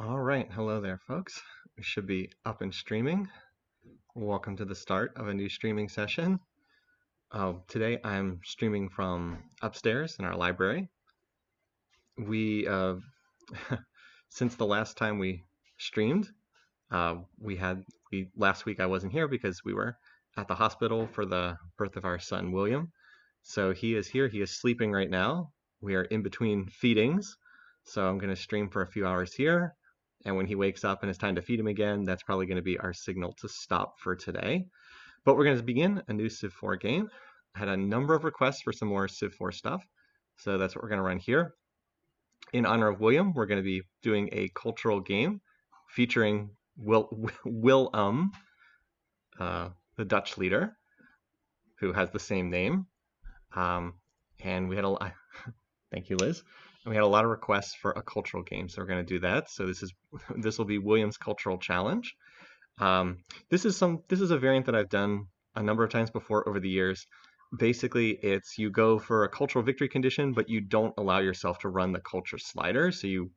All right, hello there, folks. We should be up and streaming. Welcome to the start of a new streaming session. Today I'm streaming from upstairs in our library. We, since the last time we streamed, last week I wasn't here because we were at the hospital for the birth of our son William. So he is here. He is sleeping right now. We are in between feedings, so I'm going to stream for a few hours here. And when he wakes up and it's time to feed him again, that's probably going to be our signal to stop for today. But we're going to begin a new Civ4 game. I had a number of requests for some more Civ4 stuff, so that's what we're going to run here. In honor of William, we're going to be doing a cultural game featuring Willem, the Dutch leader, who has the same name. And we had a thank you, Liz. And we had a lot of requests for a cultural game, so we're going to do that. So this will be William's Cultural Challenge. This is a variant that I've done a number of times before over the years. Basically, it's you go for a cultural victory condition, but you don't allow yourself to run the culture slider. So you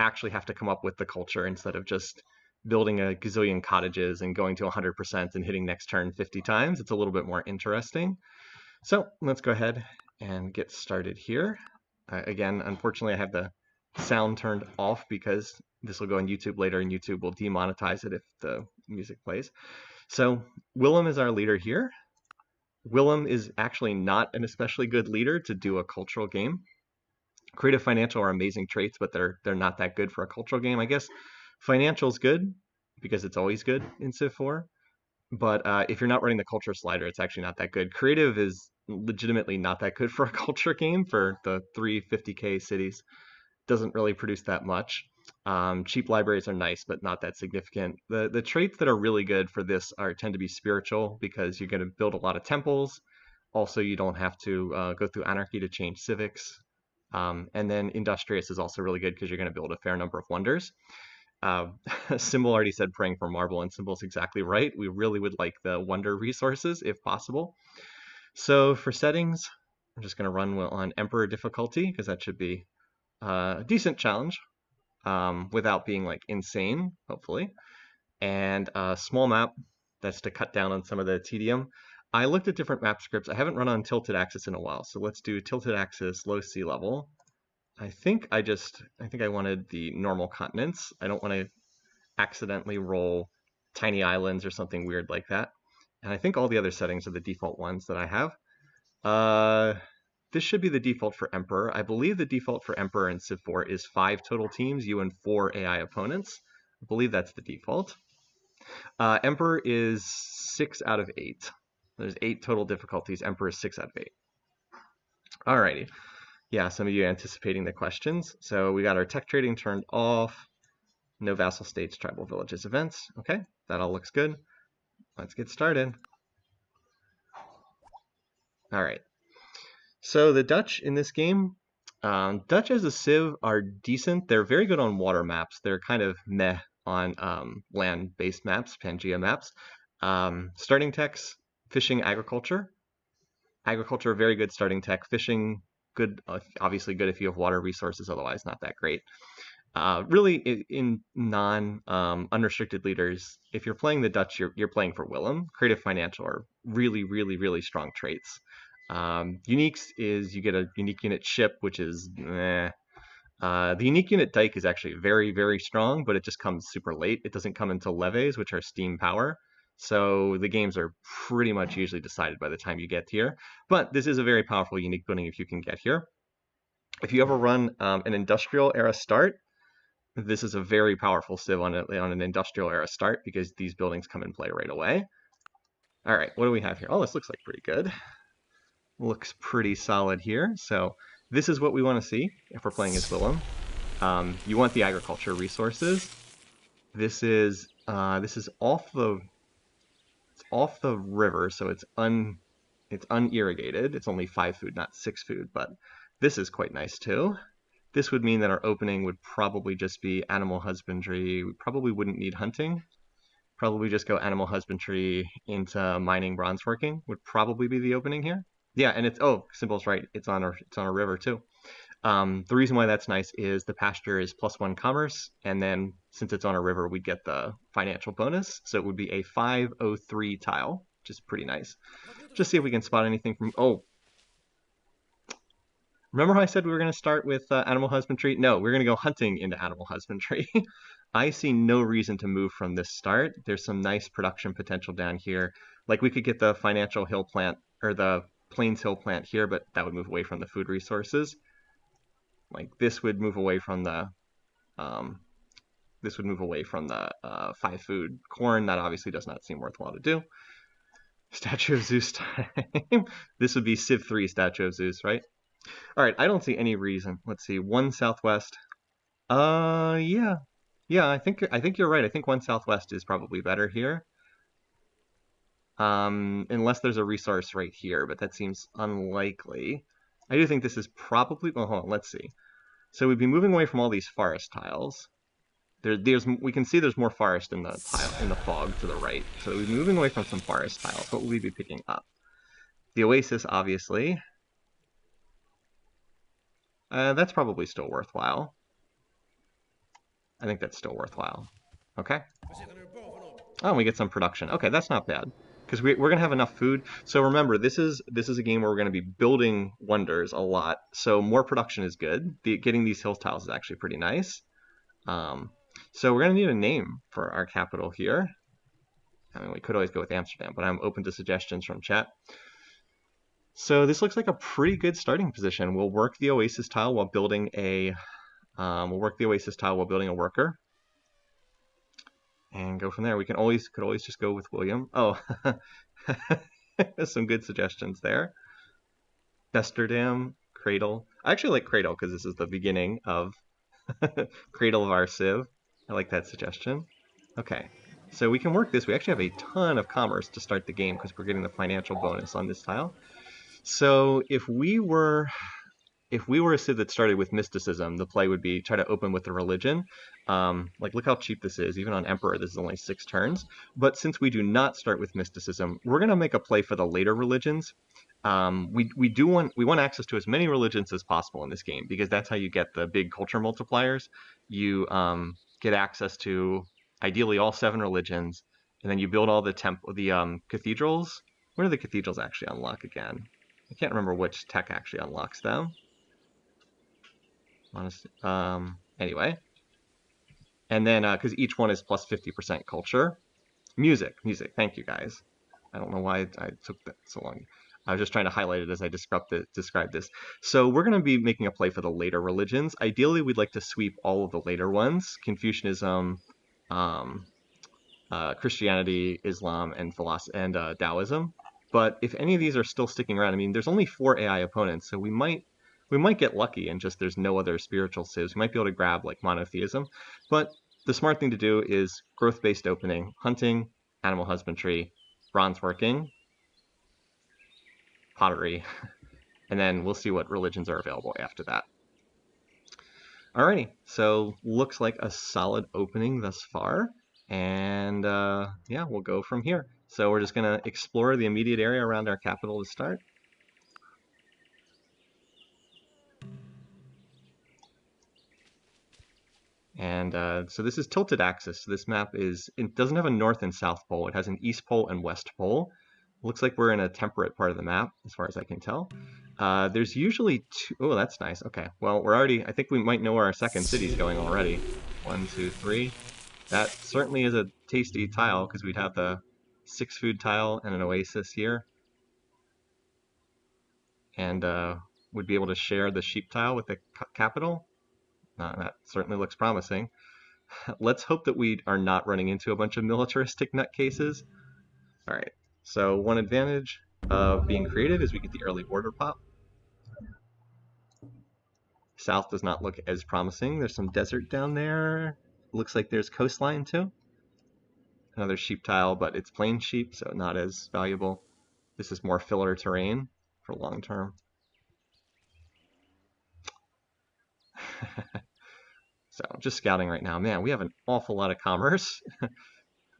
actually have to come up with the culture instead of just building a gazillion cottages and going to 100% and hitting next turn 50 times. It's a little bit more interesting. So let's go ahead and get started here. Again, unfortunately, I have the sound turned off because this will go on YouTube later and YouTube will demonetize it if the music plays. So Willem is our leader here. Willem is actually not an especially good leader to do a cultural game. Creative, financial are amazing traits, but they're not that good for a cultural game. I guess financial is good because it's always good in Civ4. But if you're not running the culture slider, it's actually not that good. Creative is legitimately not that good for a culture game for the 350k cities. Doesn't really produce that much. Cheap libraries are nice, but not that significant. The traits that are really good for this tend to be spiritual because you're going to build a lot of temples. Also, you don't have to go through anarchy to change civics. And then industrious is also really good because you're going to build a fair number of wonders. Symbol already said praying for marble, and Symbol's exactly right. We really would like the wonder resources if possible. So for settings, I'm just going to run on Emperor difficulty because that should be a decent challenge without being like insane, hopefully. And a small map, that's to cut down on some of the tedium. I looked at different map scripts. I haven't run on tilted axis in a while, so let's do tilted axis, low sea level. I think I wanted the normal continents. I don't want to accidentally roll tiny islands or something weird like that. And I think all the other settings are the default ones that I have. This should be the default for Emperor. I believe the default for Emperor in Civ4 is 5 total teams, you and 4 AI opponents. I believe that's the default. Emperor is 6 out of 8. There's 8 total difficulties. Emperor is 6 out of 8. Alrighty. Yeah, some of you anticipating the questions. So we got our tech trading turned off. No vassal states, tribal villages, events. Okay, that all looks good. Let's get started. All right. So the Dutch in this game, Dutch as a civ are decent. They're very good on water maps. They're kind of meh on land-based maps, Pangea maps. Starting techs, fishing, agriculture. Agriculture, very good starting tech. Fishing, good, obviously good if you have water resources, otherwise not that great. Really, in non-unrestricted leaders, if you're playing the Dutch, you're playing for Willem. Creative, financial are really, really, really strong traits. Uniques is you get a unique unit ship, which is eh. The unique unit dike is actually very, very strong, but it just comes super late. It doesn't come until leves, which are steam power. So the games are pretty much usually decided by the time you get here. But this is a very powerful unique building if you can get here. If you ever run an industrial era start, this is a very powerful civ on an industrial era start because these buildings come in play right away. All right, what do we have here? Oh, this looks like pretty good. Looks pretty solid here. So this is what we want to see if we're playing as Willem. You want the agriculture resources. This is off the river, so it's unirrigated. It's only 5 food, not 6 food, but this is quite nice too. This would mean that our opening would probably just be animal husbandry. We probably wouldn't need hunting. Probably just go animal husbandry into mining, bronze working would probably be the opening here. Yeah, and it's Symbol's right. It's on a river too. The reason why that's nice is the pasture is +1 commerce, and then since it's on a river, we get the financial bonus. So it would be a 503 tile, which is pretty nice. Just see if we can spot anything from... Oh, remember how I said we were going to start with animal husbandry? No, we're going to go hunting into animal husbandry. I see no reason to move from this start. There's some nice production potential down here. Like we could get the financial hill plant or the plains hill plant here, but that would move away from the food resources. Like this would move away from the 5 food corn. That obviously does not seem worthwhile to do. Statue of Zeus time. This would be Civ4 Statue of Zeus, right? All right, I don't see any reason. Let's see, 1 southwest. Yeah, I think you're right. I think 1 southwest is probably better here. Unless there's a resource right here, but that seems unlikely. I do think this is probably. Well, hold on. Let's see. So we'd be moving away from all these forest tiles. We can see there's more forest in the fog to the right. So we'd be moving away from some forest tiles. What will we be picking up? The oasis, obviously. That's probably still worthwhile. I think that's still worthwhile. Okay. Oh, and we get some production. Okay, that's not bad. Because we're going to have enough food. So remember, this is a game where we're going to be building wonders a lot. So more production is good. Getting these hill tiles is actually pretty nice. So we're going to need a name for our capital here. I mean, we could always go with Amsterdam, but I'm open to suggestions from chat. So this looks like a pretty good starting position. We'll work the oasis tile while building a worker, and go from there. We could always just go with William. Oh, some good suggestions there. Amsterdam, Cradle. I actually like Cradle because this is the beginning of Cradle of our Civ. I like that suggestion. Okay, so we can work this. We actually have a ton of commerce to start the game because we're getting the financial bonus on this tile. So if we were a Civ that started with mysticism, the play would be try to open with the religion. Like, look how cheap this is. Even on Emperor, this is only 6 turns. But since we do not start with mysticism, we're going to make a play for the later religions. We want access to as many religions as possible in this game, because that's how you get the big culture multipliers. You get access to ideally all 7 religions, and then you build all the cathedrals. When do the cathedrals actually unlock again? I can't remember which tech actually unlocks them. Honestly, anyway, and then because each one is plus 50% culture. Music. Thank you, guys. I don't know why I took that so long. I was just trying to highlight it as I describe this. So we're going to be making a play for the later religions. Ideally, we'd like to sweep all of the later ones: Confucianism, Christianity, Islam, and Taoism. But if any of these are still sticking around, I mean, there's only 4 AI opponents, so we might get lucky and just there's no other spiritual civs. We might be able to grab like monotheism. But the smart thing to do is growth-based opening, hunting, animal husbandry, bronze working, pottery, and then we'll see what religions are available after that. Alrighty, so looks like a solid opening thus far, and yeah, we'll go from here. So we're just going to explore the immediate area around our capital to start. And so this is tilted axis. So this map it doesn't have a north and south pole. It has an east pole and west pole. Looks like we're in a temperate part of the map, as far as I can tell. There's usually 2. Oh, that's nice. Okay, well, I think we might know where our second city's going already. 1, 2, 3. That certainly is a tasty tile, because we'd have the 6 food tile and an oasis here. And would be able to share the sheep tile with the capital. That certainly looks promising. Let's hope that we are not running into a bunch of militaristic nutcases. All right, so one advantage of being creative is we get the early border pop. South does not look as promising. There's some desert down there. Looks like there's coastline too. Another sheep tile, but it's plain sheep, so not as valuable. This is more filler terrain for long term. So just scouting right now. Man, we have an awful lot of commerce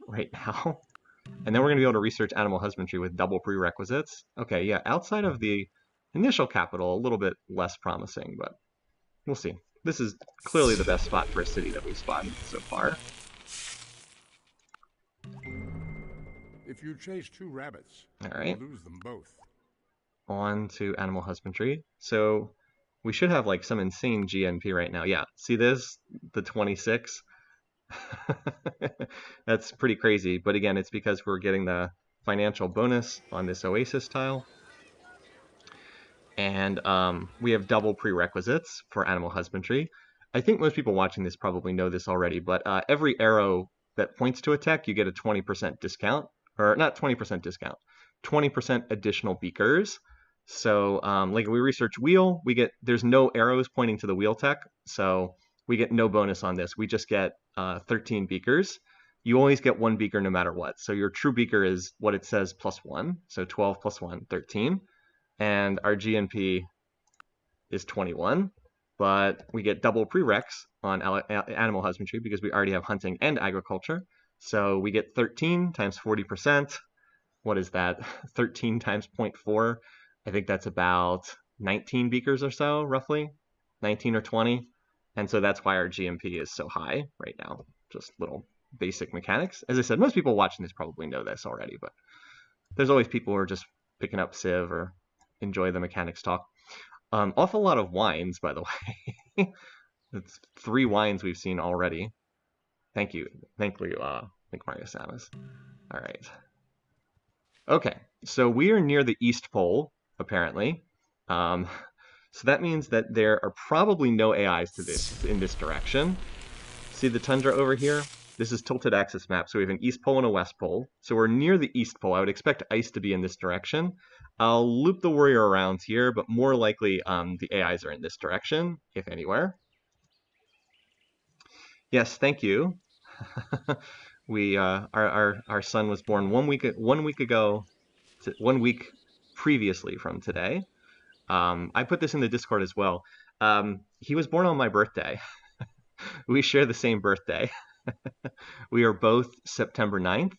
right now. And then we're going to be able to research animal husbandry with double prerequisites. Okay, yeah, outside of the initial capital, a little bit less promising, but We'll see. This is clearly the best spot for a city that we've spotted so far. If you chase two rabbits, All right. you lose them both. On to animal husbandry. So we should have like some insane GNP right now. Yeah, see this? The 26? That's pretty crazy. But again, it's because we're getting the financial bonus on this Oasis tile. And we have double prerequisites for animal husbandry. I think most people watching this probably know this already, but every arrow that points to a tech, you get a 20% discount, or not 20% discount, 20% additional beakers. So like if we research wheel, there's no arrows pointing to the wheel tech, so we get no bonus on this. We just get 13 beakers. You always get one beaker no matter what. So your true beaker is what it says +1. So 12 + 1, 13. And our GNP is 21, but we get double prereqs on animal husbandry because we already have hunting and agriculture. So we get 13 times 40%. What is that? 13 times 0.4. I think that's about 19 beakers or so, roughly, 19 or 20. And so that's why our GMP is so high right now. Just little basic mechanics. As I said, most people watching this probably know this already, but there's always people who are just picking up Civ or enjoy the mechanics talk. Awful lot of wines, by the way. It's 3 wines we've seen already. Thank you. Thank you, Mario Samus. All right. Okay, so we are near the East Pole, apparently. So that means that there are probably no AIs in this direction. See the tundra over here? This is tilted axis map, so we have an East Pole and a West Pole. So we're near the East Pole. I would expect ice to be in this direction. I'll loop the warrior around here, but more likely the AIs are in this direction, if anywhere. Yes, thank you. Our son was born 1 week ago, 1 week previously from today. I put this in the Discord as well. He was born on my birthday. We share the same birthday. We are both September 9th,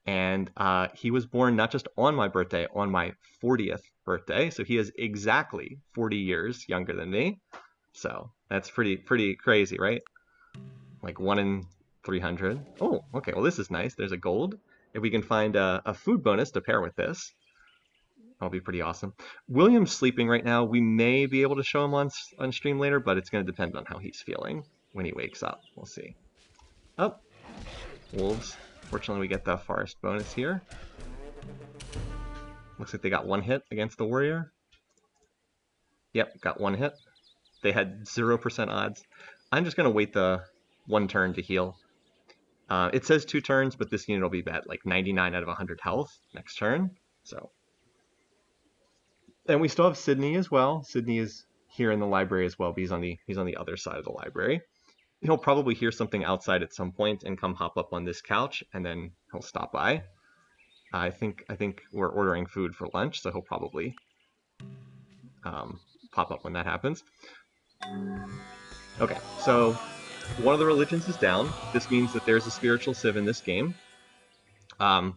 and he was born not just on my birthday, on my 40th birthday. So he is exactly 40 years younger than me. So that's pretty crazy, right? Like 1 in 300. Oh, okay. Well, this is nice. There's a gold. If we can find a food bonus to pair with this, that'll be pretty awesome. William's sleeping right now. We may be able to show him on stream later, but it's going to depend on how he's feeling when he wakes up. We'll see. Oh, wolves. Fortunately, we get the forest bonus here. Looks like they got 1 hit against the warrior. Yep, got 1 hit. They had 0% odds. I'm just going to wait the 1 turn to heal. It says 2 turns, but this unit will be at like 99 out of 100 health next turn. So, and we still have Sydney as well. Sydney is here in the library as well, but he's on the other side of the library. He'll probably hear something outside at some point and come hop up on this couch, and then he'll stop by. I think we're ordering food for lunch, so he'll probably pop up when that happens. Okay, so one of the religions is down. This means that there's a spiritual civ in this game. I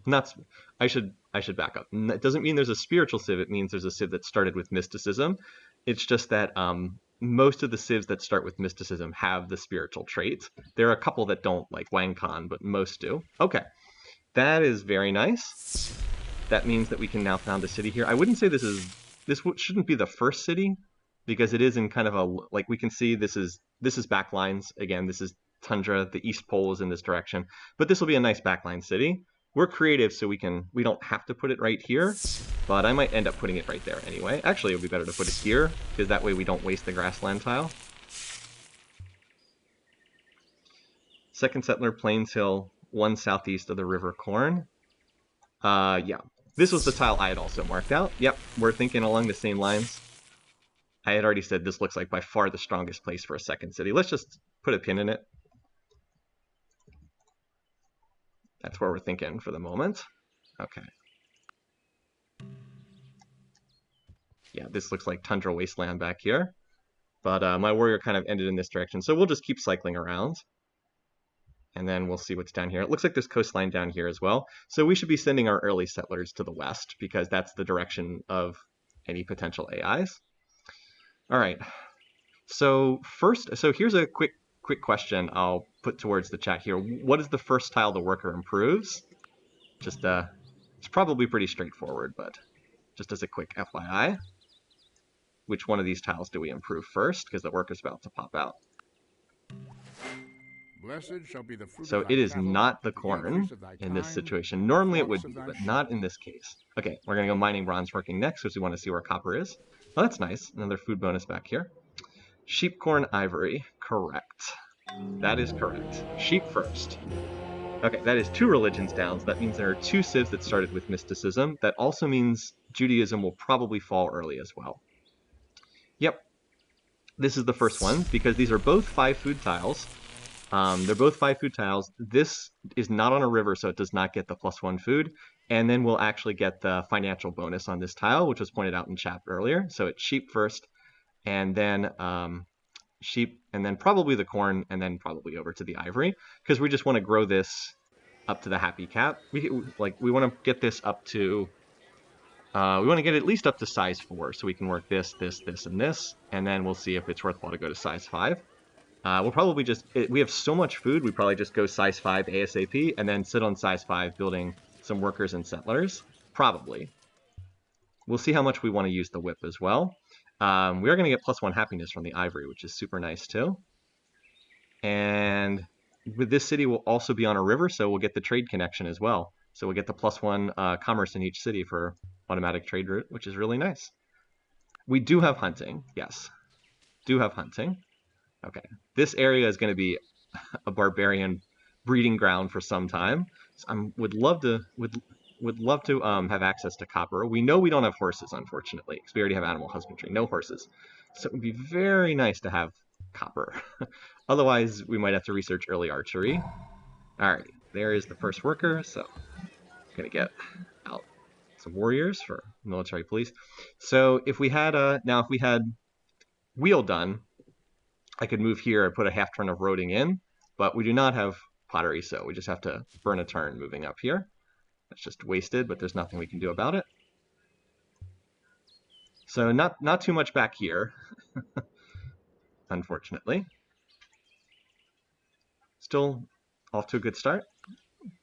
should back up. It doesn't mean there's a spiritual civ. It means there's a civ that started with mysticism. It's just that most of the civs that start with mysticism have the spiritual traits. There are a couple that don't, like Wang Khan, but most do. Okay, that is very nice. That means that we can now found a city here. I wouldn't say this shouldn't be the first city, because it is in kind of a, like we can see this is backlines. Again, this is tundra. The East Pole is in this direction, but this will be a nice backline city. We're creative, so we don't have to put it right here, but I might end up putting it right there anyway. Actually, it would be better to put it here, because that way we don't waste the grassland tile. Second settler, Plains Hill, 1 southeast of the River Corn. Yeah, this was the tile I had also marked out. Yep, we're thinking along the same lines. I had already said this looks like by far the strongest place for a second city. Let's just put a pin in it. That's where we're thinking for the moment. Okay. Yeah, this looks like tundra wasteland back here. But my warrior kind of ended in this direction, so we'll just keep cycling around. And then we'll see what's down here. It looks like there's coastline down here as well. So we should be sending our early settlers to the west, because that's the direction of any potential AIs. All right. So first, so here's a quick question I'll put towards the chat here. What is the first tile the worker improves? Just it's probably pretty straightforward, but just as a quick FYI, which one of these tiles do we improve first? Because the worker's about to pop out. Blessed shall be the fruit of So thy it is cattle, not the the increase corn of thy in this kind, situation. and the Normally it flocks would of be, thy but sheep. not in this case. Okay, we're gonna go mining bronze working next because we want to see where copper is. Oh, that's nice. Another food bonus back here. Sheep, corn, ivory. Correct. That is correct. Sheep first. Okay, that is 2 religions down, so that means there are 2 civs that started with mysticism. That also means Judaism will probably fall early as well. Yep, this is the first one, because these are both 5 food tiles. They're both 5 food tiles. This is not on a river, so it does not get the +1 food. And then we'll actually get the financial bonus on this tile, which was pointed out in chat earlier. So it's sheep first, and then sheep, and then probably the corn, and then probably over to the ivory, because we just want to grow this up to the happy cap. We want to get this up to we want to get at least up to size 4, so we can work this, this, this, and this, and then we'll see if it's worthwhile to go to size 5. We'll probably just we have so much food, we probably just go size 5 ASAP, and then sit on size 5 building some workers and settlers. Probably. We'll see how much we want to use the whip as well. We are going to get +1 happiness from the ivory, which is super nice too. And with this city, we'll also be on a river, so we'll get the trade connection as well. So we'll get the +1 commerce in each city for automatic trade route, which is really nice. We do have hunting, yes. Do have hunting. Okay, this area is going to be a barbarian breeding ground for some time. So I would love to have access to copper. We know we don't have horses, unfortunately, because we already have animal husbandry. No horses, so it would be very nice to have copper. Otherwise, we might have to research early archery. All right, there is the first worker. So I'm gonna get out some warriors for military police. So if we had if we had wheel done, I could move here and put a half turn of roading in, but we do not have pottery, so we just have to burn a turn moving up here. That's just wasted, but there's nothing we can do about it. So not too much back here, unfortunately. Still off to a good start.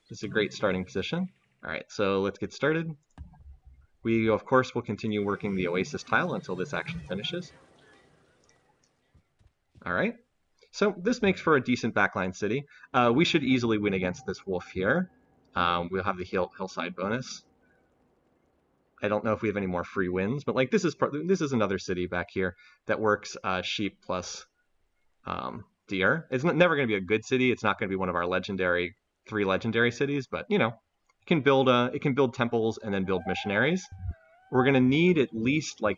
This is a great starting position. All right, so let's get started. We, of course, will continue working the Oasis tile until this actually finishes. All right, so this makes for a decent backline city. We should easily win against this wolf here. We'll have the hillside bonus. I don't know if we have any more free wins, but like this is another city back here that works sheep plus deer. It's never going to be a good city. It's not going to be one of our legendary 3 legendary cities, but you know, it can build temples and then build missionaries. We're going to need at least I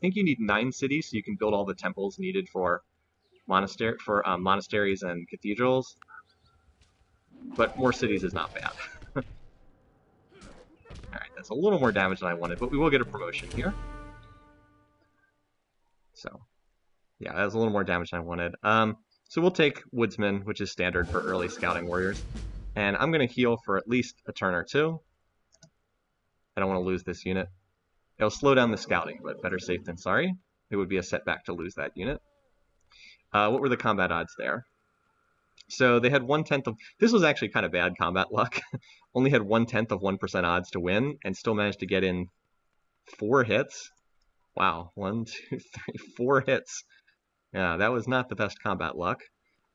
think you need 9 cities so you can build all the temples needed for monasteries and cathedrals. But more cities is not bad. All right, that's a little more damage than I wanted, but we will get a promotion here. So yeah, that was a little more damage than I wanted. So we'll take Woodsman, which is standard for early scouting warriors. And I'm going to heal for at least a turn or 2. I don't want to lose this unit. It'll slow down the scouting, but better safe than sorry. It would be a setback to lose that unit. What were the combat odds there? So they had 1/10 of... This was actually kind of bad combat luck. Only had 1/10 of 1% odds to win, and still managed to get in 4 hits. Wow, 1, 2, 3, 4 hits. Yeah, that was not the best combat luck.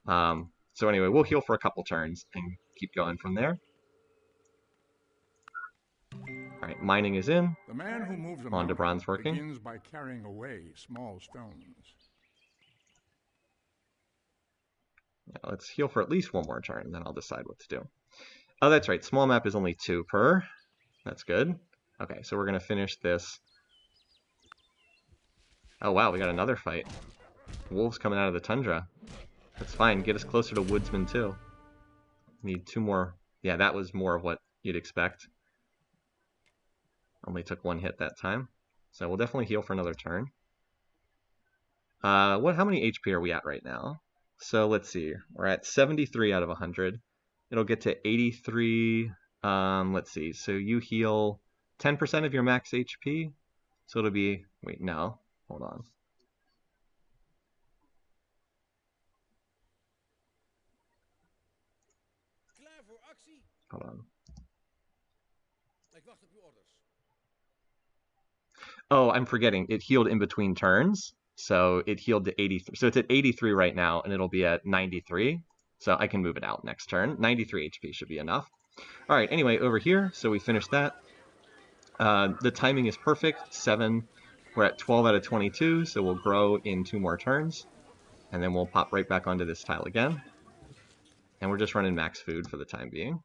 So anyway, we'll heal for a couple turns and keep going from there. All right, mining is in. The man who moves a On to mountain bronze working. begins by carrying away small stones. Yeah, let's heal for at least 1 more turn, and then I'll decide what to do. Oh, that's right. Small map is only 2 per. That's good. Okay, so we're going to finish this. Oh, wow, we got another fight. Wolves coming out of the tundra. That's fine. Get us closer to Woodsman, too. Need 2 more. Yeah, that was more of what you'd expect. Only took 1 hit that time. So we'll definitely heal for another turn. How many HP are we at right now? So let's see. We're at 73 out of 100. It'll get to 83. Let's see. So you heal 10% of your max HP. So it'll be... Wait, no. Hold on. Hold on. Oh, I'm forgetting. It healed in between turns. So it healed to 83. So it's at 83 right now, and it'll be at 93. So I can move it out next turn. 93 HP should be enough. All right, anyway, over here, so we finished that. The timing is perfect. 7. We're at 12 out of 22, so we'll grow in 2 more turns. And then we'll pop right back onto this tile again. And we're just running max food for the time being.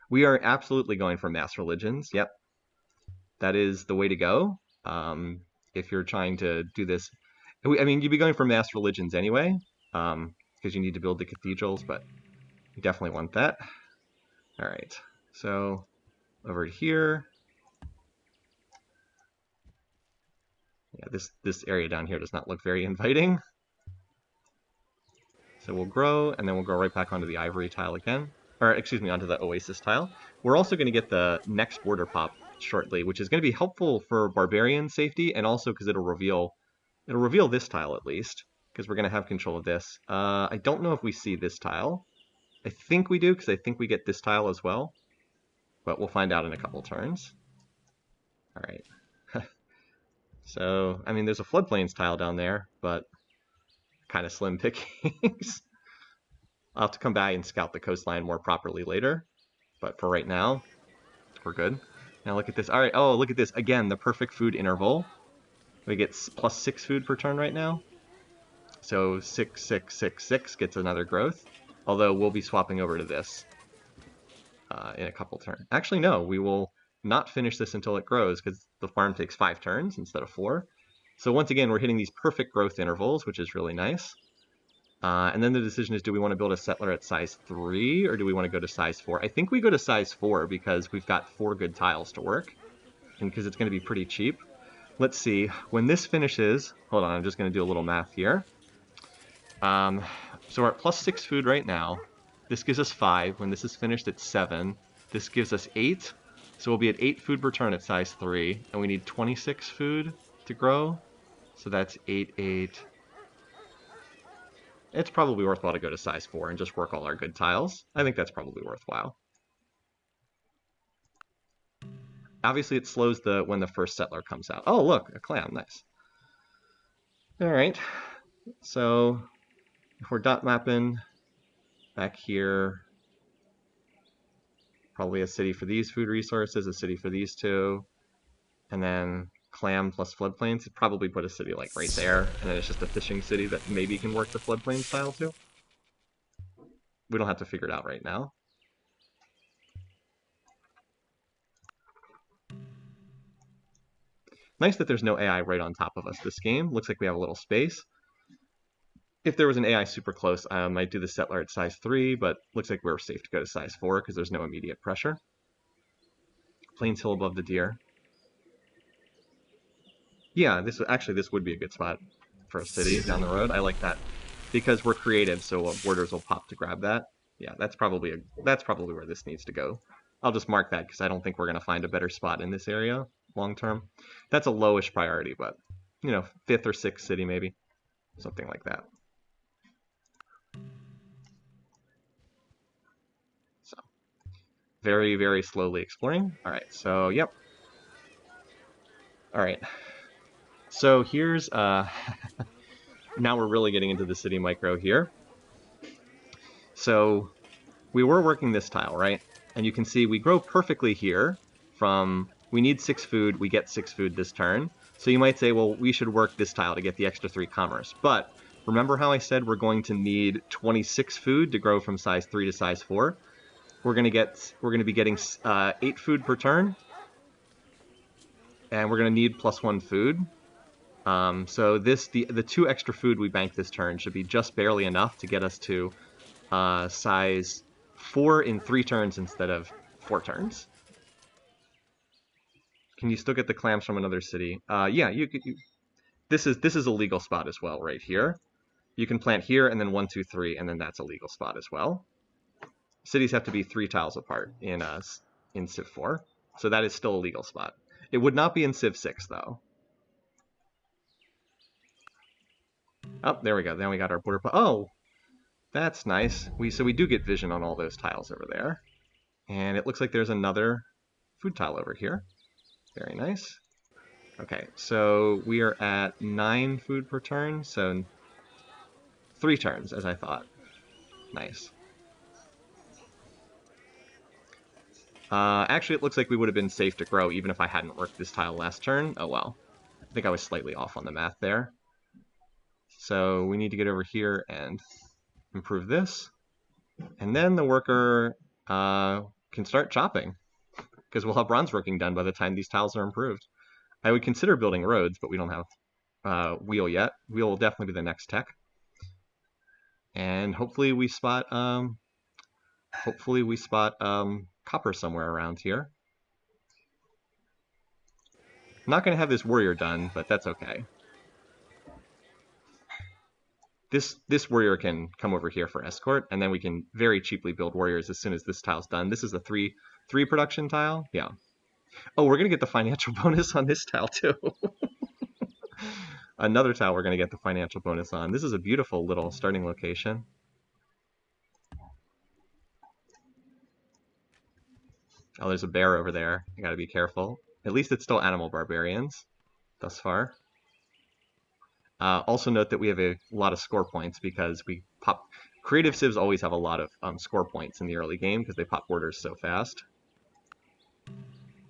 We are absolutely going for mass religions. Yep, that is the way to go. If you're trying to do this, I mean, you'd be going for mass religions anyway, because you need to build the cathedrals, but you definitely want that. All right, so over here, yeah, this area down here does not look very inviting. So we'll grow, and then we'll go right back onto the ivory tile again, or excuse me, onto the oasis tile. We're also going to get the next border pop shortly, which is going to be helpful for barbarian safety, and also because it'll reveal this tile at least, because we're going to have control of this. I don't know if we see this tile. I think we do, because I think we get this tile as well, but we'll find out in a couple turns. All right. So, I mean, there's a floodplains tile down there, but kind of slim pickings. I'll have to come back and scout the coastline more properly later, but for right now, we're good. Now look at this. All right, oh, look at this. Again, the perfect food interval. We get +6 food per turn right now. So 6, 6, 6, 6 gets another growth, although we'll be swapping over to this in a couple turns. Actually, no, we will not finish this until it grows, because the farm takes 5 turns instead of 4. So once again, we're hitting these perfect growth intervals, which is really nice. And then the decision is, do we want to build a settler at size 3, or do we want to go to size 4? I think we go to size 4 because we've got 4 good tiles to work, and because it's going to be pretty cheap. Let's see, when this finishes, hold on, I'm just going to do a little math here. So we're at +6 food right now. This gives us 5. When this is finished, it's 7. This gives us 8. So we'll be at 8 food per turn at size 3, and we need 26 food to grow. So that's 8, 8. It's probably worthwhile to go to size 4 and just work all our good tiles. I think that's probably worthwhile. Obviously, it slows when the first settler comes out. Oh, look, a clam. Nice. All right. So if we're dot mapping back here, probably a city for these food resources, a city for these two, and then clam plus floodplains. It'd probably put a city like right there, and then it's just a fishing city that maybe can work the floodplain style too. We don't have to figure it out right now. Nice that there's no AI right on top of us this game. Looks like we have a little space. If there was an AI super close, I might do the settler at size 3, but looks like we're safe to go to size 4 because there's no immediate pressure. Plains Hill above the deer. Yeah, this would be a good spot for a city down the road. I like that because we're creative, so borders will pop to grab that. Yeah, that's probably where this needs to go. I'll just mark that because I don't think we're going to find a better spot in this area long term. That's a lowish priority, but you know, 5th or 6th city maybe, something like that. So very, very slowly exploring. All right, so yep. All right, so here's now we're really getting into the city micro here. So we were working this tile, right? And you can see we grow perfectly here from, we need 6 food, we get 6 food this turn. So you might say, well, we should work this tile to get the extra 3 commerce. But remember how I said we're going to need 26 food to grow from size 3 to size 4? We're going to be getting 8 food per turn. And we're going to need +1 food. So the 2 extra food we bank this turn should be just barely enough to get us to size 4 in 3 turns instead of 4 turns. Can you still get the clams from another city? Yeah, this is a legal spot as well right here. You can plant here and then 1, 2, 3, and then that's a legal spot as well. Cities have to be 3 tiles apart in Civ4, so that is still a legal spot. It would not be in Civ6 though. Oh, there we go. Then we got our border. Oh, That's nice. So we do get vision on all those tiles over there. And it looks like there's another food tile over here. Very nice. Okay, so we are at 9 food per turn, so 3 turns, as I thought. Nice. Actually, it looks like we would have been safe to grow even if I hadn't worked this tile last turn. Oh well. I think I was slightly off on the math there. So we need to get over here and improve this. And then the worker can start chopping, because we'll have bronze working done by the time these tiles are improved. I would consider building roads, but we don't have wheel yet. Wheel will definitely be the next tech. And hopefully we spot copper somewhere around here. I'm not going to have this warrior done, but that's okay. This warrior can come over here for escort, and then we can very cheaply build warriors as soon as this tile's done. This is a three production tile. Yeah. Oh, we're going to get the financial bonus on this tile too. Another tile we're going to get the financial bonus on. This is a beautiful little starting location. Oh, there's a bear over there. I got to be careful. At least it's still animal barbarians thus far. Also note that we have a lot of score points because we pop... Creative civs always have a lot of score points in the early game because they pop borders so fast.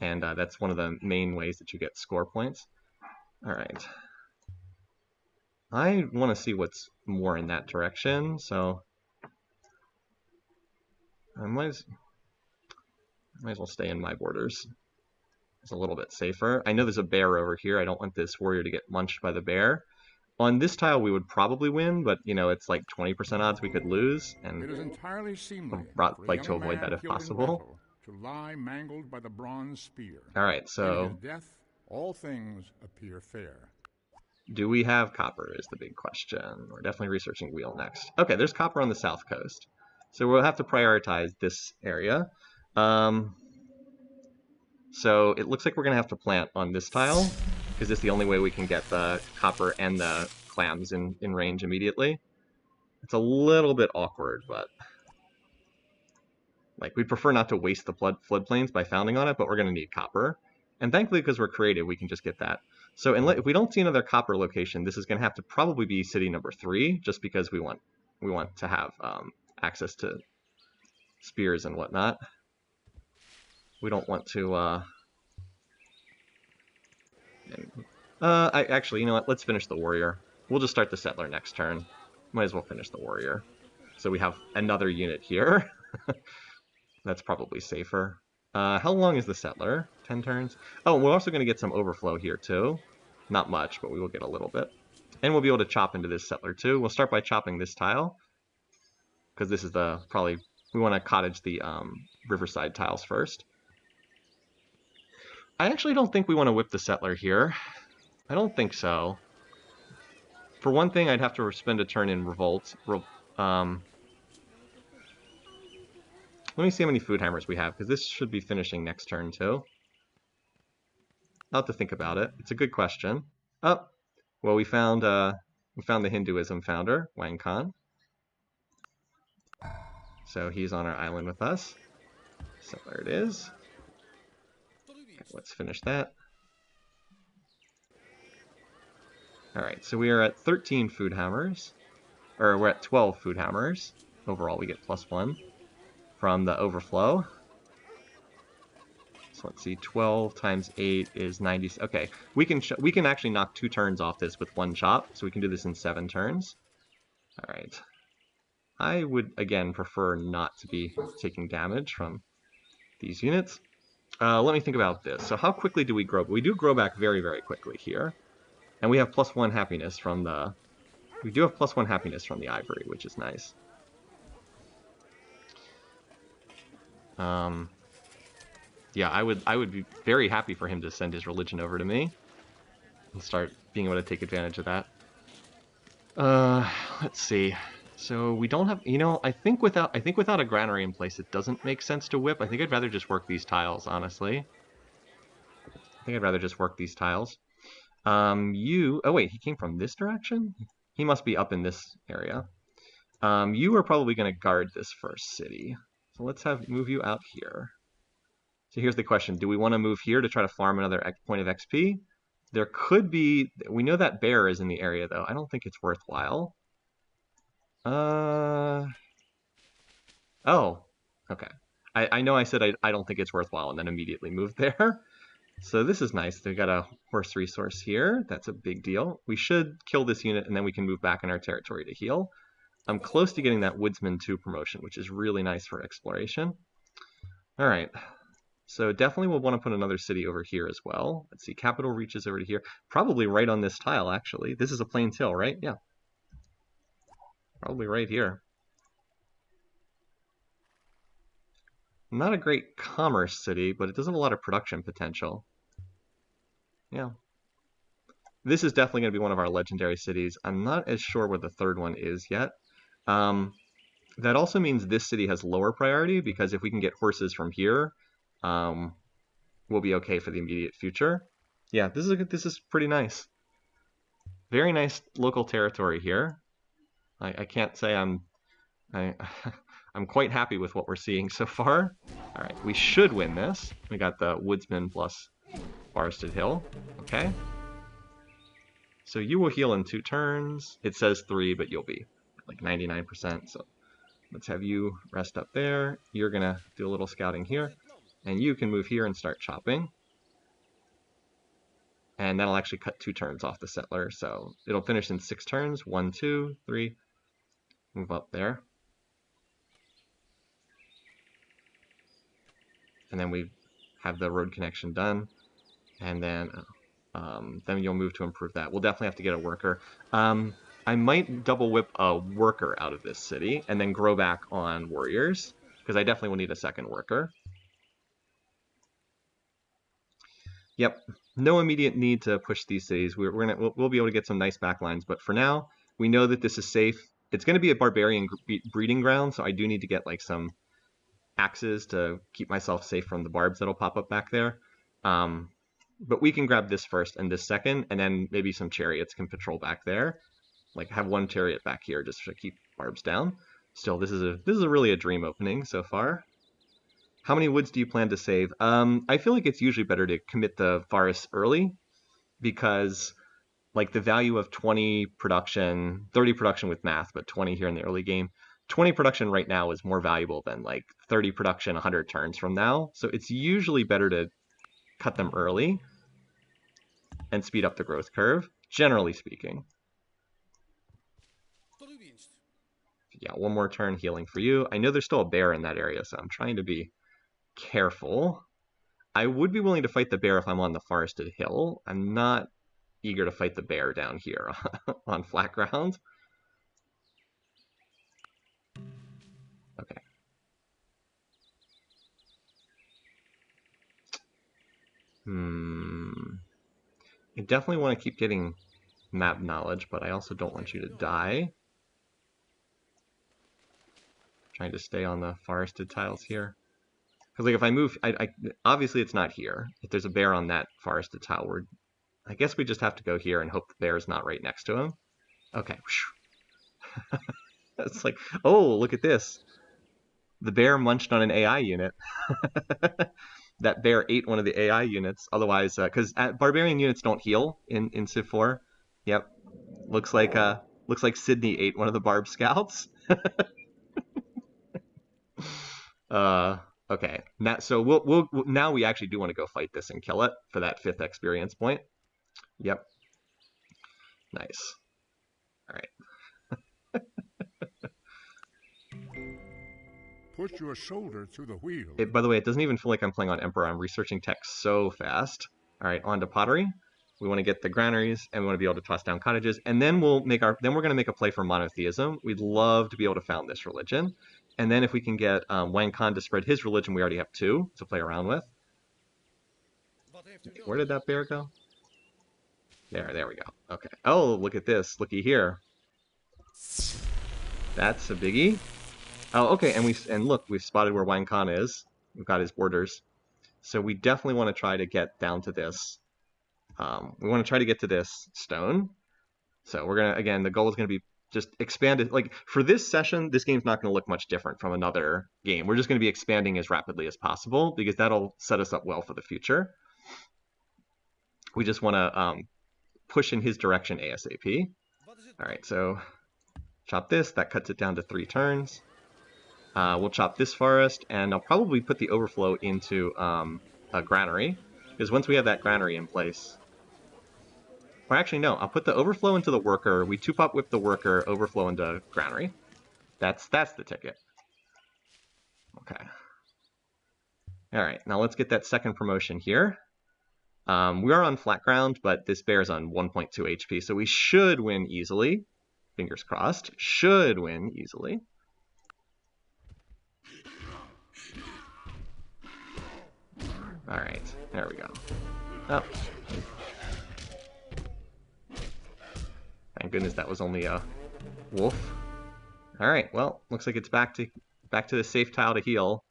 And that's one of the main ways that you get score points. All right. I want to see what's more in that direction, so I might as well stay in my borders. It's a little bit safer. I know there's a bear over here. I don't want this warrior to get munched by the bear. On this tile, we would probably win, but, you know, it's like 20% odds we could lose, and It is entirely seemly I'd for a like to young avoid man that if killed in possible. battle to lie mangled by the bronze spear. All right, so in his death, all things appear fair. Do we have copper is the big question. We're definitely researching wheel next. Okay, there's copper on the south coast. So we'll have to prioritize this area. So it looks like we're going to have to plant on this tile, because it's the only way we can get the copper and the clams in range immediately. It's a little bit awkward, but like we'd prefer not to waste the floodplains by founding on it, but we're going to need copper. And thankfully, because we're creative, we can just get that. So if we don't see another copper location, this is going to have to probably be city number 3, just because we want to have access to spears and whatnot. We don't want to. Actually, you know what? Let's finish the warrior. We'll just start the settler next turn. Might as well finish the warrior. So we have another unit here. That's probably safer. How long is the settler? 10 turns? Oh, we're also going to get some overflow here too. Not much, but we will get a little bit. And we'll be able to chop into this settler too. We'll start by chopping this tile, because this is we want to cottage the riverside tiles first. I actually don't think we want to whip the settler here. I don't think so. For one thing, I'd have to spend a turn in revolt. Let me see how many food hammers we have, because this should be finishing next turn too. I'll have to think about it. It's a good question. Oh, well, we found the Hinduism founder, Wang Khan. So he's on our island with us. So there it is. Okay, let's finish that. All right, so we are at 13 food hammers, or we're at 12 food hammers. Overall, we get +1 from the overflow. So let's see, 12 times 8 is 90. Okay, we can actually knock 2 turns off this with 1 chop, so we can do this in 7 turns. All right. I would, again, prefer not to be taking damage from these units. Let me think about this. So how quickly do we grow? We do grow back very, very quickly here. And we have +1 happiness from the... We do have +1 happiness from the ivory, which is nice. Yeah, I would be very happy for him to send his religion over to me and start being able to take advantage of that. Let's see. So we don't have, you know, I think without a granary in place, it doesn't make sense to whip. I think I'd rather just work these tiles, honestly. I think I'd rather just work these tiles. Oh wait, he came from this direction? He must be up in this area. You are probably going to guard this first city. So let's move you out here. So here's the question. Do we want to move here to try to farm another point of XP? There could be... We know that bear is in the area, though. I don't think it's worthwhile. Oh, okay. I know I said I don't think it's worthwhile and then immediately moved there. So this is nice. They've got a horse resource here. That's a big deal. We should kill this unit and then we can move back in our territory to heal. I'm close to getting that Woodsman 2 promotion, which is really nice for exploration. All right. So definitely we'll want to put another city over here as well. Let's see, capital reaches over to here. Probably right on this tile, actually. This is a Plains Hill, right? Yeah. Probably right here. Not a great commerce city, but it does have a lot of production potential. Yeah. This is definitely going to be one of our legendary cities. I'm not as sure where the third one is yet. That also means this city has lower priority, because if we can get horses from here, we'll be okay for the immediate future. Yeah, this is pretty nice. Very nice local territory here. I can't say I'm quite happy with what we're seeing so far. All right, we should win this. We got the Woodsman plus Forested Hill. Okay. So you will heal in 2 turns. It says 3, but you'll be like 99%. So let's have you rest up there. You're going to do a little scouting here. And you can move here and start chopping. And that'll actually cut 2 turns off the settler. So it'll finish in 6 turns. 1, 2, 3. Move up there. And then we have the road connection done. And then you'll move to improve that. We'll definitely have to get a worker. I might double whip a worker out of this city and then grow back on warriors, because I definitely will need a second worker. Yep, no immediate need to push these cities. We'll be able to get some nice backlines, but for now, we know that this is safe. It's going to be a barbarian breeding ground, so I do need to get like some axes to keep myself safe from the barbs that'll pop up back there. But we can grab this first and this second, and then maybe some chariots can patrol back there. Like have one chariot back here just to keep barbs down. Still, this is really a dream opening so far. How many woods do you plan to save? I feel like it's usually better to commit the forests early, because like the value of 20 production, 30 production with math, but 20 here in the early game. 20 production right now is more valuable than like 30 production 100 turns from now. So it's usually better to cut them early and speed up the growth curve, generally speaking. Yeah, one more turn healing for you. I know there's still a bear in that area, so I'm trying to be careful. I would be willing to fight the bear if I'm on the forested hill. I'm not eager to fight the bear down here on flat ground. Okay. I definitely want to keep getting map knowledge, but I also don't want you to die. Trying to stay on the forested tiles here. Because like if I move, obviously it's not here. If there's a bear on that forested tile, I guess we just have to go here and hope the bear is not right next to him. Okay. It's like, oh, look at this. The bear munched on an AI unit. That bear ate one of the AI units. Otherwise, because barbarian units don't heal in Civ4. Yep. Looks like Sydney ate one of the barb scouts. Okay. So now we actually do want to go fight this and kill it for that 5th experience point. Yep. Nice. All right. Put your shoulder to the wheel. By the way, it doesn't even feel like I'm playing on Emperor. I'm researching text so fast. All right, on to pottery. We want to get the granaries, and we want to be able to toss down cottages, and then we're going to make a play for monotheism. We'd love to be able to found this religion, and then if we can get Wang Khan to spread his religion, we already have 2 to play around with. Where did that bear go? There we go. Okay. Oh, look at this. Looky here. That's a biggie. Oh, okay. And look, we've spotted where Wang Khan is. We've got his borders. So we definitely want to try to get down to this. We want to try to get to this stone. So we're gonna, again, the goal is gonna be just expand it. Like for this session, this game's not going to look much different from another game. We're just going to be expanding as rapidly as possible because that'll set us up well for the future. We just want to push in his direction ASAP. All right, so chop this. That cuts it down to 3 turns. We'll chop this forest, and I'll probably put the overflow into a granary, because once we have that granary in place, or actually no, I'll put the overflow into the worker. We 2-pop whip the worker, overflow into granary. That's the ticket. Okay. All right, now let's get that second promotion here. We are on flat ground, but this bear's on 1.2 HP, so we should win easily. Fingers crossed. Should win easily. All right, there we go. Oh. Thank goodness that was only a wolf. All right, well, looks like it's back to the safe tile to heal.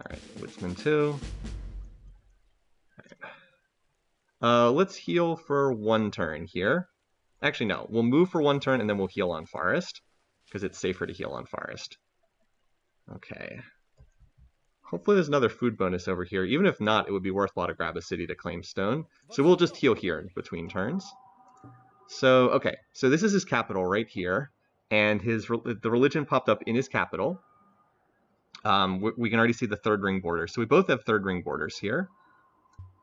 All right, Woodsman 2. All right. Let's heal for 1 turn here. Actually, no, we'll move for 1 turn and then we'll heal on forest, because it's safer to heal on forest. Okay. Hopefully there's another food bonus over here. Even if not, it would be worthwhile to grab a city to claim stone. So we'll just heal here in between turns. So, okay, so this is his capital right here, and the religion popped up in his capital. We can already see the 3rd ring border, so we both have 3rd ring borders here.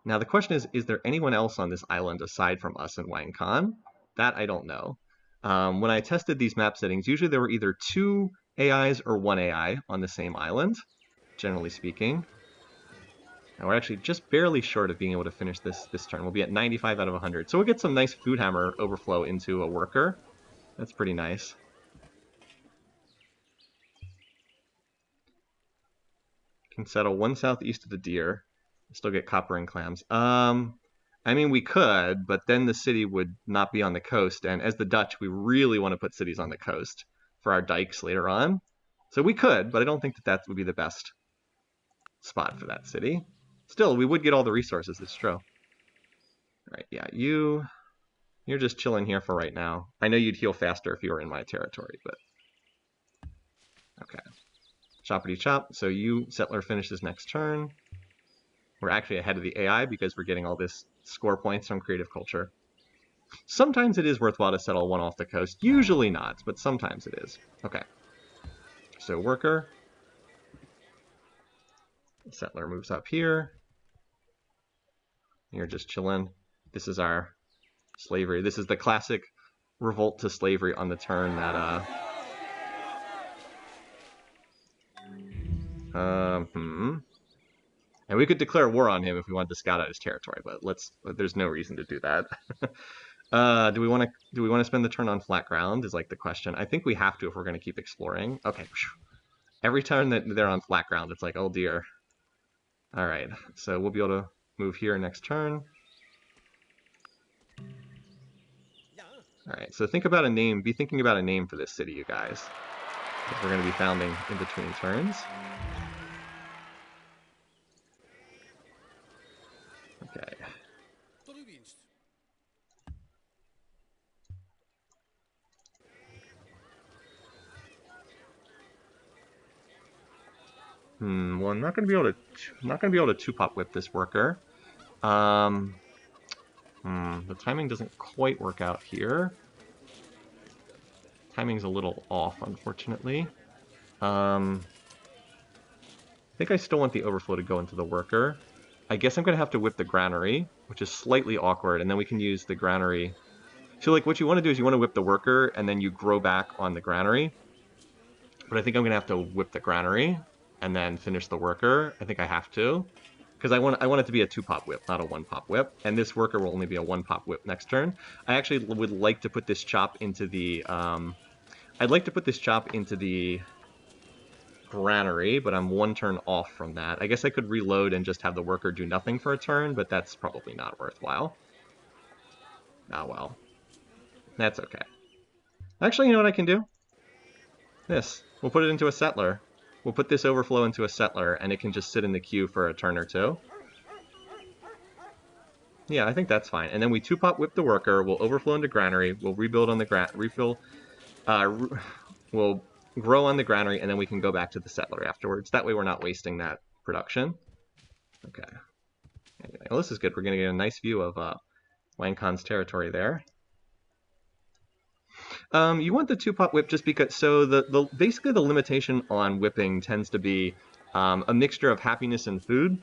Now the question is there anyone else on this island aside from us and Wang Khan? That I don't know. When I tested these map settings, usually there were either 2 AIs or 1 AI on the same island, generally speaking. And we're actually just barely short of being able to finish this turn. We'll be at 95 out of 100. So we'll get some nice food hammer overflow into a worker. That's pretty nice. Can settle 1 southeast of the deer. Still get copper and clams. I mean, we could, but then the city would not be on the coast. And as the Dutch, we really want to put cities on the coast for our dikes later on. So we could, but I don't think that would be the best spot for that city. Still, we would get all the resources, it's true. All right, yeah, you're just chilling here for right now. I know you'd heal faster if you were in my territory, but... Okay. Choppity chop, so you, settler, finishes next turn. We're actually ahead of the AI because we're getting all this score points from creative culture. Sometimes it is worthwhile to settle 1 off the coast. Usually not, but sometimes it is. Okay. So worker. Settler moves up here. You're just chilling. This is our slavery. This is the classic revolt to slavery on the turn that and we could declare war on him if we wanted to scout out his territory, but there's no reason to do that. Do we want to spend the turn on flat ground is like the question. I think we have to if we're going to keep exploring. Okay. Every turn that they're on flat ground, it's like, oh dear. All right, so we'll be able to move here next turn. All right, so think about a name. Be thinking about a name for this city, you guys. Because we're going to be founding in between turns. Okay. Well, I'm not going to be able to 2-pop whip this worker. The timing doesn't quite work out here. Timing's a little off, unfortunately. I think I still want the overflow to go into the worker. I guess I'm going to have to whip the granary, which is slightly awkward, and then we can use the granary. So, like, what you want to do is you want to whip the worker, and then you grow back on the granary. But I think I'm going to have to whip the granary, and then finish the worker. I think I have to. Because I want it to be a 2-pop whip, not a 1-pop whip. And this worker will only be a 1-pop whip next turn. I actually would like to put this chop into the... I'd like to put this chop into the granary, but I'm 1 turn off from that. I guess I could reload and just have the worker do nothing for a turn, but that's probably not worthwhile. Ah, well. That's okay. Actually, you know what I can do? This. We'll put it into a settler. We'll put this overflow into a settler, and it can just sit in the queue for a turn or 2. Yeah, I think that's fine. And then we two-pop whip the worker. We'll overflow into granary. We'll rebuild on the refill. We'll grow on the granary, and then we can go back to the settler afterwards. That way, we're not wasting that production. Okay. Anyway, well, this is good. We're going to get a nice view of Wang Khan's territory there. You want the two-pot whip just because, so basically the limitation on whipping tends to be a mixture of happiness and food.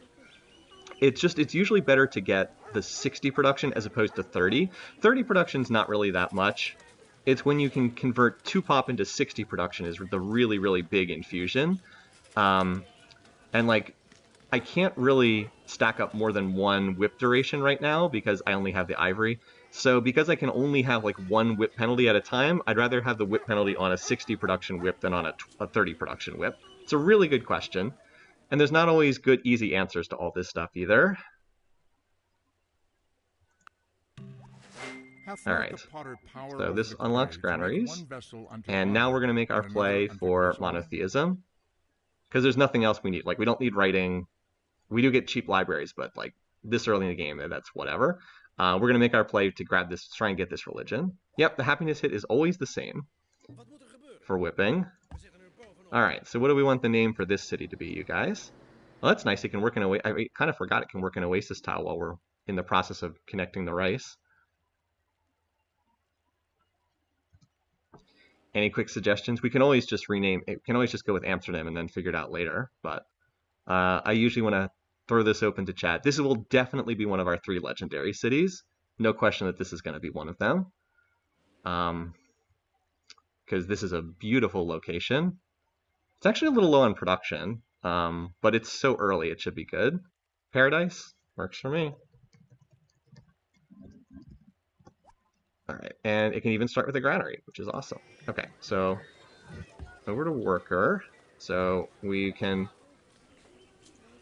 It's usually better to get the 60 production as opposed to 30. 30 production is not really that much. It's when you can convert two pop into 60 production is the really, really big infusion. And like, I can't really stack up more than one whip duration right now because I only have the ivory. So because I can only have like one whip penalty at a time, I'd rather have the whip penalty on a 60 production whip than on a 30 production whip. It's a really good question. And there's not always good, easy answers to all this stuff either. All right, so this unlocks granaries. And now we're going to make our play for monotheism. Because there's nothing else we need. Like, we don't need writing. We do get cheap libraries, but like this early in the game, that's whatever. We're going to make our play to grab this, try and get this religion. Yep, the happiness hit is always the same for whipping. All right, so what do we want the name for this city to be, you guys? Well, that's nice. It can work in I kind of forgot it can work in Oasis tile while we're in the process of connecting the rice. Any quick suggestions? We can always just rename. It can always just go with Amsterdam and then figure it out later. But I usually want to throw this open to chat. This will definitely be one of our 3 legendary cities. No question that this is going to be one of them. Because this is a beautiful location. It's actually a little low on production, but it's so early it should be good. Paradise works for me. All right, and it can even start with a granary, which is awesome. Okay, so over to worker. So we can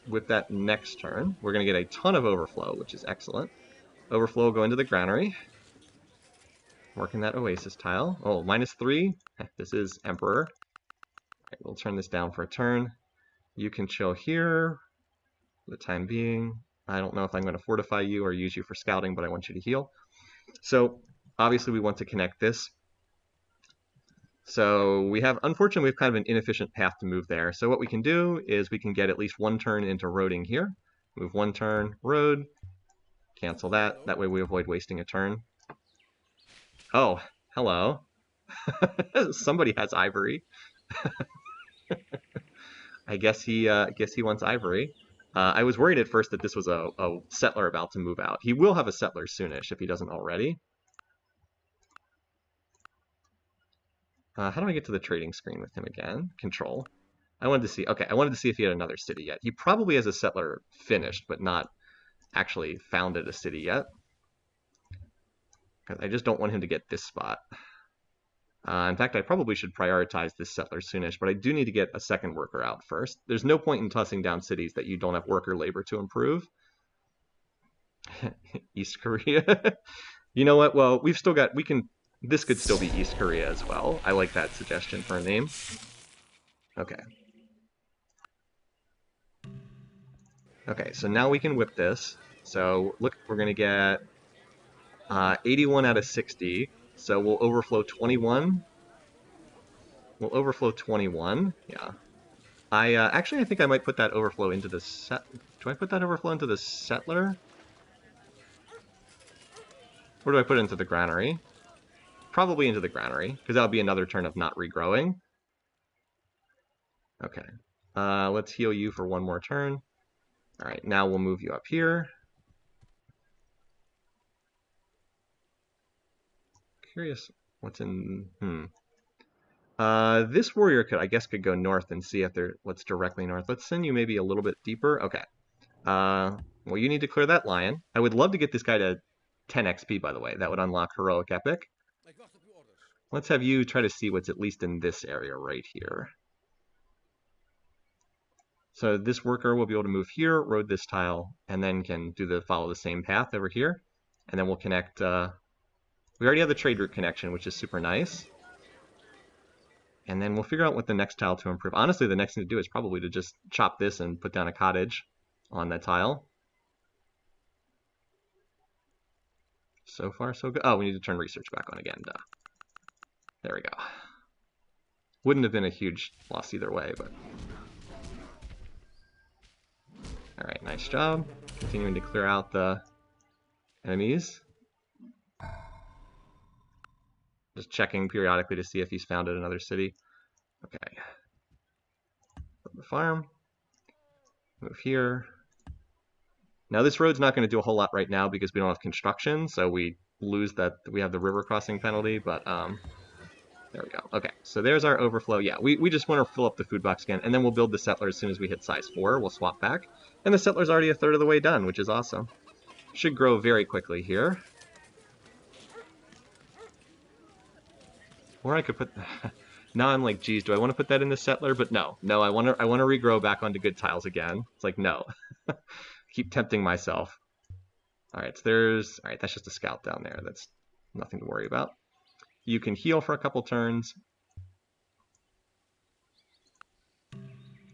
whip that next turn. We're going to get a ton of overflow, which is excellent. Overflow will go into the granary. Working that Oasis tile. Oh, -3. This is Emperor. All right, we'll turn this down for a turn. You can chill here for the time being. I don't know if I'm going to fortify you or use you for scouting, but I want you to heal. So obviously we want to connect this. So unfortunately, we have kind of an inefficient path to move there. So what we can do is we can get at least one turn into roading here. Move one turn, road, cancel that. That way we avoid wasting a turn. Oh, hello. Somebody has ivory. I guess he wants ivory. I was worried at first that this was a settler about to move out. He will have a settler soonish if he doesn't already. How do I get to the trading screen with him again? Control. I wanted to see if he had another city yet. He probably has a settler finished, but not actually founded a city yet. Because I just don't want him to get this spot. In fact, I probably should prioritize this settler soonish, but I do need to get a second worker out first. There's no point in tossing down cities that you don't have worker labor to improve. East Korea. You know what? Well, we've still got, this could still be East Korea as well. I like that suggestion for a name. Okay. Okay, so now we can whip this. So look, we're going to get 81 out of 60. So we'll overflow 21. We'll overflow 21. Yeah. Actually, I think I might put that overflow into the Do I put that overflow into the settler? Or do I put it into the granary? Probably into the granary, because that'll be another turn of not regrowing. Okay. Let's heal you for one more turn. All right, now we'll move you up here. Curious what's in... This warrior I guess could go north and see if what's directly north. Let's send you maybe a little bit deeper. Okay. Well, you need to clear that lion. I would love to get this guy to 10 XP, by the way. That would unlock Heroic Epic. Let's have you try to see what's at least in this area right here. So this worker will be able to move here, road this tile, and then can follow the same path over here. And then we'll connect... we already have the trade route connection, which is super nice. And then we'll figure out what the next tile to improve. Honestly, the next thing to do is probably to just chop this and put down a cottage on that tile. So far, so good. Oh, we need to turn research back on again. Duh. There we go. Wouldn't have been a huge loss either way, but... Alright, nice job. Continuing to clear out the enemies. Just checking periodically to see if he's founded another city. Okay. From the farm. Move here. Now this road's not going to do a whole lot right now because we don't have construction, so we lose that, we have the river crossing penalty, but there we go. Okay, so there's our overflow. Yeah, we just want to fill up the food box again, and then we'll build the settler as soon as we hit size 4. We'll swap back. And the settler's already a third of the way done, which is awesome. Should grow very quickly here. Or I could put... Now I'm like, geez, do I want to put that in the settler? But no, I want to regrow back onto good tiles again. It's like, no. Keep tempting myself. All right, so there's... All right, that's just a scout down there. That's nothing to worry about. You can heal for a couple turns.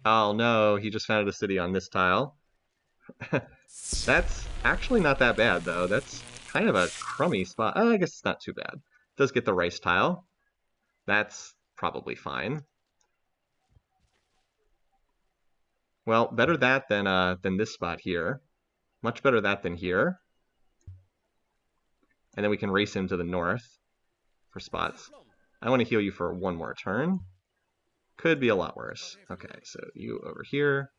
Oh no, he just founded a city on this tile. That's actually not that bad, though. That's kind of a crummy spot. Oh, I guess it's not too bad. It does get the rice tile. That's probably fine. Well, better that than this spot here. Much better that than here. And then we can race him to the north for spots. I want to heal you for one more turn. Could be a lot worse. Okay, so you over here.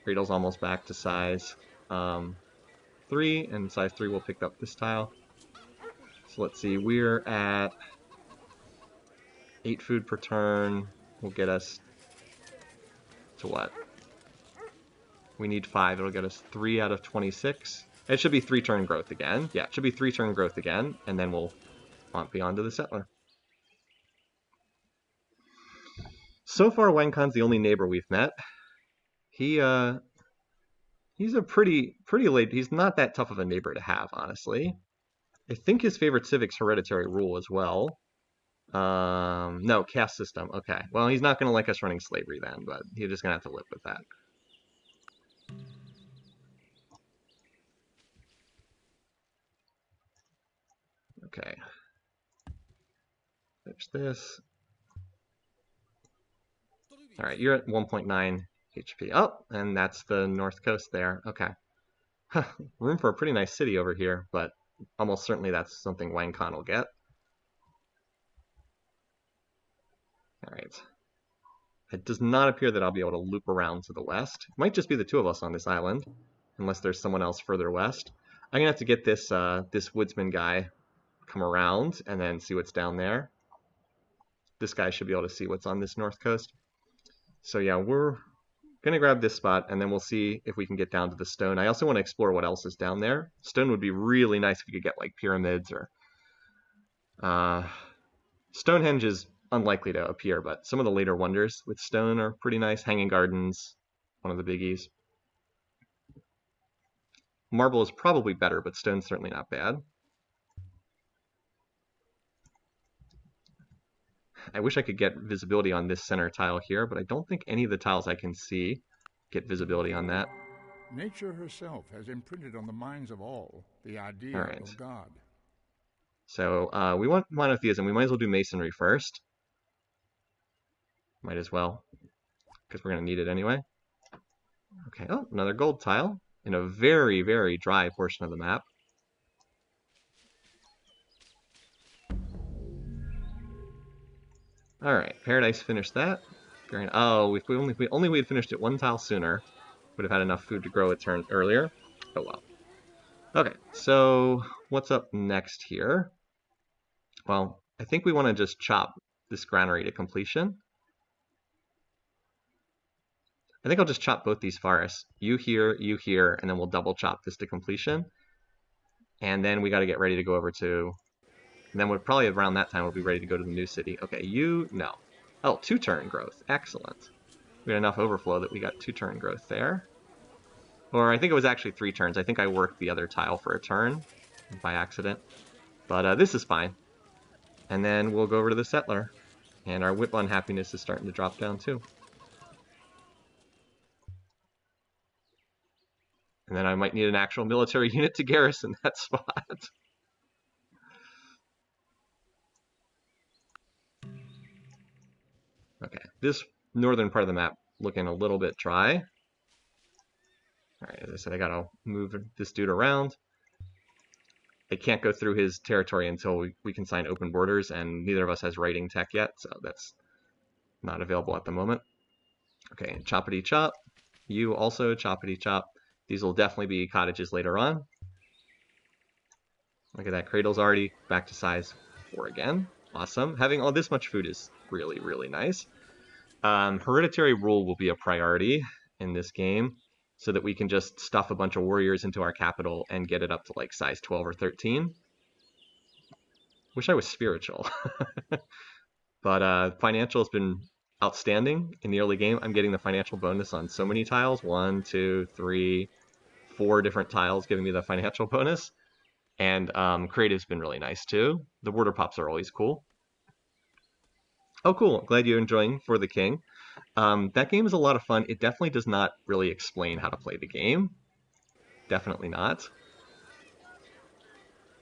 Cradle's almost back to size 3, and size 3 will pick up this tile. So let's see, we're at 8 food per turn. Will get us to what? We need 5. It'll get us 3 out of 26. It should be 3 turn growth again. Yeah, it should be 3 turn growth again, and then we'll be on to the settler. So far, Wencon's the only neighbor we've met. He's a pretty late. He's not that tough of a neighbor to have, honestly. I think his favorite civic's hereditary rule as well. No, caste system. Okay. Well, he's not going to like us running slavery then, but he's just going to have to live with that. Okay. Finish this. All right, you're at 1.9 HP. Oh, and that's the north coast there. Okay. Room for a pretty nice city over here, but almost certainly that's something Wencon will get. All right. It does not appear that I'll be able to loop around to the west. It might just be the two of us on this island, unless there's someone else further west. I'm gonna have to get this this woodsman guy come around and then see what's down there. This guy should be able to see what's on this north coast. So yeah, we're gonna grab this spot and then we'll see if we can get down to the stone. I also want to explore what else is down there. Stone would be really nice if we could get like pyramids or Stonehenge is unlikely to appear, but some of the later wonders with stone are pretty nice. Hanging Gardens, one of the biggies. Marble is probably better, but stone's certainly not bad. I wish I could get visibility on this center tile here, but I don't think any of the tiles I can see get visibility on that. Nature herself has imprinted on the minds of all the idea of God. So we want monotheism. We might as well do masonry first. Might as well, because we're going to need it anyway. Okay, oh, another gold tile in a very, very dry portion of the map. All right, Paradise finished that. Oh, if we only had finished it one tile sooner, would have had enough food to grow a turn earlier. Oh well. Okay, so what's up next here? Well, I think we want to just chop this granary to completion. I think I'll just chop both these forests. You here, and then we'll double chop this to completion. And then we got to get ready to go over to... And then we'll probably around that time we'll be ready to go to the new city. Okay, no. Oh, 2 turn growth. Excellent. We had enough overflow that we got 2 turn growth there. Or I think it was actually 3 turns. I think I worked the other tile for a turn by accident. But this is fine. And then we'll go over to the settler. And our whip unhappiness is starting to drop down too. And then I might need an actual military unit to garrison that spot. Okay, this northern part of the map looking a little bit dry. All right, as I said, I gotta move this dude around. I can't go through his territory until we can sign open borders, and neither of us has writing tech yet, so that's not available at the moment. Okay, choppity chop. You also choppity chop. These will definitely be cottages later on. Look at that, cradle's already back to size 4 again. Awesome. Having all this much food is really, really nice. Hereditary rule will be a priority in this game so that we can just stuff a bunch of warriors into our capital and get it up to like size 12 or 13. Wish I was spiritual. But financial has been outstanding in the early game. I'm getting the financial bonus on so many tiles. 1, 2, 3, 4 different tiles giving me the financial bonus. And creative's been really nice too. The border pops are always cool. Oh, cool. Glad you're enjoying For the King. That game is a lot of fun. It definitely does not really explain how to play the game. Definitely not.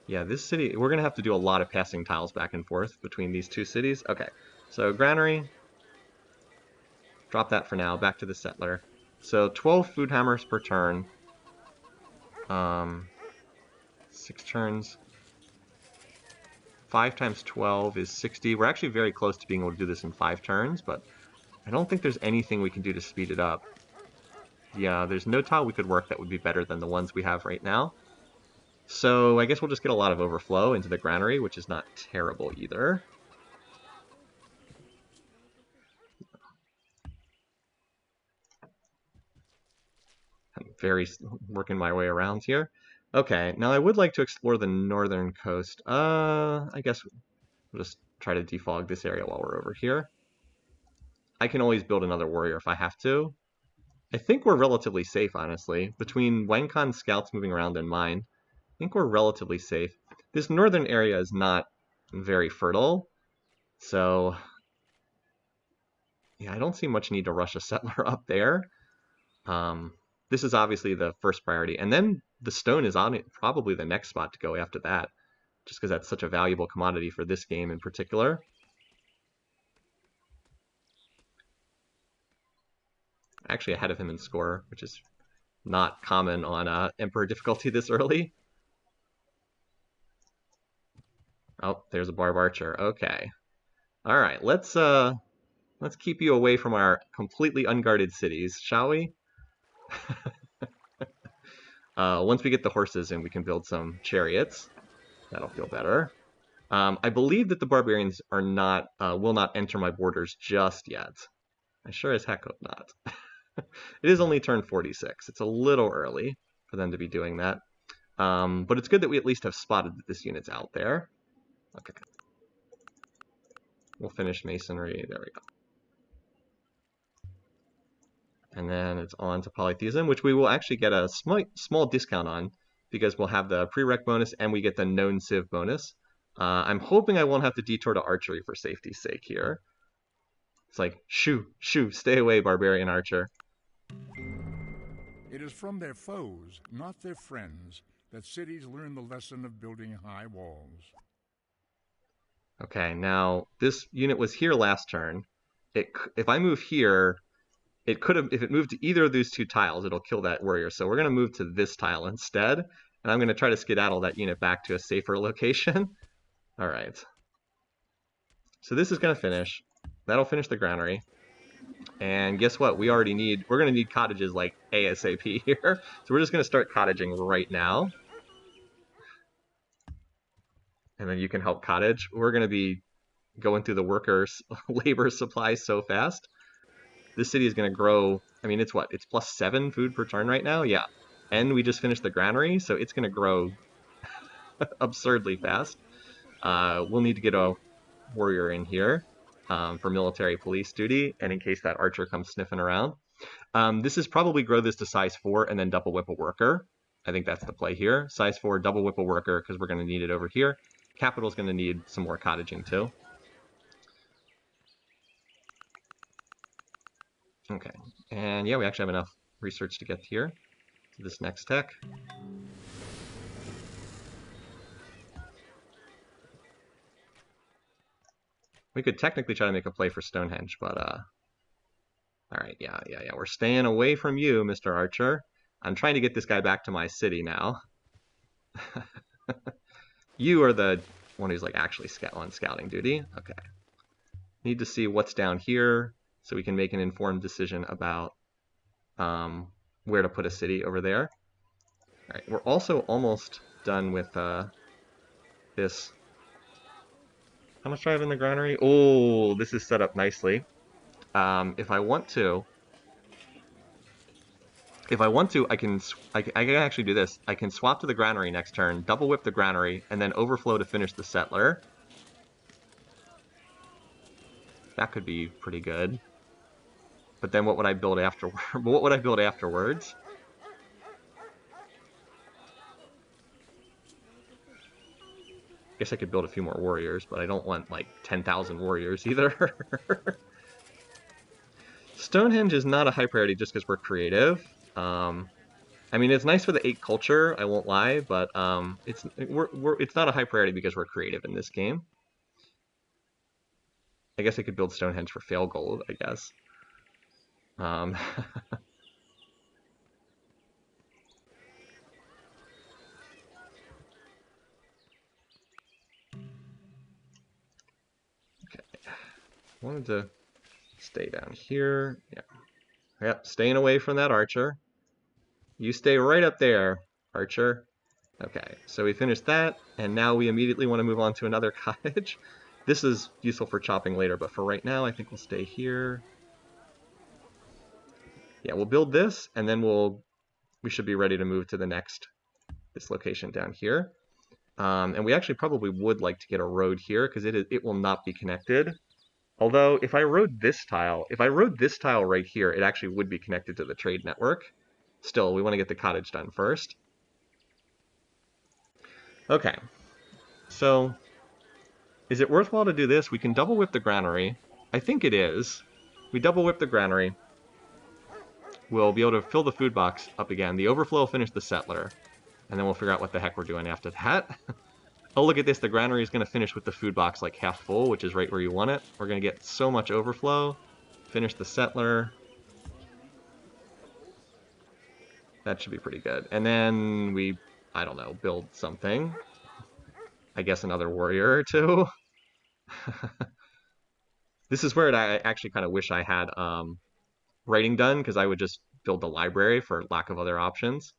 Yeah, this city, we're going to have to do a lot of passing tiles back and forth between these two cities. Okay, so granary. Drop that for now. Back to the settler. So 12 food hammers per turn. 6 turns. 5 times 12 is 60. We're actually very close to being able to do this in 5 turns, but I don't think there's anything we can do to speed it up. Yeah, there's no tile we could work that would be better than the ones we have right now. So I guess we'll just get a lot of overflow into the granary, which is not terrible either. I'm working my way around here. Okay, now I would like to explore the northern coast. I guess we'll just try to defog this area while we're over here. I can always build another warrior if I have to. I think we're relatively safe, honestly. Between Wenkon's scouts moving around and mine, I think we're relatively safe. This northern area is not very fertile, so yeah, I don't see much need to rush a settler up there. This is obviously the first priority, and then the stone is on it, probably the next spot to go after that, just because that's such a valuable commodity for this game in particular. Actually ahead of him in score, which is not common on Emperor difficulty this early. Oh, there's a Barb Archer. Okay. All right, let's keep you away from our completely unguarded cities, shall we? Once we get the horses in, we can build some chariots. That'll feel better. I believe that the barbarians are not will not enter my borders just yet. I sure as heck hope not. It is only turn 46. It's a little early for them to be doing that. But it's good that we at least have spotted that this unit's out there. Okay. We'll finish masonry. There we go. And then it's on to polytheism, which we will actually get a small discount on because we'll have the prereq bonus and we get the known civ bonus. I'm hoping I won't have to detour to archery for safety's sake here. It's like, shoo, stay away, barbarian archer. It is from their foes, not their friends, that cities learn the lesson of building high walls. Okay, now this unit was here last turn. If I move here, it could have, if it moved to either of these two tiles, it'll kill that warrior. So we're going to move to this tile instead, and I'm going to try to skedaddle that unit back to a safer location. All right. So this is going to finish. That'll finish the granary. And guess what? We're going to need cottages like ASAP here. So we're just going to start cottaging right now. And then you can help cottage. We're going to be going through the workers' labor supply so fast. This city is going to grow. I mean, it's what? It's +7 food per turn right now? Yeah. And we just finished the granary, so it's going to grow absurdly fast. We'll need to get a warrior in here for military police duty, and in case that archer comes sniffing around. This is probably grow this to size 4 and then double whip a worker. I think that's the play here. Size 4, double whip a worker, because we're going to need it over here. Capital's going to need some more cottaging too. Okay, and yeah, we actually have enough research to get here. to this next tech. We could technically try to make a play for Stonehenge, but all right, yeah. We're staying away from you, Mr. Archer. I'm trying to get this guy back to my city now. You are the one who's like actually on scouting duty. Okay. Need to see what's down here so we can make an informed decision about where to put a city over there. All right, we're also almost done with this. How much do I have in the granary? Oh, this is set up nicely. If I want to, I can actually do this. I can swap to the granary next turn, double whip the granary, and then overflow to finish the settler. That could be pretty good. But then what would I build after? What would I build afterwards? Guess I could build a few more warriors, but I don't want like 10,000 warriors either. Stonehenge is not a high priority just because we're creative. I mean, it's nice for the 8 culture, I won't lie, but it's not a high priority because we're creative in this game. I guess I could build Stonehenge for fail gold, I guess. Okay, wanted to stay down here. Yeah, yep, staying away from that archer. You stay right up there, archer. Okay, so we finished that, and now we immediately want to move on to another cottage. This is useful for chopping later, but for right now, I think we'll stay here. Yeah, we'll build this, and then we should be ready to move to this location down here. And we actually probably would like to get a road here because it will not be connected. Although if I rode this tile right here, it actually would be connected to the trade network. Still, we want to get the cottage done first. Okay, so is it worthwhile to do this? We can double whip the granary. I think it is. We double whip the granary. We'll be able to fill the food box up again. The overflow will finish the settler. And then we'll figure out what the heck we're doing after that. Oh, look at this. The granary is going to finish with the food box like half full, which is right where you want it. We're going to get so much overflow. Finish the settler. That should be pretty good. And then we, I don't know, build something. I guess another warrior or two. This is where I actually kind of wish I had writing done, because I would just build the library for lack of other options.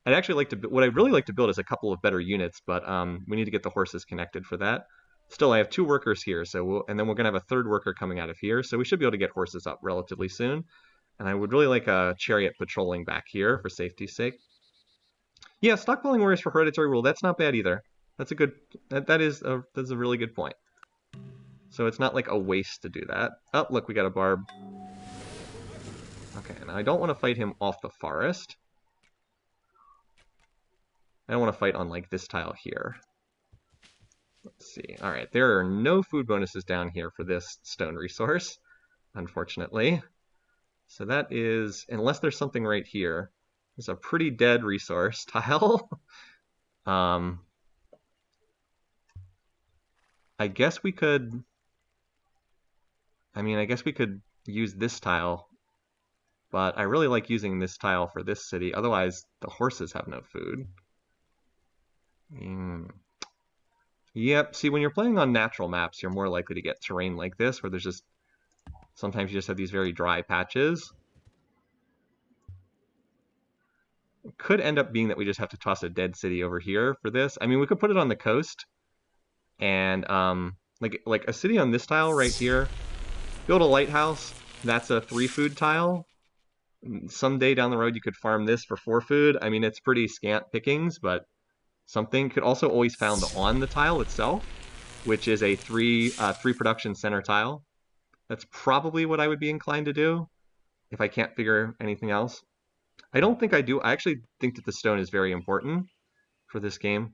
I'd actually like to. What I'd really like to build is a couple of better units, but we need to get the horses connected for that. Still, I have 2 workers here, and then we're gonna have a 3rd worker coming out of here, so we should be able to get horses up relatively soon. And I would really like a chariot patrolling back here for safety's sake. Yeah, stockpiling warriors for hereditary rule. That's not bad either. That's a good. That's a really good point. So it's not like a waste to do that. Oh, look, we got a barb. Okay, now I don't want to fight him off the forest. I don't want to fight on like this tile here. Let's see. All right, there are no food bonuses down here for this stone resource, unfortunately. So that is, unless there's something right here, it's a pretty dead resource tile. I guess we could, I guess we could use this tile, but I really like using this tile for this city. Otherwise, the horses have no food. Yep, see, when you're playing on natural maps, you're more likely to get terrain like this, where there's just, sometimes you just have these very dry patches. It could end up being that we just have to toss a dead city over here for this. I mean, we could put it on the coast, and like a city on this tile right here, build a lighthouse. That's a 3 food tile. Someday down the road, you could farm this for 4 food. I mean, it's pretty scant pickings, but something. Could also always found on the tile itself, which is a 3 production center tile. That's probably what I would be inclined to do if I can't figure anything else. I don't think I do. I actually think that the stone is very important for this game.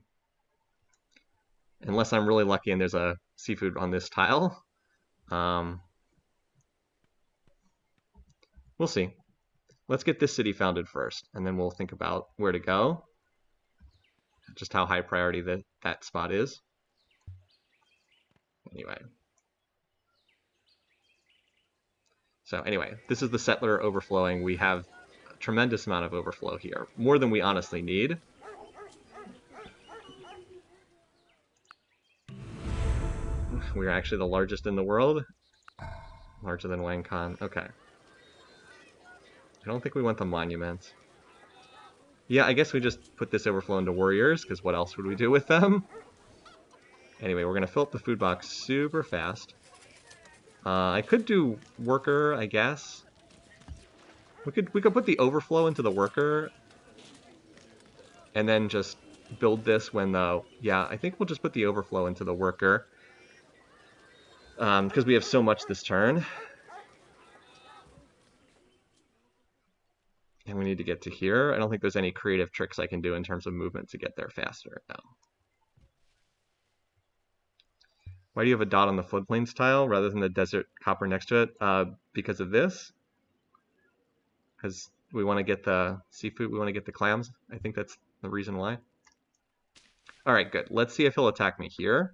Unless I'm really lucky and there's a seafood on this tile. We'll see. let's get this city founded first, and then we'll think about where to go. Just how high priority that spot is. Anyway. So anyway, this is the settler overflowing. We have a tremendous amount of overflow here, more than we honestly need. We're actually the largest in the world. Larger than Wang Khan. Okay. I don't think we want the monument. Yeah, I guess we just put this overflow into warriors, because what else would we do with them? Anyway, we're going to fill up the food box super fast. I could do worker, I guess. We could put the overflow into the worker, and then just build this when the... Yeah, I think we'll just put the overflow into the worker, because we have so much this turn. And we need to get to here. I don't think there's any creative tricks I can do in terms of movement to get there faster. No. Why do you have a dot on the floodplains tile rather than the desert copper next to it? Because of this. Because we want to get the seafood, we want to get the clams. I think that's the reason why. All right, good. Let's see if he'll attack me here.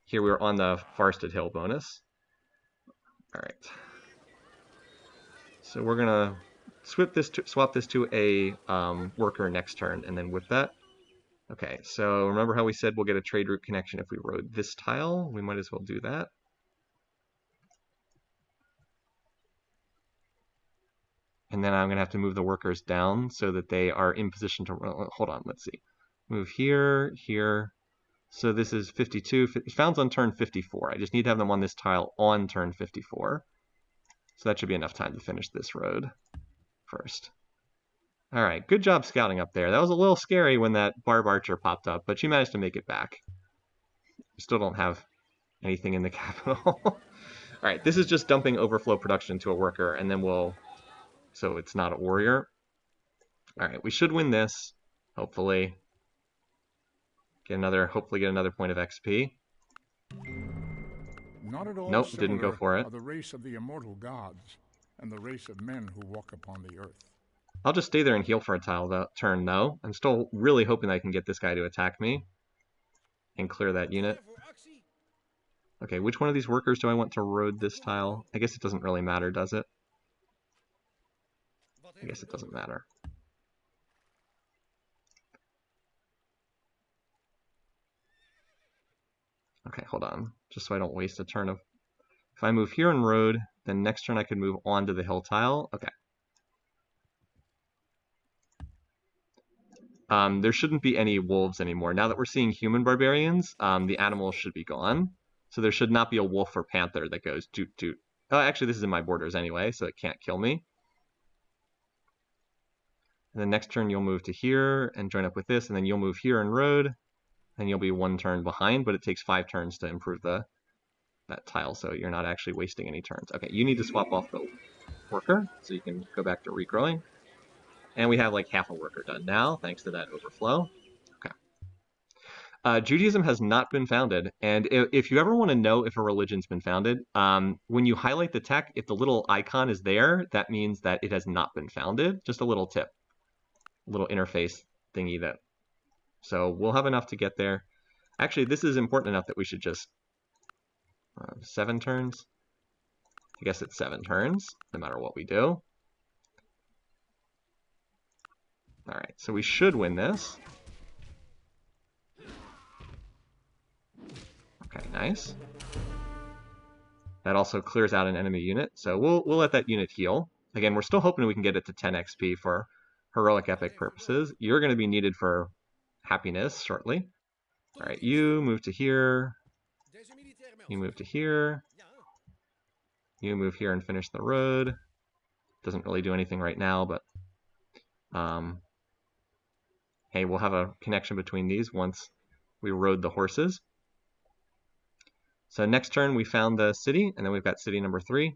Here we're on the Forested Hill bonus. All right. So we're gonna swap this to a worker next turn, and then whip that. Okay, so remember how we said we'll get a trade route connection if we rode this tile? We might as well do that. And then I'm going to have to move the workers down so that they are in position to... Hold on, let's see. Move here, here. So this is 52. It founds on turn 54. I just need to have them on this tile on turn 54. So that should be enough time to finish this road first. All right, good job scouting up there. That was a little scary when that barb archer popped up, but she managed to make it back. We still don't have anything in the capital. All right, this is just dumping overflow production to a worker, and then we'll... So it's not a warrior. All right, we should win this, hopefully. Hopefully get another point of XP. Not at all nope, didn't go for it. Are the race of the immortal gods and the race of men who walk upon the earth. I'll just stay there and heal for a turn, though. I'm still really hoping I can get this guy to attack me and clear that unit. Okay, which one of these workers do I want to road this tile? I guess it doesn't really matter, does it? I guess it doesn't matter. Okay, hold on. Just so I don't waste a turn of... If I move here and road, then next turn I could move onto the hill tile. Okay. There shouldn't be any wolves anymore. Now that we're seeing human barbarians, the animals should be gone. So there should not be a wolf or panther that goes doot doot. Oh, actually, this is in my borders anyway, so it can't kill me. And then next turn you'll move to here and join up with this, and then you'll move here and road, and you'll be one turn behind, but it takes 5 turns to improve that tile, so you're not actually wasting any turns. Okay, you need to swap off the worker, so you can go back to regrowing. And we have like half a worker done now, thanks to that overflow. Okay. Judaism has not been founded, and if you ever want to know if a religion's been founded, when you highlight the tech, if the little icon is there, that means that it has not been founded. Just a little tip. Little interface thingy that... So we'll have enough to get there. Actually, this is important enough that we should just... 7 turns? I guess it's 7 turns, no matter what we do. Alright, so we should win this. Okay, nice. That also clears out an enemy unit, so we'll let that unit heal. Again, we're still hoping we can get it to 10 XP for heroic epic purposes. You're going to be needed for happiness shortly. Alright, you move to here. You move to here. You move here and finish the road. Doesn't really do anything right now, but... hey, we'll have a connection between these once we rode the horses. So next turn we found the city, and then we've got city number 3.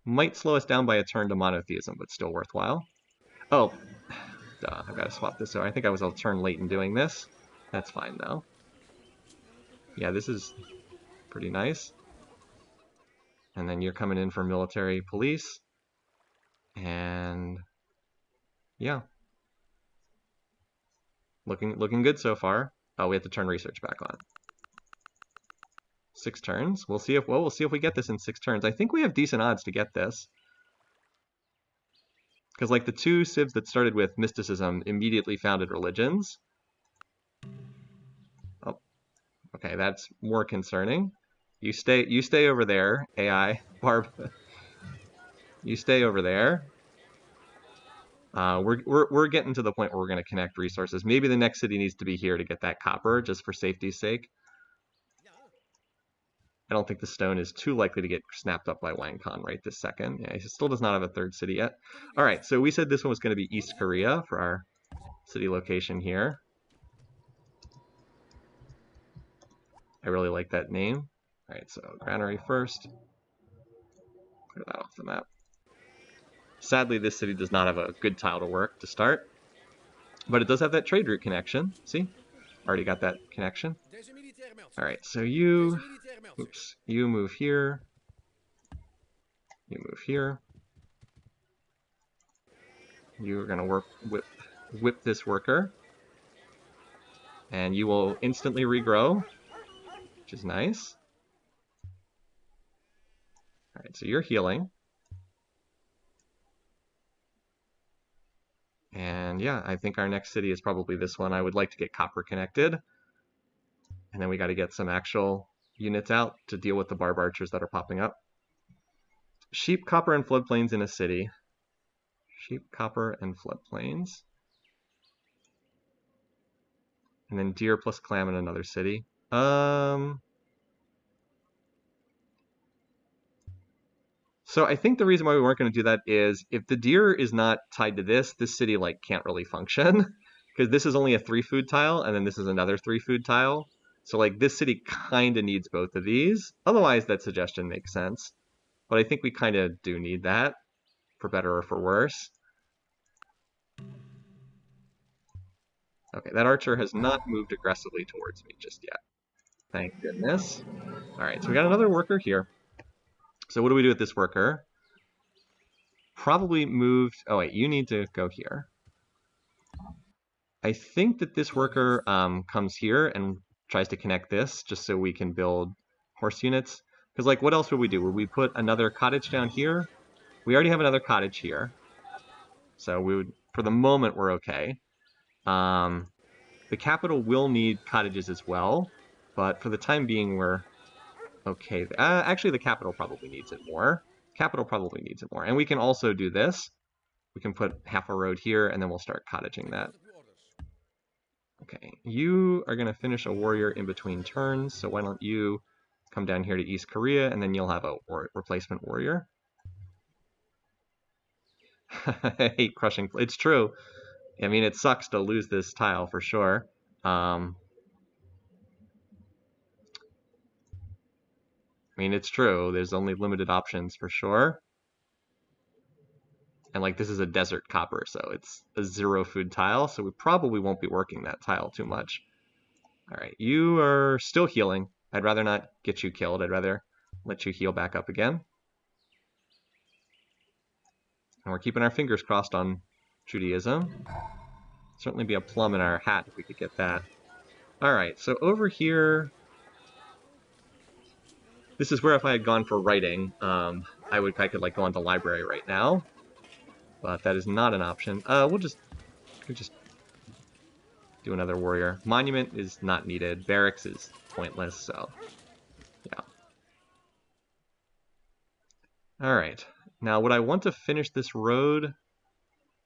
Might slow us down by a turn to monotheism, but still worthwhile. Oh, duh, I've got to swap this. So I think I was a turn late in doing this. That's fine, though. Yeah, this is pretty nice. And then you're coming in for military police. And yeah, looking good so far. Oh, we have to turn research back on. 6 turns. We'll see if we get this in 6 turns. I think we have decent odds to get this. Because like the 2 civs that started with mysticism immediately founded religions. Oh, okay, that's more concerning. You stay over there, AI Barb. You stay over there. We're getting to the point where we're going to connect resources. Maybe the next city needs to be here to get that copper, just for safety's sake. I don't think the stone is too likely to get snapped up by Wang Khan right this second. Yeah, he still does not have a 3rd city yet. All right, so we said this one was going to be East Korea for our city location here. I really like that name. All right, so granary first. Clear that off the map. Sadly, this city does not have a good tile to work to start, but it does have that trade route connection. See? Already got that connection. All right, so you move here. You move here. You're gonna whip this worker, and you will instantly regrow, which is nice. All right, so you're healing. And yeah, I think our next city is probably this one. I would like to get copper connected. And then we got to get some actual units out to deal with the barb archers that are popping up. Sheep, copper, and floodplains in a city. Sheep, copper, and floodplains. And then deer plus clam in another city. So I think the reason why we weren't going to do that is if the deer is not tied to this city like can't really function because this is only a 3 food tile and then this is another 3 food tile. So like this city kind of needs both of these. Otherwise that suggestion makes sense. But I think we kind of do need that for better or for worse. Okay, that archer has not moved aggressively towards me just yet. Thank goodness. All right, so we got another worker here. So what do we do with this worker? Probably moved. Oh wait, you need to go here. I think that this worker comes here and tries to connect this just so we can build horse units. Because like, what else would we do? Would we put another cottage down here? We already have another cottage here. So we would, for the moment, we're okay. The capital will need cottages as well, but for the time being, we're okay. Actually, the capital probably needs it more. Capital probably needs it more. And we can also do this. We can put half a road here, and then we'll start cottaging that. Okay, you are going to finish a warrior in between turns, so why don't you come down here to East Korea, and then you'll have a replacement warrior. I hate crushing. It's true. I mean, it sucks to lose this tile for sure. I mean, it's true. There's only limited options for sure. And like this is a desert copper, so it's a 0 food tile, so we probably won't be working that tile too much. All right, you are still healing. I'd rather not get you killed. I'd rather let you heal back up again. And we're keeping our fingers crossed on Judaism. Certainly be a plum in our hat if we could get that. All right, so over here, this is where if I had gone for writing, I could like go on the library right now, but that is not an option. We'll just do another warrior. Monument is not needed. Barracks is pointless, so yeah. All right. Now, would I want to finish this road?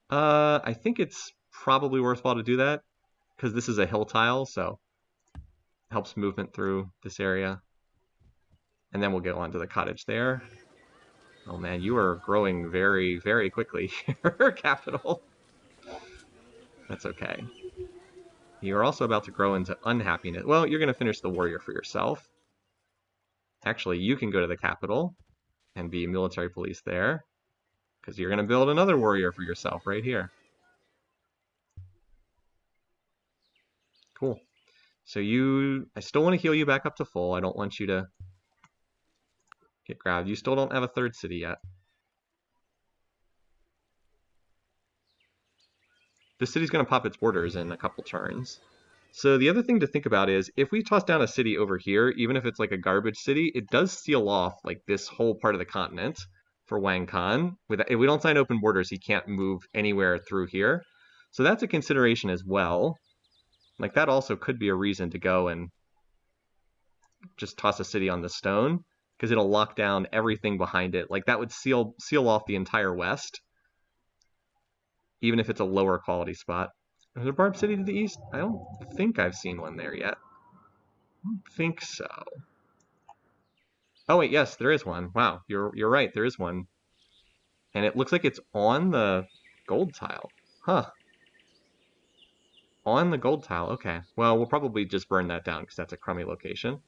I think it's probably worthwhile to do that because this is a hill tile, so it helps movement through this area. And then we'll go on to the cottage there. Oh man, you are growing very, very quickly here, capital. That's okay. You're also about to grow into unhappiness. Well, you're going to finish the warrior for yourself. Actually, you can go to the capital and be military police there because you're going to build another warrior for yourself right here. Cool. So I still want to heal you back up to full. I don't want you to get grabbed. You still don't have a 3rd city yet. this city's going to pop its borders in a couple turns. So the other thing to think about is if we toss down a city over here, even if it's like a garbage city, it does seal off like this whole part of the continent for Wang Khan. If we don't sign open borders, he can't move anywhere through here. So that's a consideration as well. Like that also could be a reason to go and just toss a city on the stone because it'll lock down everything behind it. Like that would seal off the entire west, even if it's a lower quality spot. Is there a barb city to the east? I don't think I've seen one there yet. I don't think so. Oh wait, yes, there is one. Wow, you're right, there is one. And it looks like it's on the gold tile. Huh. On the gold tile, okay. Well, we'll probably just burn that down because that's a crummy location.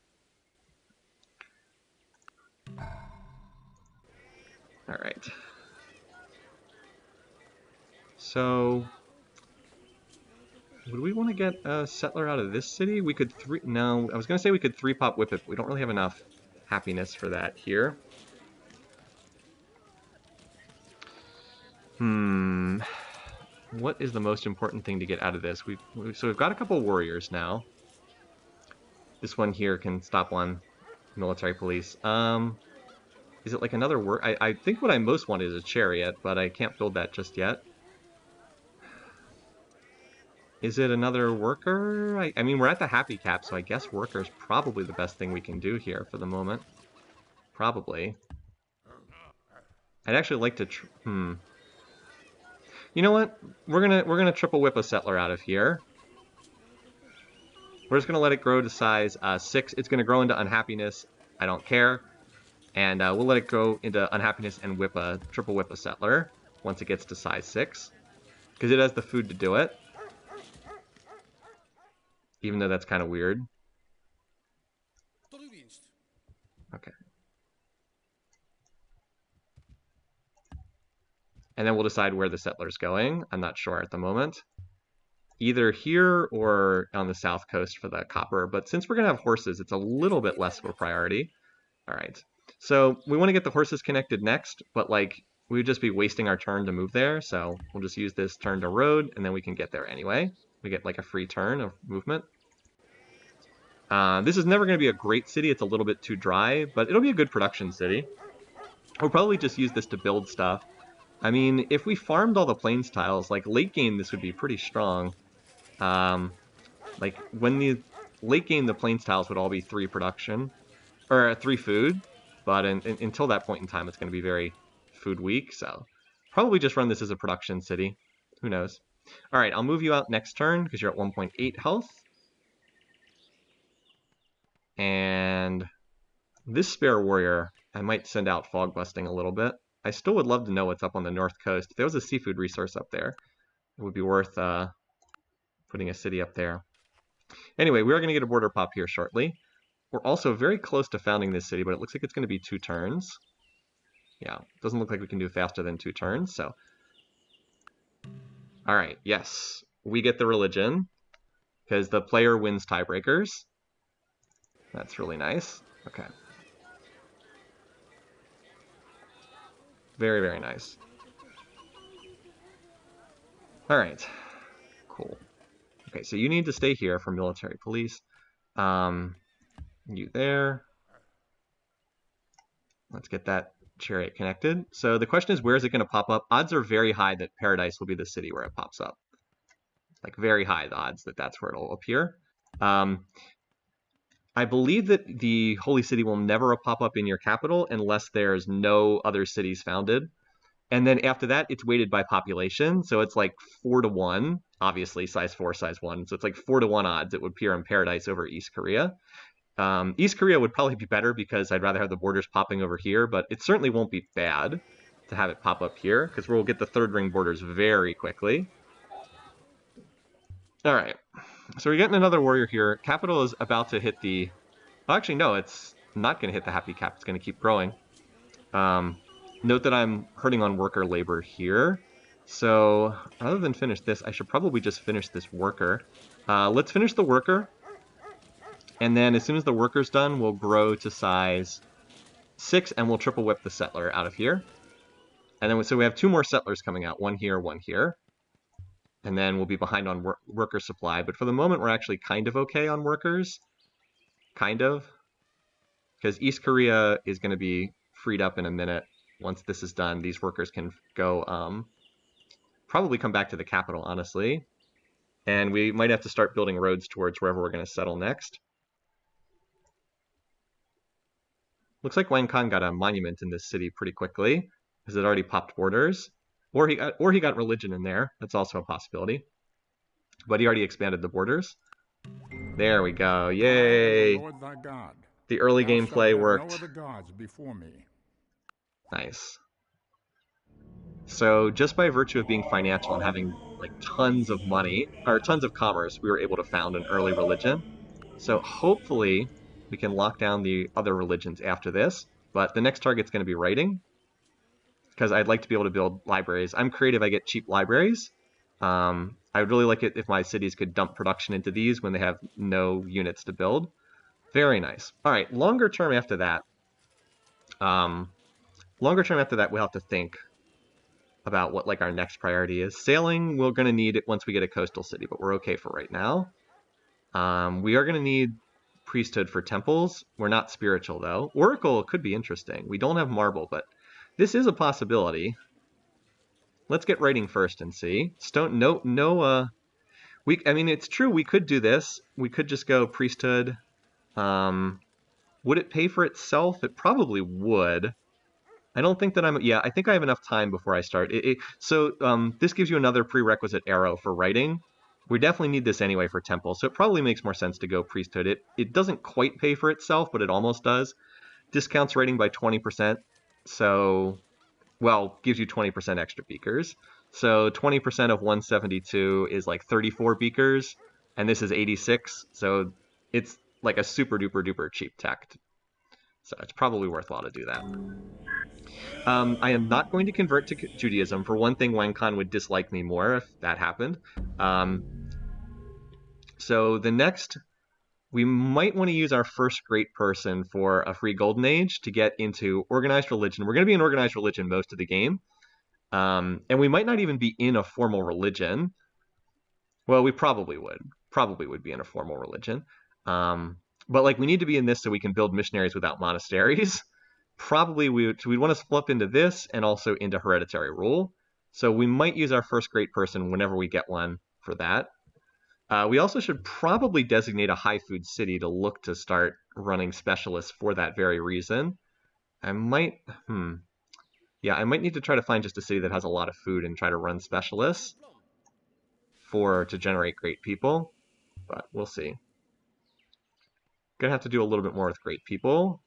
All right. So, would we want to get a settler out of this city? We could no, I was going to say we could 3-pop whip it, but we don't really have enough happiness for that here. What is the most important thing to get out of this? So we've got a couple warriors now. This one here can stop one military police. Is it like another work? I think what I most want is a chariot, but I can't build that just yet. Is it another worker? I mean, we're at the happy cap, so I guess worker is probably the best thing we can do here for the moment. Probably. I'd actually like to. You know what? We're gonna triple whip a settler out of here. We're just gonna let it grow to size 6. It's gonna grow into unhappiness. I don't care. And we'll let it go into unhappiness and triple whip a settler once it gets to size 6. Because it has the food to do it. Even though that's kind of weird. Okay. And then we'll decide where the settler's going. I'm not sure at the moment. Either here or on the south coast for the copper. But since we're going to have horses, it's a little bit less of a priority. All right. So we want to get the horses connected next, but like we would just be wasting our turn to move there. So we'll just use this turn to road, and then we can get there anyway. We get like a free turn of movement. This is never going to be a great city. It's a little bit too dry, but it'll be a good production city. We'll probably just use this to build stuff. I mean, if we farmed all the plains tiles, like late game, this would be pretty strong. Like when the late game, the plains tiles would all be 3 production, or 3 food. But until that point in time, it's going to be very food weak. So probably just run this as a production city. Who knows? All right, I'll move you out next turn because you're at 1.8 health. And this spare warrior, I might send out fog busting a little bit. I still would love to know what's up on the north coast. If there was a seafood resource up there, it would be worth putting a city up there. Anyway, we are going to get a border pop here shortly. We're also very close to founding this city, but it looks like it's going to be 2 turns. Yeah, doesn't look like we can do faster than 2 turns, so. All right, yes, we get the religion because the player wins tiebreakers. That's really nice. Okay. Very, very nice. All right, cool. Okay, so you need to stay here for military police. You there. Let's get that chariot connected. So the question is, where is it going to pop up? Odds are very high that Paradise will be the city where it pops up. Like very high, the odds that that's where it'll appear. I believe that the Holy City will never pop up in your capital unless there's no other cities founded. And then after that, it's weighted by population. So it's like 4 to 1, obviously size 4, size 1. So it's like 4 to 1 odds it would appear in Paradise over East Korea. East Korea would probably be better because I'd rather have the borders popping over here, but it certainly won't be bad to have it pop up here because we'll get the 3rd ring borders very quickly. All right, so we're getting another warrior here. Capital is about to hit the... Oh, actually, no, it's not going to hit the happy cap. It's going to keep growing. Note that I'm hurting on worker labor here. So rather than finish this, I should probably just finish this worker. Let's finish the worker. And then as soon as the worker's done, we'll grow to size 6, and we'll triple whip the settler out of here. And then so we have 2 more settlers coming out, 1 here, 1 here. and then we'll be behind on worker supply. But for the moment, we're actually kind of okay on workers. Kind of. Because East Korea is going to be freed up in a minute. Once this is done, these workers can go, probably come back to the capital, honestly. And we might have to start building roads towards wherever we're going to settle next. Looks like Wang Khan got a monument in this city pretty quickly, because it already popped borders. Or he got religion in there. That's also a possibility. But he already expanded the borders. There we go. Yay! I am the Lord thy God. The early Thou shalt gameplay have worked. no other gods before me. Nice. So just by virtue of being financial and having like tons of money or tons of commerce, we were able to found an early religion. So hopefully we can lock down the other religions after this. But the next target's going to be writing, because I'd like to be able to build libraries. I'm creative, I get cheap libraries. I would really like it if my cities could dump production into these when they have no units to build. Very nice. All right, longer term after that. Longer term after that, we'll have to think about what like our next priority is. Sailing, we're going to need it once we get a coastal city, but we're okay for right now. We are going to need priesthood for temples. We're not spiritual though. Oracle could be interesting. We don't have marble, but this is a possibility. Let's get writing first and see. Stone, no. I mean, it's true. We could do this. We could just go priesthood. Would it pay for itself? It probably would. I don't think that yeah, I think I have enough time before I start. This gives you another prerequisite arrow for writing. We definitely need this anyway for temple, so it probably makes more sense to go priesthood. It doesn't quite pay for itself, but it almost does. Discounts writing by 20%, so, well, gives you 20% extra beakers. So 20% of 172 is like 34 beakers, and this is 86, so it's like a super duper duper cheap tech. So it's probably worthwhile to do that. I am not going to convert to Judaism. For one thing, Wang Khan would dislike me more if that happened. So the next, we might want to use our first great person for a free golden age to get into organized religion. We're going to be in organized religion most of the game. And we might not even be in a formal religion. Well, we probably would be in a formal religion. But like we need to be in this so we can build missionaries without monasteries. Probably we'd want to flip into this and also into hereditary rule. So we might use our first great person whenever we get one for that. We also should probably designate a high food city to look to start running specialists for that very reason. I might need to try to find just a city that has a lot of food and try to run specialists to generate great people, but we'll see. Gonna have to do a little bit more with great people.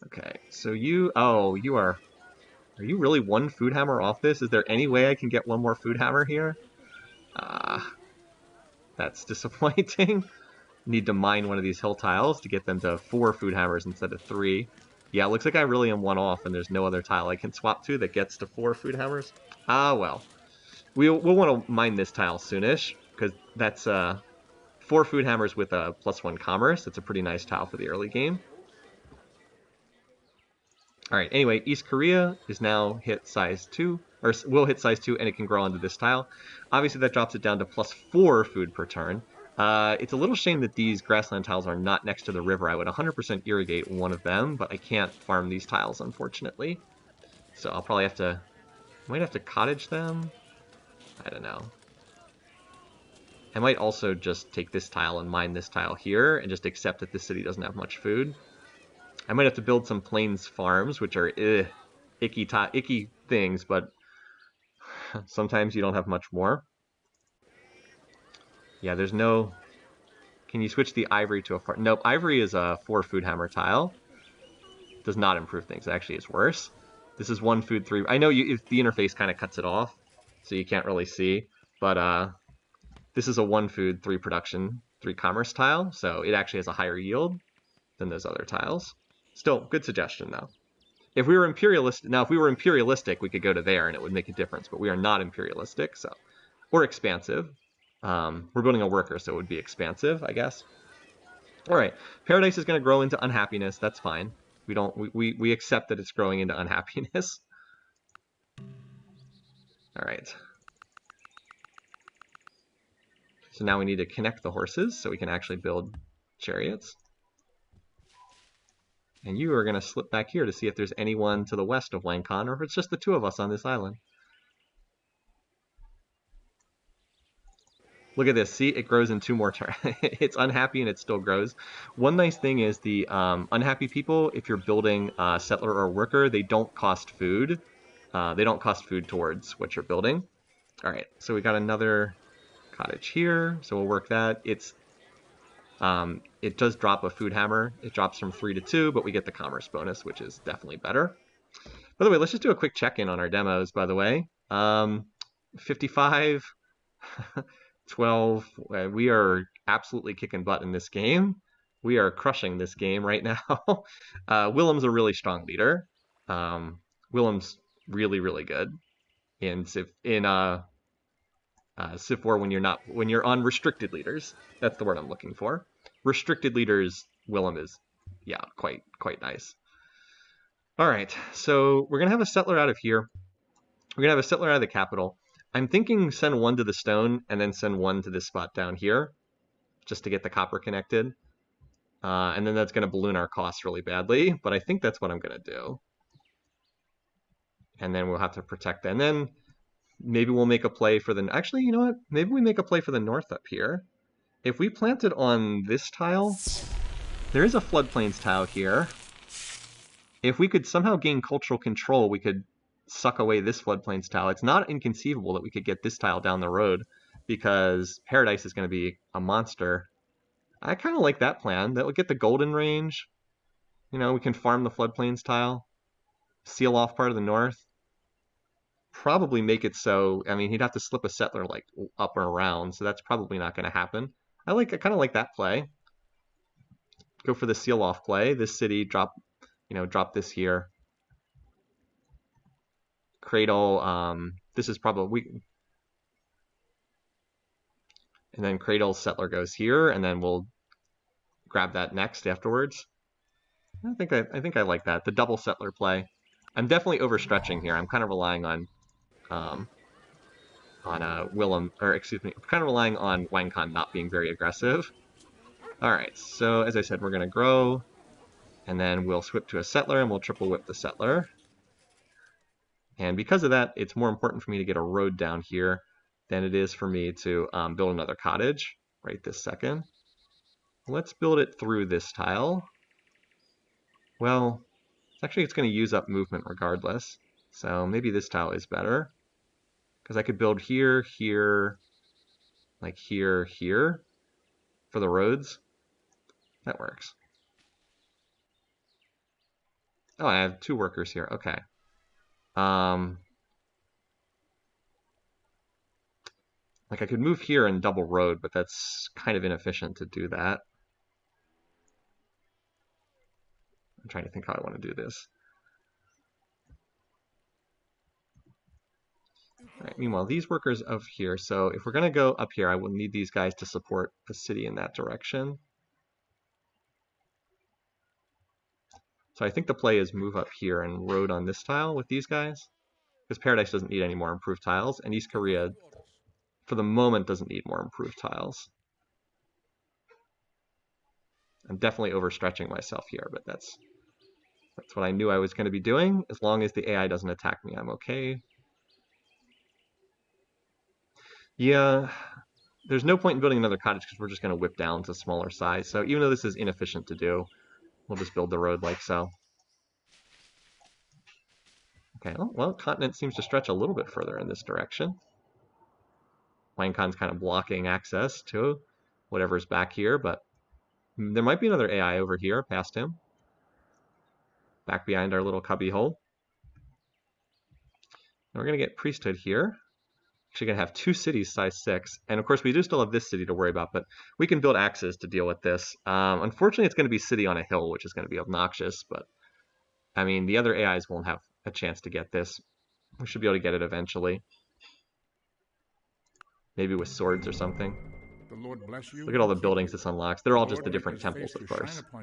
Okay, so are you really one food hammer off this? Is there any way I can get one more food hammer here? That's disappointing. Need to mine one of these hill tiles to get them to 4 food hammers instead of 3. Yeah, it looks like I really am one off and there's no other tile I can swap to that gets to 4 food hammers. Ah, well. We'll want to mine this tile soonish, because that's 4 food hammers with a +1 commerce. It's a pretty nice tile for the early game. All right, anyway, East Korea is now hit size 2, or will hit size 2, and it can grow onto this tile. Obviously, that drops it down to +4 food per turn. It's a little shame that these grassland tiles are not next to the river. I would 100% irrigate one of them, but I can't farm these tiles, unfortunately. So I'll probably might have to cottage them. I don't know. I might also just take this tile and mine this tile here, and just accept that this city doesn't have much food. I might have to build some plains farms, which are icky things, but sometimes you don't have much more. Yeah, there's no... Can you switch the ivory to a farm? Nope, ivory is a 4 food hammer tile. Does not improve things, it actually is worse. This is 1 food, 3... I know if the interface kind of cuts it off, so you can't really see, but this is a 1 food, 3 production, 3 commerce tile, so it actually has a higher yield than those other tiles. Still, good suggestion, though. If we were imperialistic, we could go to there and it would make a difference, but we are not imperialistic, so... Or expansive. We're building a worker, so it would be expansive, I guess. Alright, Paradise is going to grow into unhappiness, that's fine. We accept that it's growing into unhappiness. Alright. So now we need to connect the horses so we can actually build chariots. And you are going to slip back here to see if there's anyone to the west of Wangkon, or if it's just the two of us on this island. Look at this. See, it grows in 2 more turns. It's unhappy and it still grows. One nice thing is the unhappy people, if you're building a settler or a worker, they don't cost food. They don't cost food towards what you're building. All right, so we got another cottage here. So we'll work that. It does drop a food hammer. It drops from 3 to 2, but we get the commerce bonus, which is definitely better. By the way, let's just do a quick check-in on our demos, by the way. 55, 12. We are absolutely kicking butt in this game. We are crushing this game right now. Willem's a really strong leader. Willem's really, really good in Civ4 when you're on restricted leaders. That's the word I'm looking for. Restricted leaders, Willem is, yeah, quite nice. All right, so we're gonna have a settler out of here. We're gonna have a settler out of the capital. I'm thinking send 1 to the stone and then send 1 to this spot down here, just to get the copper connected. And then that's gonna balloon our costs really badly, but I think that's what I'm gonna do. And then we'll have to protect that. And then maybe we'll make a play for the, actually, you know what? Maybe we make a play for the north up here. If we plant it on this tile, there is a floodplains tile here. If we could somehow gain cultural control, we could suck away this floodplains tile. It's not inconceivable that we could get this tile down the road, because Paradise is going to be a monster. I kind of like that plan. That would get the golden range. You know, we can farm the floodplains tile, seal off part of the north. Probably make it so, I mean, he'd have to slip a settler like up or around, so that's probably not going to happen. I kind of like that play. Go for the seal off play. This city, drop this here. Cradle, this is probably, and then Cradle settler goes here, and then we'll grab that next afterwards. I think I like that. The double settler play. I'm definitely overstretching here. I'm kind of relying on Willem, or excuse me, I'm kind of relying on Wangkon not being very aggressive. All right, so as I said, we're gonna grow, and then we'll swip to a settler, and we'll triple whip the settler. And because of that, it's more important for me to get a road down here than it is for me to build another cottage right this second. Let's build it through this tile. Well, it's going to use up movement regardless. So maybe this tile is better, because I could build here, here, like here, here for the roads. That works. Oh, I have 2 workers here. Okay. Like I could move here and double road, but that's kind of inefficient to do that. I'm trying to think how I want to do this. All right, meanwhile, these workers of here. So if we're going to go up here, I will need these guys to support the city in that direction. So I think the play is move up here and road on this tile with these guys, because Paradise doesn't need any more improved tiles, and East Korea, for the moment, doesn't need more improved tiles. I'm definitely overstretching myself here, but that's what I knew I was going to be doing. As long as the AI doesn't attack me, I'm okay. Yeah, there's no point in building another cottage because we're just going to whip down to smaller size. So even though this is inefficient to do, we'll just build the road like so. Okay, well, continent seems to stretch a little bit further in this direction. Wangkon's kind of blocking access to whatever's back here, but there might be another AI over here past him. Back behind our little cubby hole. And we're going to get priesthood here. Actually going to have 2 cities size 6. And of course, we do still have this city to worry about, but we can build axes to deal with this. Unfortunately, it's going to be city on a hill, which is going to be obnoxious, but I mean, the other AIs won't have a chance to get this. We should be able to get it eventually. Maybe with swords or something. The Lord bless you. Look at all the buildings this unlocks. They're all just the different temples, of course. All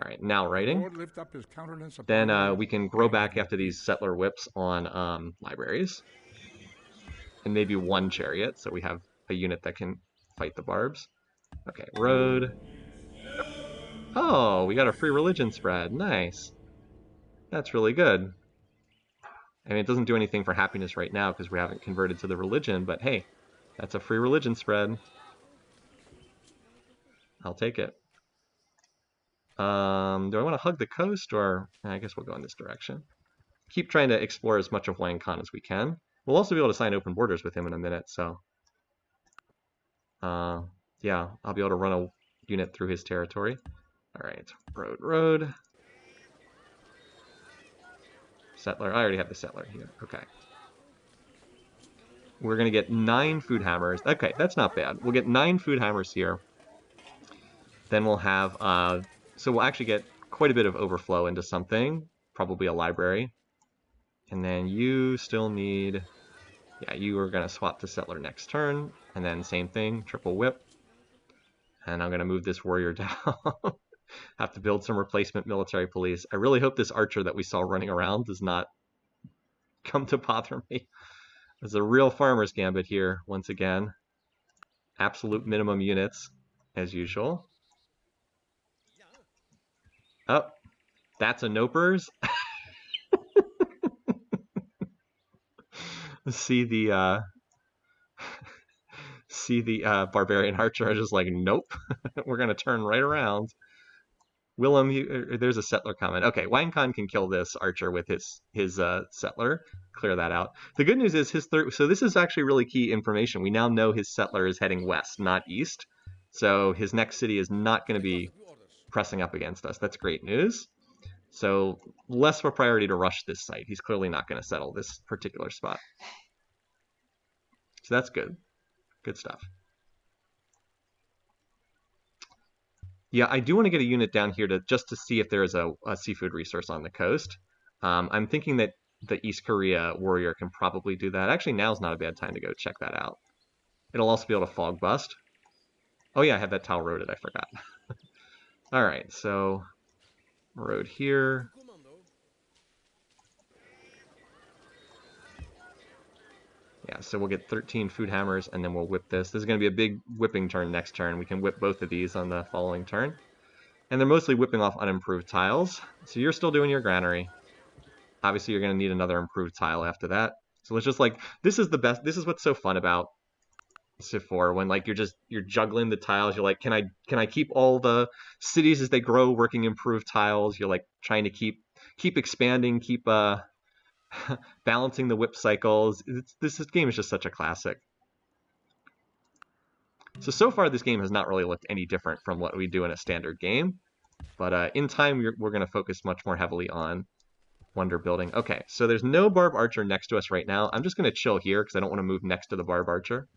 right, now writing. Then we can grow back after these settler whips on libraries. And maybe 1 chariot, so we have a unit that can fight the barbs. Okay, road. Oh, we got a free religion spread. Nice. That's really good. I mean, it doesn't do anything for happiness right now because we haven't converted to the religion, but hey, that's a free religion spread. I'll take it. Do I want to hug the coast, or I guess we'll go in this direction. Keep trying to explore as much of Wang Khan as we can. We'll also be able to sign open borders with him in a minute, so yeah, I'll be able to run a unit through his territory. All right, road. Settler, I already have the settler here. Okay. We're going to get 9 food hammers. Okay, that's not bad. We'll get 9 food hammers here. Then we'll have, so we'll actually get quite a bit of overflow into something, probably a library. And then you still need, yeah, you are going to swap to settler next turn. And then same thing, triple whip. And I'm going to move this warrior down. Have to build some replacement military police. I really hope this archer that we saw running around does not come to bother me. There's a real farmer's gambit here, once again. Absolute minimum units, as usual. Oh, that's a Nopers. see the barbarian archer. I was just like, nope. We're gonna turn right around. Willem, there's a settler comment. Okay, Wang Khan can kill this archer with his settler. Clear that out. The good news is his third. So this is actually really key information. We now know his settler is heading west, not east. So his next city is not going to be pressing up against us. That's great news. So less of a priority to rush this site. He's clearly not going to settle this particular spot. So that's good. Good stuff. Yeah, I do want to get a unit down here just to see if there is a seafood resource on the coast. I'm thinking that the East Korea warrior can probably do that. Actually, now's not a bad time to go check that out. It'll also be able to fog bust. Oh yeah, I have that tile roaded, I forgot. All right, so road here. Yeah, so we'll get 13 food hammers, and then we'll whip this. This is going to be a big whipping turn next turn. We can whip both of these on the following turn. And they're mostly whipping off unimproved tiles. So you're still doing your granary. Obviously, you're going to need another improved tile after that. So it's just like, this is the best. This is what's so fun about Civ4, when like you're juggling the tiles. You're like, can I keep all the cities as they grow working improved tiles? You're like trying to keep expanding, keep balancing the whip cycles. This game is just such a classic. So far this game has not really looked any different from what we do in a standard game, but in time we're going to focus much more heavily on wonder building. Okay, so there's no barb archer next to us right now. I'm just going to chill here because I don't want to move next to the barb archer.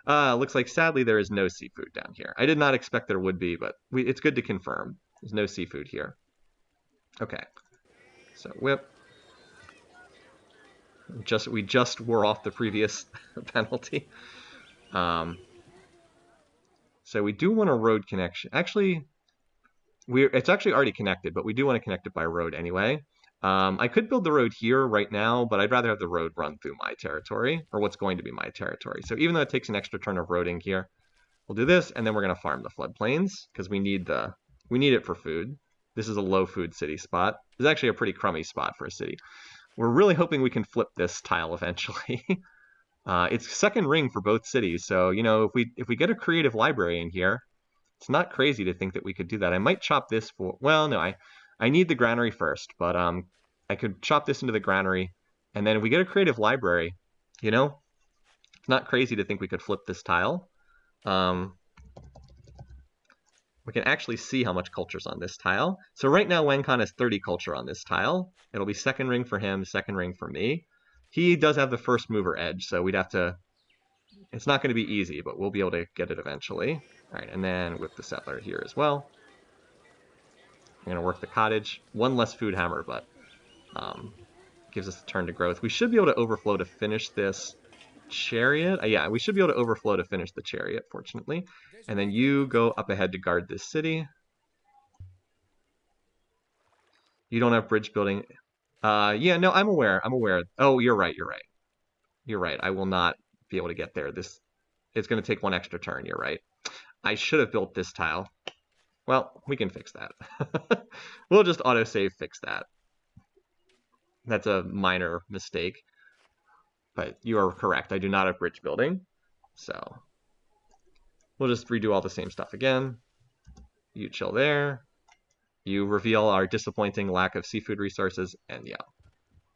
Looks like sadly there is no seafood down here. I did not expect there would be, but it's good to confirm. There's no seafood here. Okay, so whip. We just wore off the previous penalty. So we do want a road connection. Actually, it's actually already connected, but we do want to connect it by road anyway. I could build the road here right now, but I'd rather have the road run through my territory, or what's going to be my territory. So even though it takes an extra turn of roading here, we'll do this, and then we're going to farm the floodplains because we need it for food. This is a low food city spot. It's actually a pretty crummy spot for a city. We're really hoping we can flip this tile eventually. It's second ring for both cities, so you know if we get a creative library in here, it's not crazy to think that we could do that. I might chop this for, well, no, I need the granary first, but I could chop this into the granary, and then if we get a creative library, you know, it's not crazy to think we could flip this tile. We can actually see how much culture's on this tile. So right now, Wang Khan has 30 culture on this tile. It'll be second ring for him, second ring for me. He does have the first mover edge, so we'd have to, it's not going to be easy, but we'll be able to get it eventually. All right, and then whip the settler here as well. I'm going to work the cottage. One less food hammer, but gives us a turn to growth. We should be able to overflow to finish this chariot. Yeah, we should be able to overflow to finish the chariot, fortunately. And then you go up ahead to guard this city. You don't have bridge building. Yeah, no, I'm aware. Oh, you're right. I will not be able to get there. It's going to take one extra turn, you're right. I should have built this tile. Well, we can fix that. We'll just autosave fix that. That's a minor mistake. But you are correct. I do not have bridge building. So we'll just redo all the same stuff again. You chill there. You reveal our disappointing lack of seafood resources. And yeah,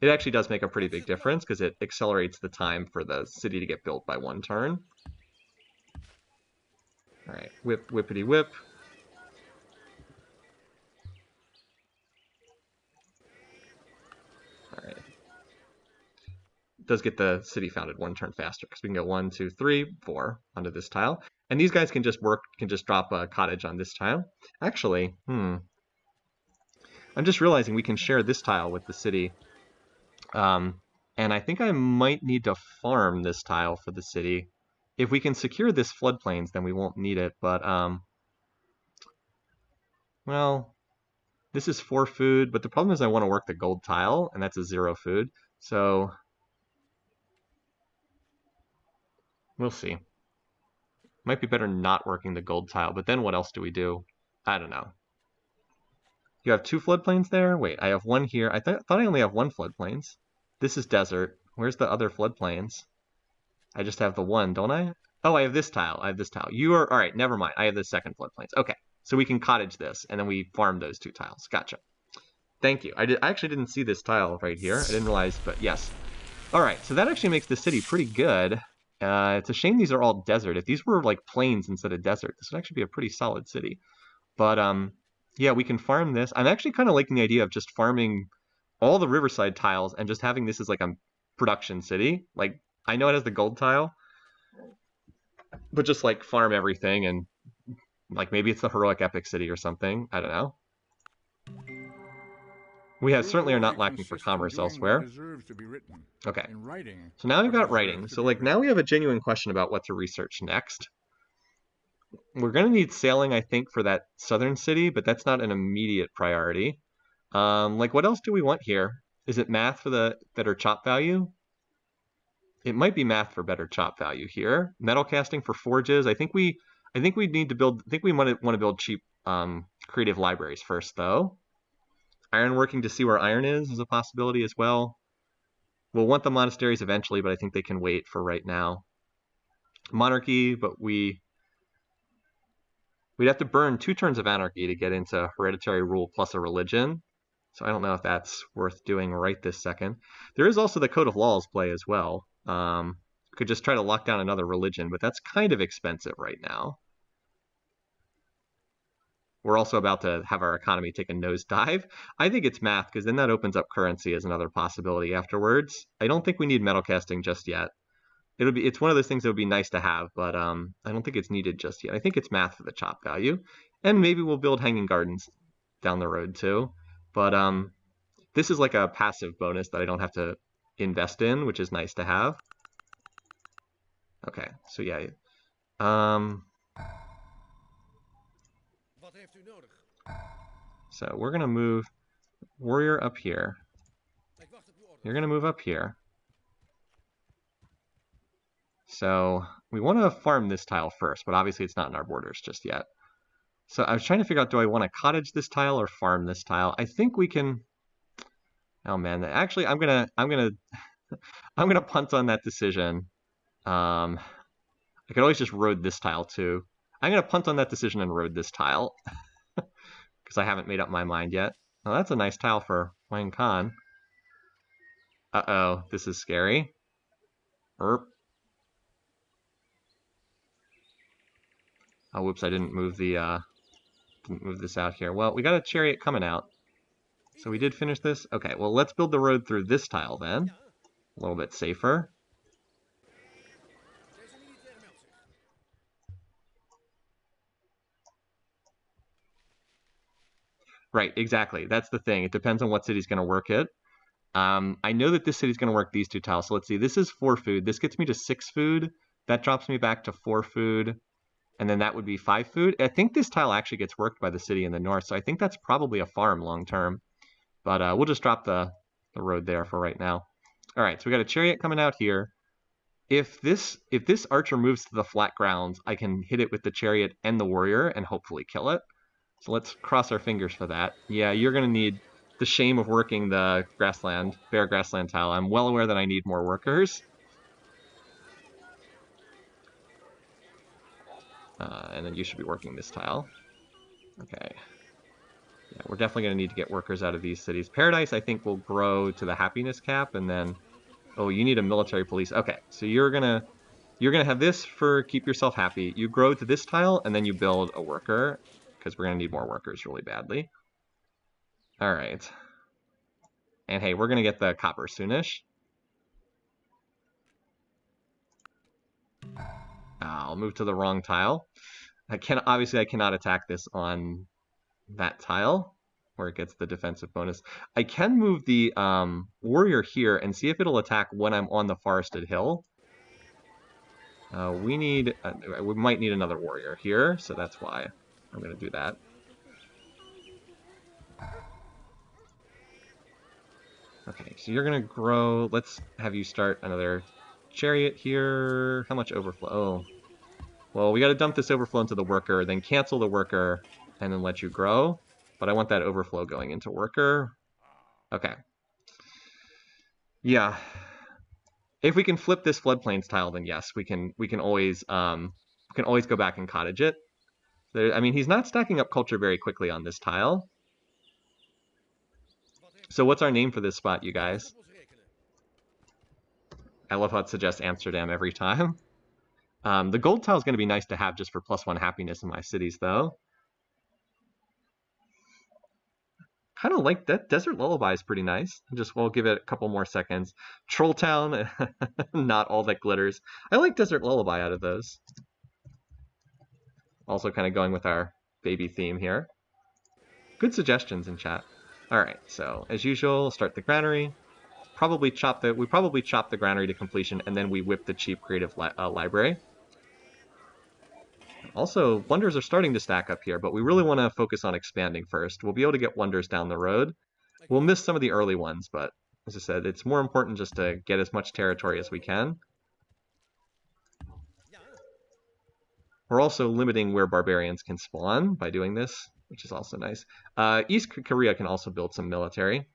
it actually does make a pretty big difference because it accelerates the time for the city to get built by one turn. All right, whip, whippity whip. All right. It does get the city founded one turn faster because we can go 1, 2, 3, 4 onto this tile. And these guys can just drop a cottage on this tile. Actually, I'm just realizing we can share this tile with the city. And I think I might need to farm this tile for the city. If we can secure this floodplains, then we won't need it. But, well, this is 4 food. But the problem is I want to work the gold tile, and that's a 0 food. So we'll see. Might be better not working the gold tile. But then what else do we do? I don't know. You have 2 floodplains there? Wait, I have 1 here. I thought I only have 1 floodplains. This is desert. Where's the other floodplains? I just have the 1, don't I? Oh, I have this tile. I have this tile. You are... All right, never mind. I have the second floodplains. Okay, so we can cottage this, and then we farm those 2 tiles. Gotcha. Thank you. I actually didn't see this tile right here. I didn't realize, but yes. All right, so that actually makes the city pretty good. It's a shame these are all desert. If these were like plains instead of desert, this would actually be a pretty solid city. But yeah, we can farm this. I'm actually kind of liking the idea of just farming all the riverside tiles and just having this as like a production city. Like, I know it has the gold tile, but just like farm everything and like maybe it's the heroic epic city or something. I don't know. We certainly are not lacking for commerce elsewhere. Okay. So now we've got writing. So like now we have a genuine question about what to research next. We're going to need sailing, I think, for that southern city, but that's not an immediate priority. Like, what else do we want here? Is it math for the better chop value? It might be math for better chop value here. Metal casting for forges. I think we need to build. I think we want to build cheap creative libraries first, though. Ironworking to see where iron is a possibility as well. We'll want the monasteries eventually, but I think they can wait for right now. Monarchy, but we'd have to burn 2 turns of anarchy to get into hereditary rule plus a religion. So I don't know if that's worth doing right this second. There is also the Code of Laws play as well. Could just try to lock down another religion, but that's kind of expensive right now. We're also about to have our economy take a nosedive. I think it's math, because then that opens up currency as another possibility afterwards. I don't think we need metal casting just yet. It's one of those things that would be nice to have, but I don't think it's needed just yet. I think it's math for the chop value. And maybe we'll build hanging gardens down the road too. But this is like a passive bonus that I don't have to invest in, which is nice to have. Okay, so yeah. So we're going to move warrior up here. You're going to move up here. So we want to farm this tile first, but obviously it's not in our borders just yet. So I was trying to figure out, do I want to cottage this tile or farm this tile? I think we can... Oh man, actually I'm gonna punt on that decision. I could always just road this tile too. I'm gonna punt on that decision and road this tile because I haven't made up my mind yet. Oh, that's a nice tile for Wang Khan. Uh-oh, this is scary. Erp. Oh, whoops! I didn't move this out here. Well, we got a chariot coming out. So we did finish this? Okay, well, let's build the road through this tile then. A little bit safer. Right, exactly. That's the thing. It depends on what city's going to work it. I know that this city's going to work these 2 tiles. So let's see. This is 4 food. This gets me to 6 food. That drops me back to 4 food. And then that would be 5 food. I think this tile actually gets worked by the city in the north. So I think that's probably a farm long term. But we'll just drop the road there for right now. All right, so we got a chariot coming out here. If this archer moves to the flat grounds, I can hit it with the chariot and the warrior and hopefully kill it. So let's cross our fingers for that. Yeah, you're going to need the shame of working the bare grassland tile. I'm well aware that I need more workers. And then you should be working this tile. Okay. Yeah, we're definitely going to need to get workers out of these cities. Paradise, I think, will grow to the happiness cap, and then... Oh, you need a military police. Okay, so you're gonna have this for keep yourself happy. You grow to this tile, and then you build a worker, because we're gonna need more workers really badly. All right. And hey, we're gonna get the copper soonish. I'll move to the wrong tile. Obviously I cannot attack this on that tile where it gets the defensive bonus. I can move the warrior here and see if it'll attack when I'm on the forested hill. We might need another warrior here, so that's why I'm going to do that. Okay, so you're going to grow. Let's have you start another chariot here. How much overflow? Oh, well, we got to dump this overflow into the worker, then cancel the worker, and then let you grow. But I want that overflow going into worker. Okay. Yeah. If we can flip this floodplains tile, then yes, we can always go back and cottage it. I mean, he's not stacking up culture very quickly on this tile. So what's our name for this spot, you guys? I love how it suggests Amsterdam every time. The gold tile is going to be nice to have just for +1 happiness in my cities, though. Kind of like that. Desert Lullaby is pretty nice. We'll give it a couple more seconds. Troll Town, not all that glitters. I like Desert Lullaby out of those. Also kind of going with our baby theme here. Good suggestions in chat. All right, so as usual, start the granary. We probably chop the granary to completion, and then we whip the cheap creative library. Also, wonders are starting to stack up here, but we really want to focus on expanding first. We'll be able to get wonders down the road. We'll miss some of the early ones, but as I said, it's more important just to get as much territory as we can. We're also limiting where barbarians can spawn by doing this, which is also nice. East Korea can also build some military.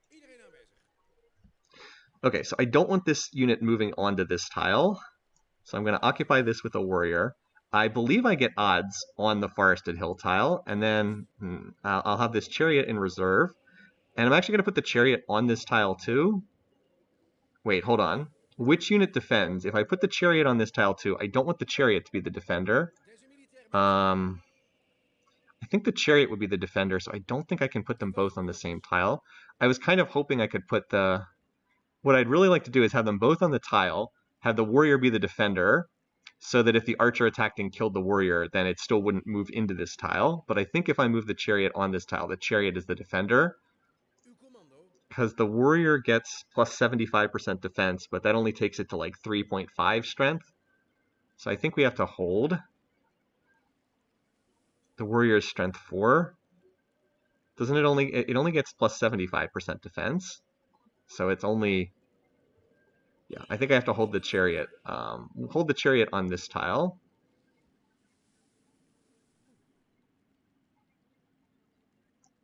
Okay, so I don't want this unit moving onto this tile, so I'm going to occupy this with a warrior. I believe I get odds on the forested hill tile, and then I'll have this chariot in reserve. And I'm actually going to put the chariot on this tile too. Wait, hold on. Which unit defends? If I put the chariot on this tile too, I don't want the chariot to be the defender. I think the chariot would be the defender, so I don't think I can put them both on the same tile. I was kind of hoping I could put what I'd really like to do is have them both on the tile, have the warrior be the defender, so that if the archer attacked and killed the warrior, then it still wouldn't move into this tile. But I think if I move the chariot on this tile, the chariot is the defender. Because the warrior gets plus 75% defense, but that only takes it to like 3.5 strength. So I think we have to hold. The warrior is strength 4. Doesn't it only gets plus 75% defense? So it's only... Yeah, I think I have to hold the chariot. We'll hold the chariot on this tile.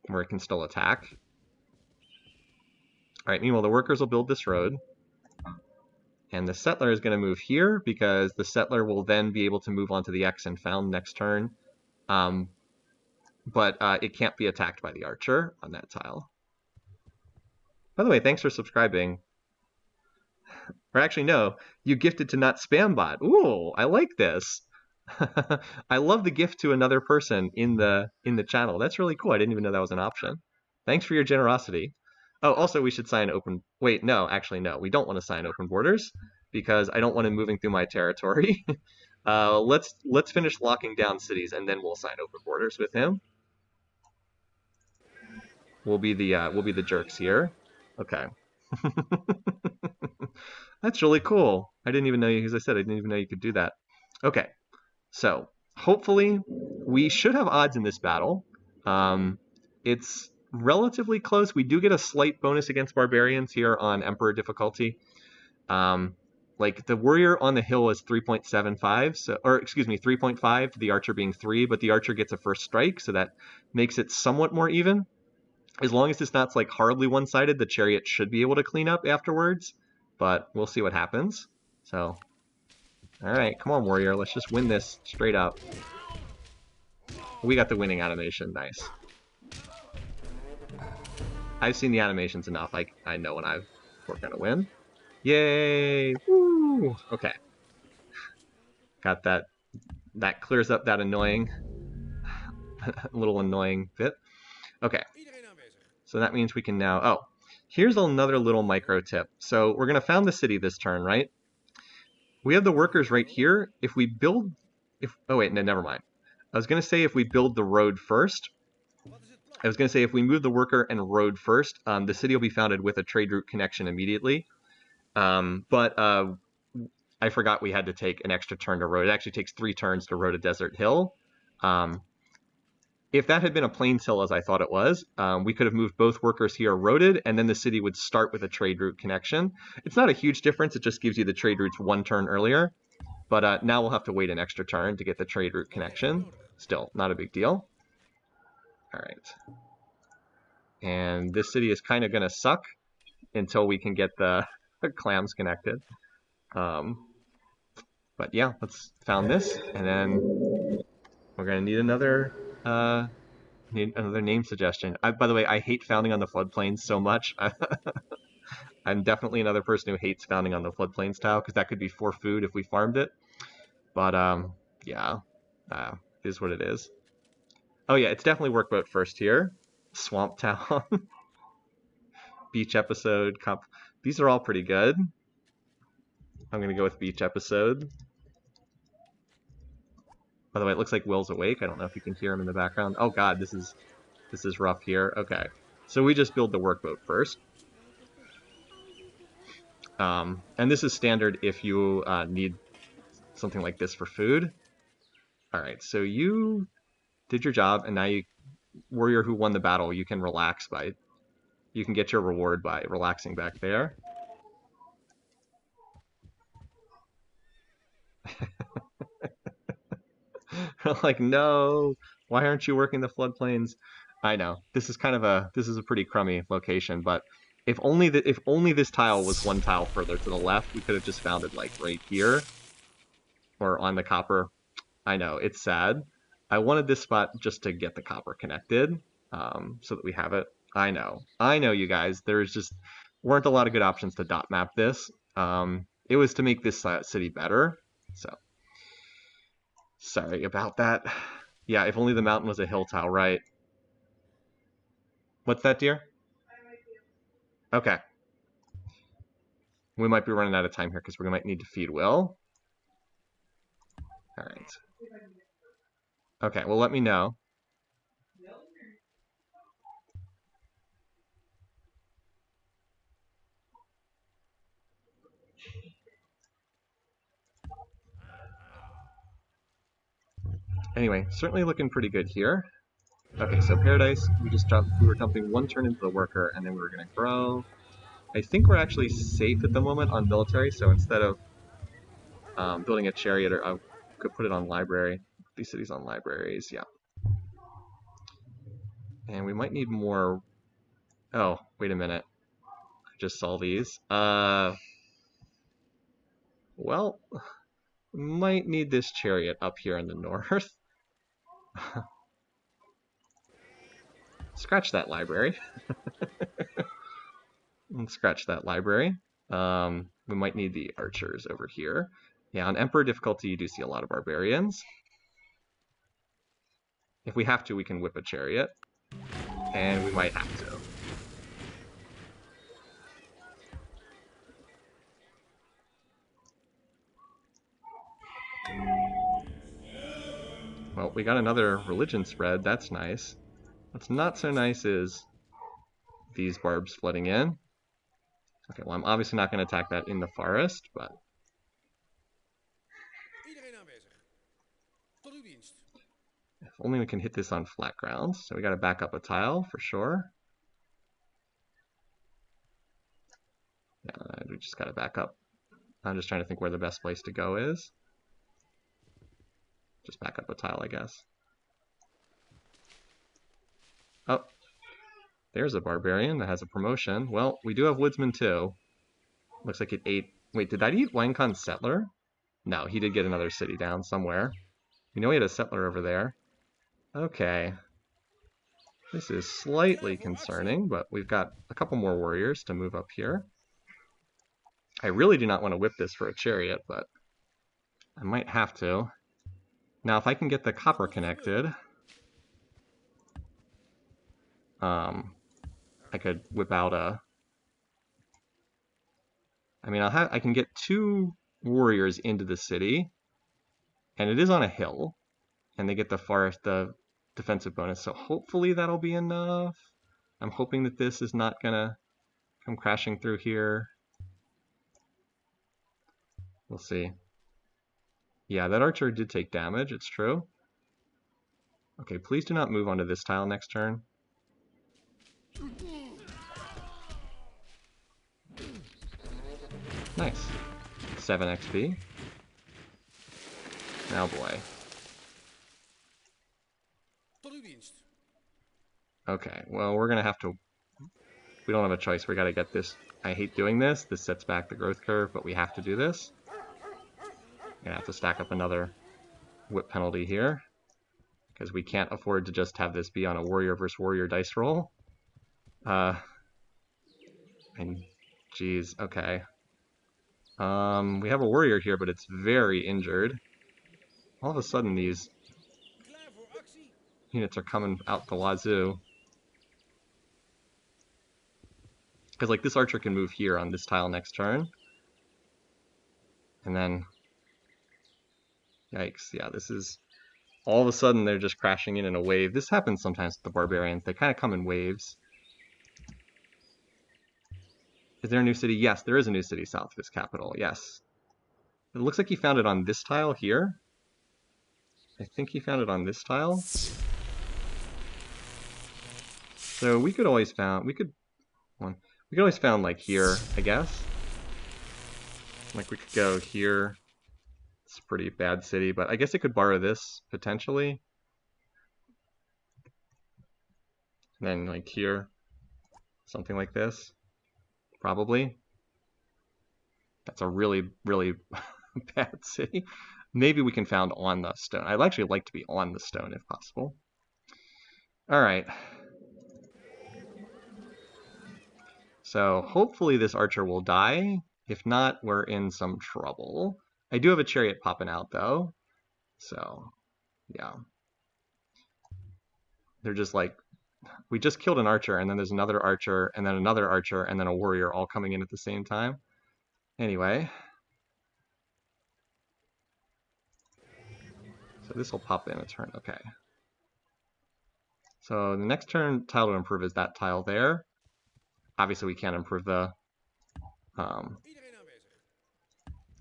Where it can still attack. Alright, meanwhile, the workers will build this road. And the settler is going to move here, because the settler will then be able to move on to the X and found next turn. But it can't be attacked by the archer on that tile. By the way, thanks for subscribing. Or actually, no, you gifted to not spam bot. Ooh, I like this. I love the gift to another person in the channel. That's really cool. I didn't even know that was an option. Thanks for your generosity. Oh, also we should sign open... Wait, no, actually no. We don't want to sign open borders because I don't want him moving through my territory. Let's finish locking down cities and then we'll sign open borders with him. We'll be the jerks here. Okay. That's really cool. I didn't even know you, as I said, I didn't even know you could do that. Okay. So hopefully we should have odds in this battle. It's relatively close. We do get a slight bonus against barbarians here on Emperor difficulty. like the warrior on the hill is 3.75, so, or excuse me, 3.5, the archer being 3, but the archer gets a first strike, so that makes it somewhat more even. As long as it's not like horribly one-sided, the chariot should be able to clean up afterwards, but we'll see what happens. So, all right, come on, warrior, let's just win this straight up. We got the winning animation, nice. I've seen the animations enough. I know when we're gonna win. Yay! Woo! Okay. Got that. That clears up that annoying, little annoying bit. Okay. So that means we can now. Oh, here's another little micro tip. So we're gonna found the city this turn, right? We have the workers right here. If we build, oh wait, no, never mind. I was gonna say if we build the road first. I was gonna say if we move the worker and road first, the city will be founded with a trade route connection immediately. But I forgot we had to take an extra turn to road. It actually takes 3 turns to road a desert hill. If that had been a plains hill as I thought it was, we could have moved both workers here roaded, and then the city would start with a trade route connection. It's not a huge difference. It just gives you the trade routes 1 turn earlier. But now we'll have to wait an extra turn to get the trade route connection. Still, not a big deal. All right. And this city is kind of going to suck until we can get the clams connected. But yeah, let's found this, and then we're gonna need another name suggestion. By the way, I hate founding on the floodplains so much. I'm definitely another person who hates founding on the floodplains tile because that could be for food if we farmed it. But yeah, it is what it is. Oh yeah, it's definitely workboat first here. Swamp town, beach episode, comp. These are all pretty good. I'm gonna go with beach episode. By the way, it looks like Will's awake. I don't know if you can hear him in the background. Oh god, this is rough here. Okay, so we just build the workboat first. And this is standard if you need something like this for food. All right, so you did your job, and now you, warrior who won the battle, you can relax you can get your reward by relaxing back there. Like, no, why aren't you working the floodplains? I know this is a pretty crummy location, but if only this tile was 1 tile further to the left, we could have just found it like right here or on the copper. I know it's sad. I wanted this spot just to get the copper connected, so that we have it. I know, you guys. There's just weren't a lot of good options to dot map this. It was to make this city better. So sorry about that. Yeah, if only the mountain was a hill tile, right? What's that, dear? Okay. We might be running out of time here because we might need to feed Will. All right. Okay, well, let me know. Anyway, certainly looking pretty good here. Okay, so Paradise, we were jumping 1 turn into the worker, and then we were going to grow. I think we're actually safe at the moment on military, so instead of building a chariot, I could put it on library. These cities on libraries, yeah. And we might need more. Oh, wait a minute. I just saw these. Well, might need this chariot up here in the north. Scratch that library. And scratch that library. We might need the archers over here. Yeah, on Emperor difficulty, you do see a lot of barbarians. If we have to, we can whip a chariot. And we might have to. Well, we got another religion spread. That's nice. What's not so nice is these barbs flooding in. Okay, well, I'm obviously not going to attack that in the forest, but... If only we can hit this on flat ground. So we got to back up a tile for sure. Yeah, we just got to back up I'm just trying to think where the best place to go is. Just back up a tile, I guess. Oh, there's a barbarian that has a promotion. Well, we do have woodsman too. Looks like it ate... Wait, did that eat Wankon's settler? No, he did get another city down somewhere. We know he had a settler over there. Okay. This is slightly concerning, but we've got a couple more warriors to move up here. I really do not want to whip this for a chariot, but I might have to. Now, if I can get the copper connected, I could whip out a... I mean, I can get 2 warriors into the city, and it is on a hill, and they get the defensive bonus, so hopefully that'll be enough. I'm hoping that this is not gonna come crashing through here. We'll see. Yeah, that archer did take damage, it's true. Okay, please do not move onto this tile next turn. Nice. 7 XP. Now, boy. Okay, well, we're gonna have to... We don't have a choice, we gotta get this... I hate doing this. This sets back the growth curve, but we have to do this. Gonna have to stack up another whip penalty here, because we can't afford to just have this be on a warrior versus warrior dice roll. And geez, okay. We have a warrior here, but it's very injured. All of a sudden, these units are coming out the wazoo. Because, like, this archer can move here on this tile next turn. And then... Yikes, yeah, this is... All of a sudden, they're just crashing in a wave. This happens sometimes with the barbarians. They kind of come in waves. Is there a new city? Yes, there is a new city south of his capital, yes. It looks like he found it on this tile here. I think he found it on this tile. So we could always found... We could always found, like, here, I guess. Like, we could go here. It's a pretty bad city, but I guess it could borrow this, potentially. And then, like, here. Something like this. Probably. That's a really, really bad city. Maybe we can found on the stone. I'd actually like to be on the stone, if possible. Alright. So hopefully this archer will die. If not, we're in some trouble. I do have a chariot popping out, though. So, yeah. They're just like, we just killed an archer, and then there's another archer, and then another archer, and then a warrior all coming in at the same time. Anyway. So this will pop in a turn, okay. So the next turn tile to improve is that tile there. Obviously we can't improve the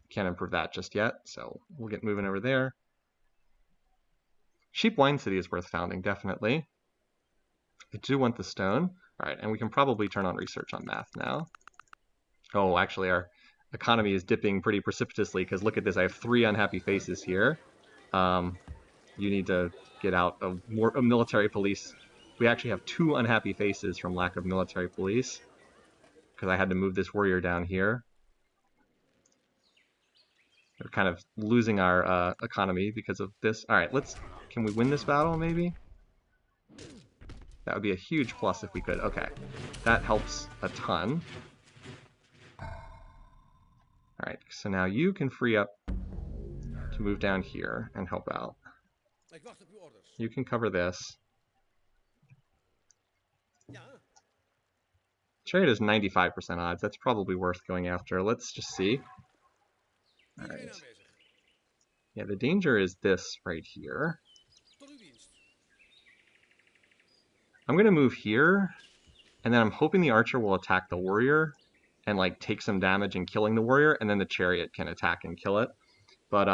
can't improve that just yet, so we'll get moving over there. Sheep Wine City is worth founding, definitely. I do want the stone. Alright, and we can probably turn on research on math now. Oh, actually our economy is dipping pretty precipitously, because look at this, I have 3 unhappy faces here. You need to get out of military police. We actually have 2 unhappy faces from lack of military police, because I had to move this warrior down here. We're kind of losing our economy because of this. Alright, can we win this battle, maybe? That would be a huge plus if we could. Okay, that helps a ton. Alright, so now you can free up to move down here and help out. You can cover this. Chariot is 95% odds. That's probably worth going after. Let's just see. Alright. Yeah, the danger is this right here. I'm going to move here, and then I'm hoping the archer will attack the warrior and, like, take some damage in killing the warrior, and then the chariot can attack and kill it. But,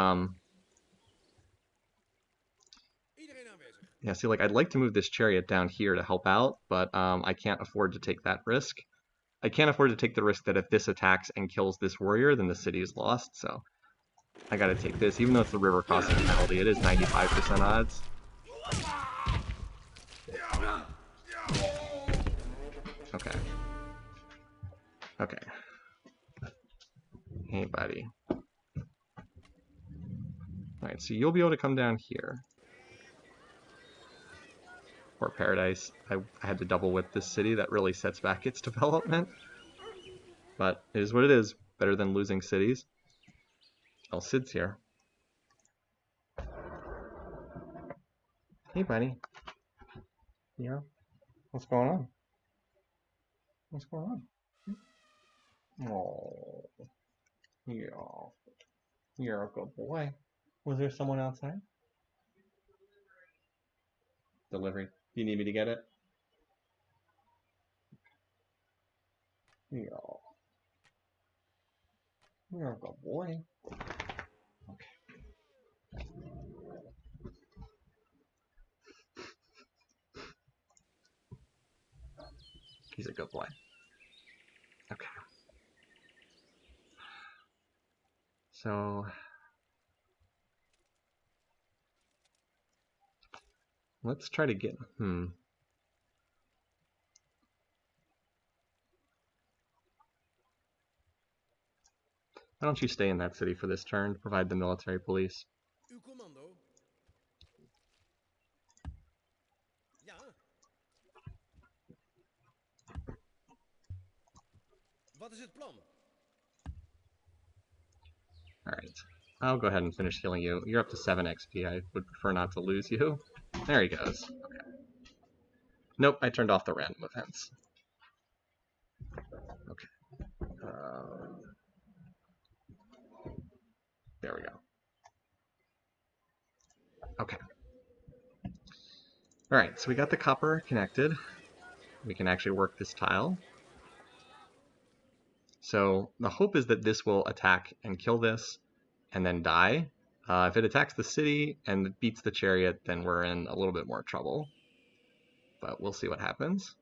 yeah, see, like, I'd like to move this chariot down here to help out, but I can't afford to take that risk. I can't afford to take the risk that if this attacks and kills this warrior, then the city is lost, so I gotta take this. Even though it's the river crossing penalty, it is 95% odds. Okay. Okay. Hey, buddy. Alright, so you'll be able to come down here. Or Paradise. I had to double whip this city. That really sets back its development. But it is what it is. Better than losing cities. Oh, Sid's here. Hey, buddy. Yeah? What's going on? What's going on? Oh, yeah. You're a good boy. Was there someone outside? Delivery. You need me to get it? Yeah. You're a good boy. Okay. He's a good boy. Okay. So let's try to get Why don't you stay in that city for this turn, provide the military police? Uw commando. Ja. Wat is het plan? Alright. I'll go ahead and finish healing you. You're up to 7 XP. I would prefer not to lose you. There he goes. Okay. Nope, I turned off the random events. Okay. There we go. Okay. Alright, so we got the copper connected. We can actually work this tile. So the hope is that this will attack and kill this and then die. If it attacks the city and beats the chariot, then we're in a little bit more trouble. But we'll see what happens.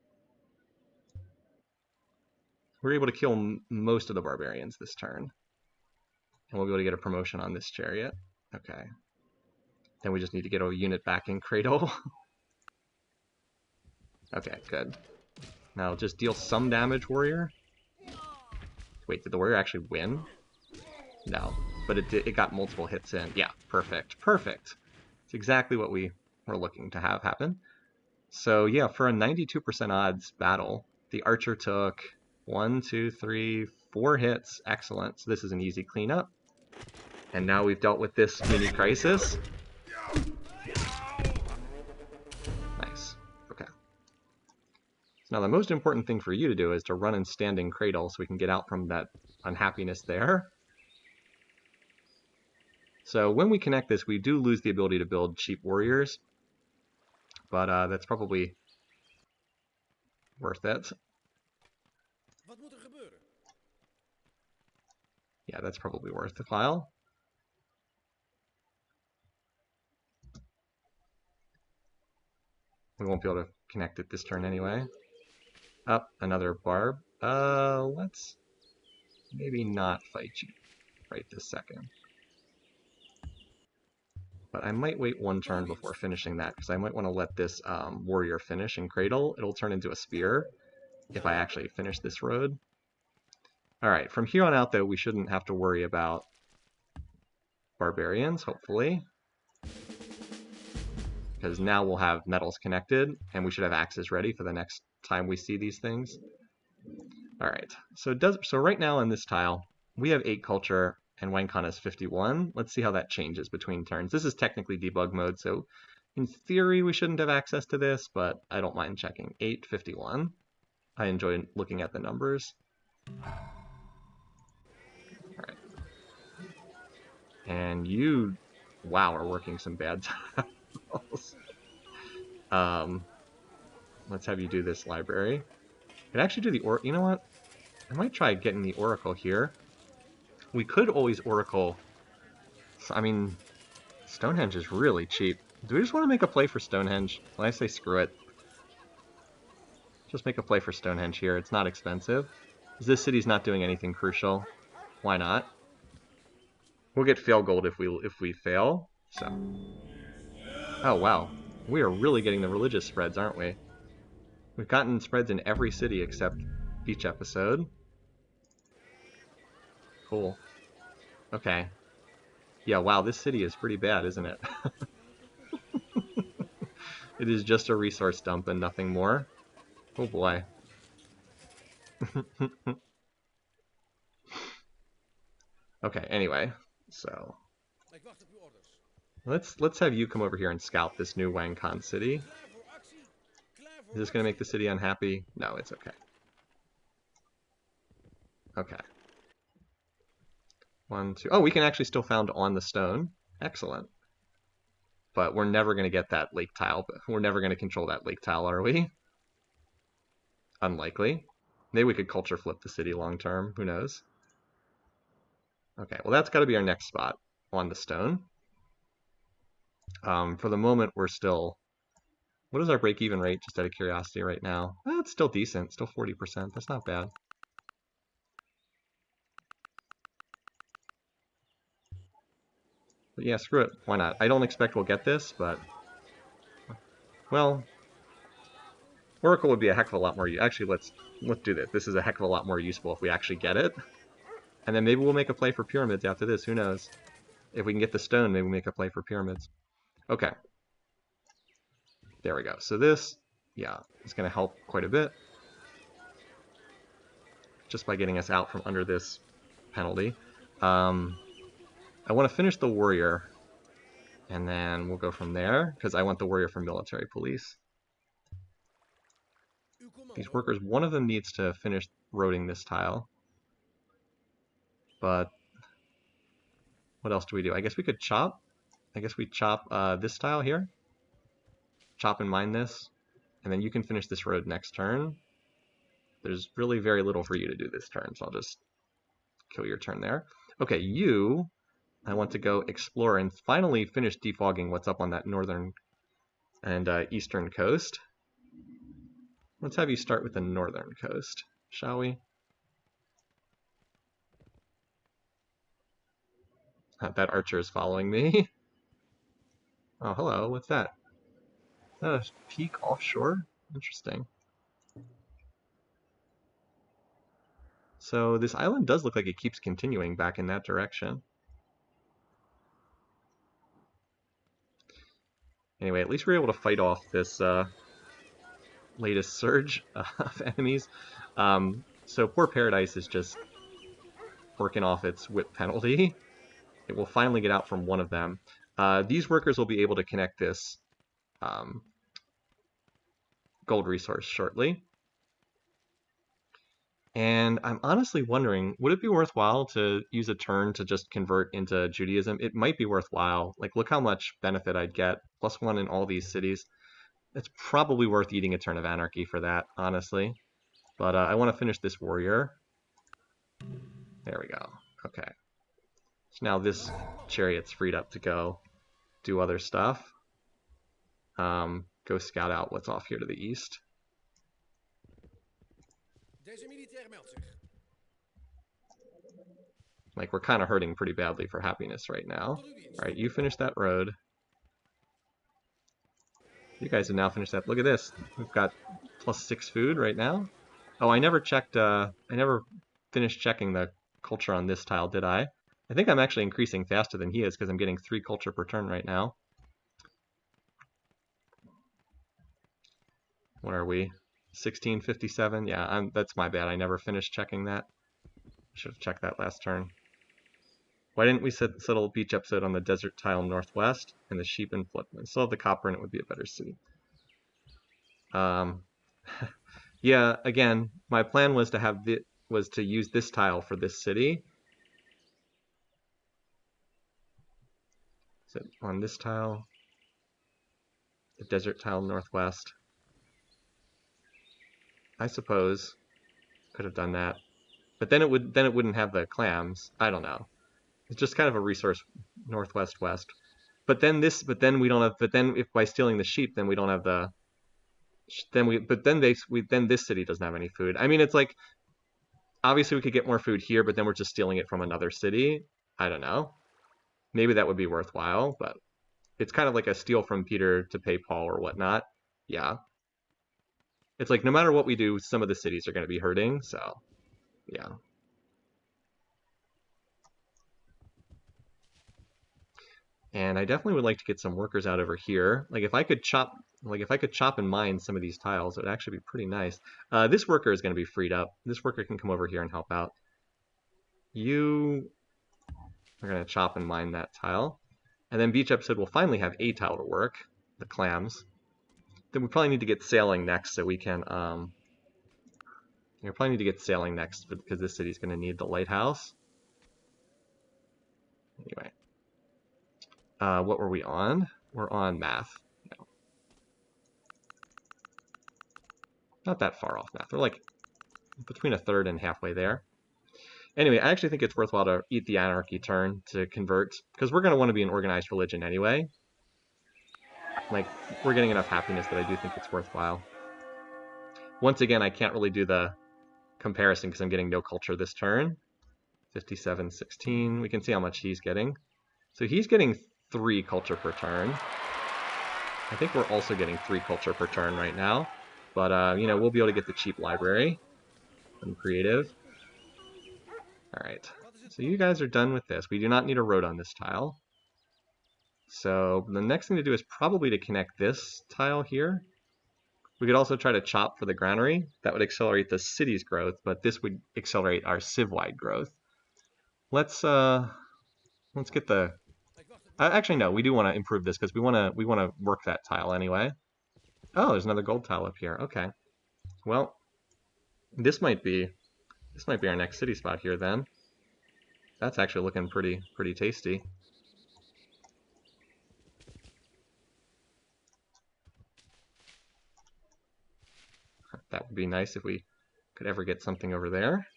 We're able to kill most of the barbarians this turn. And we'll be able to get a promotion on this chariot. Okay. Then we just need to get a unit back in Cradle. Okay, good. Now just deal some damage, warrior. Wait, did the warrior actually win? No, but it got multiple hits in. Yeah, perfect, perfect. It's exactly what we were looking to have happen. So yeah, for a 92% odds battle, the archer took 1, 2, 3, 4 hits. Excellent. So this is an easy cleanup. And now we've dealt with this mini crisis. Nice. Okay. So now the most important thing for you to do is to run and stand in Cradle so we can get out from that unhappiness there. So when we connect this, we do lose the ability to build cheap warriors, but that's probably worth it. Wat moet gebeuren? Yeah, that's probably worth the file. We won't be able to connect it this turn anyway. Up, another barb. Let's maybe not fight you right this second. But I might wait one turn before finishing that, because I might want to let this warrior finish in Cradle. It'll turn into a spear if I actually finish this road. Alright, from here on out, though, we shouldn't have to worry about barbarians, hopefully. Because now we'll have metals connected, and we should have axes ready for the next time we see these things. Alright, so right now in this tile, we have 8 culture, and Wankan is 51. Let's see how that changes between turns. This is technically debug mode, so in theory we shouldn't have access to this, but I don't mind checking. 8, 51. I enjoy looking at the numbers. Alright. And you, wow, are working some bad tiles. Let's have you do this library. I could actually do the you know what? I might try getting the Oracle here. We could always Oracle. I mean, Stonehenge is really cheap. Do we just want to make a play for Stonehenge? When I say screw it, just make a play for Stonehenge here. It's not expensive. This city's not doing anything crucial. Why not? We'll get fail gold if we fail. So. Oh wow. We are really getting the religious spreads, aren't we? We've gotten spreads in every city except each episode. Cool. Okay. Yeah, wow, this city is pretty bad, isn't it? It is just a resource dump and nothing more. Oh boy. Okay, anyway. So Ik wacht op uw orders. let's have you come over here and scout this new Wangkon city. Klaar voor actie? Klaar voor Is this gonna make the city unhappy? No, it's okay. Okay. 1, 2. Oh, we can actually still found on the stone. Excellent. But we're never going to get that lake tile. We're never going to control that lake tile, are we? Unlikely. Maybe we could culture flip the city long term. Who knows? Okay, well that's got to be our next spot on the stone. For the moment, we're still... What is our break-even rate, just out of curiosity right now? It's still decent. Still 40%. That's not bad. But yeah, screw it. Why not? I don't expect we'll get this, but... Well... Oracle would be a heck of a lot more... Actually, let's do this. This is a heck of a lot more useful if we actually get it. And then maybe we'll make a play for pyramids after this. Who knows? If we can get the stone, maybe we'll make a play for pyramids. Okay. There we go. So this, yeah, is going to help quite a bit. Just by getting us out from under this penalty. I want to finish the warrior. And then we'll go from there. Because I want the warrior for military police. These workers, one of them needs to finish roading this tile. But what else do we do? I guess we could chop. I guess we chop this tile here. Chop and mine this. And then you can finish this road next turn. There's really very little for you to do this turn, so I'll just kill your turn there. Okay, you, I want to go explore and finally finish defogging what's up on that northern and eastern coast. Let's have you start with the northern coast, shall we? That archer is following me. Oh, hello, what's that? Peak offshore? Interesting. So this island does look like it keeps continuing back in that direction. Anyway, at least we're able to fight off this latest surge of enemies. So poor Paradise is just working off its whip penalty. It will finally get out from one of them. These workers will be able to connect this gold resource shortly. And I'm honestly wondering, would it be worthwhile to use a turn to just convert into Judaism? It might be worthwhile. Like, look how much benefit I'd get. +1 in all these cities. It's probably worth eating a turn of anarchy for that, honestly. But I want to finish this warrior. There we go. Okay. So now this chariot's freed up to go do other stuff. Go scout out what's off here to the east. Deze militair meldt zich. Like, we're kind of hurting pretty badly for happiness right now. Alright, you finish that road. You guys have now finished that. Look at this. We've got +6 food right now. Oh, I never checked, I never finished checking the culture on this tile, did I? I think I'm actually increasing faster than he is because I'm getting 3 culture per turn right now. What are we? 1657? Yeah, that's my bad. I never finished checking that. Should have checked that last turn. Why didn't we settle beach episode on the desert tile northwest and the sheep and floodland? Still have the copper and it would be a better city. Yeah, again, my plan was to have to use this tile for this city. So on this tile, the desert tile northwest. I suppose could have done that, but then it wouldn't have the clams. I don't know. It's just kind of a resource northwest west. But then we don't have. But then if by stealing the sheep, then we don't have the. Then this city doesn't have any food. I mean, it's like Obviously, we could get more food here, but then we're just stealing it from another city. I don't know. Maybe that would be worthwhile, but it's kind of like a steal from Peter to pay Paul or whatnot. Yeah. It's like no matter what we do, some of the cities are going to be hurting, so yeah. And I definitely would like to get some workers out over here. Like if I could chop and mine some of these tiles, it would actually be pretty nice. This worker is going to be freed up. This worker can come over here and help out. You are going to chop and mine that tile. And then beach episode will finally have a tile to work, the clams. Then we probably need to get sailing next so we can, we probably need to get sailing next because this city's going to need the lighthouse. Anyway. What were we on? We're on math. No. Not that far off math. We're like between a third and halfway there. Anyway, I actually think it's worthwhile to eat the anarchy turn to convert, because we're going to want to be an organized religion anyway. Like, we're getting enough happiness that I do think it's worthwhile. Once again, I can't really do the comparison because I'm getting no culture this turn. 57, 16. We can see how much he's getting. So he's getting 3 culture per turn. I think we're also getting 3 culture per turn right now. But, you know, we'll be able to get the cheap library from creative. Alright, so you guys are done with this. We do not need a road on this tile. So the next thing to do is probably to connect this tile here. We could also try to chop for the granary. That would accelerate the city's growth, but this would accelerate our civ-wide growth. Let's get the... actually, no, we do want to improve this because we want to work that tile anyway. Oh, there's another gold tile up here. Okay. Well, this might be our next city spot here then. That's actually looking pretty tasty. That would be nice if we could ever get something over there.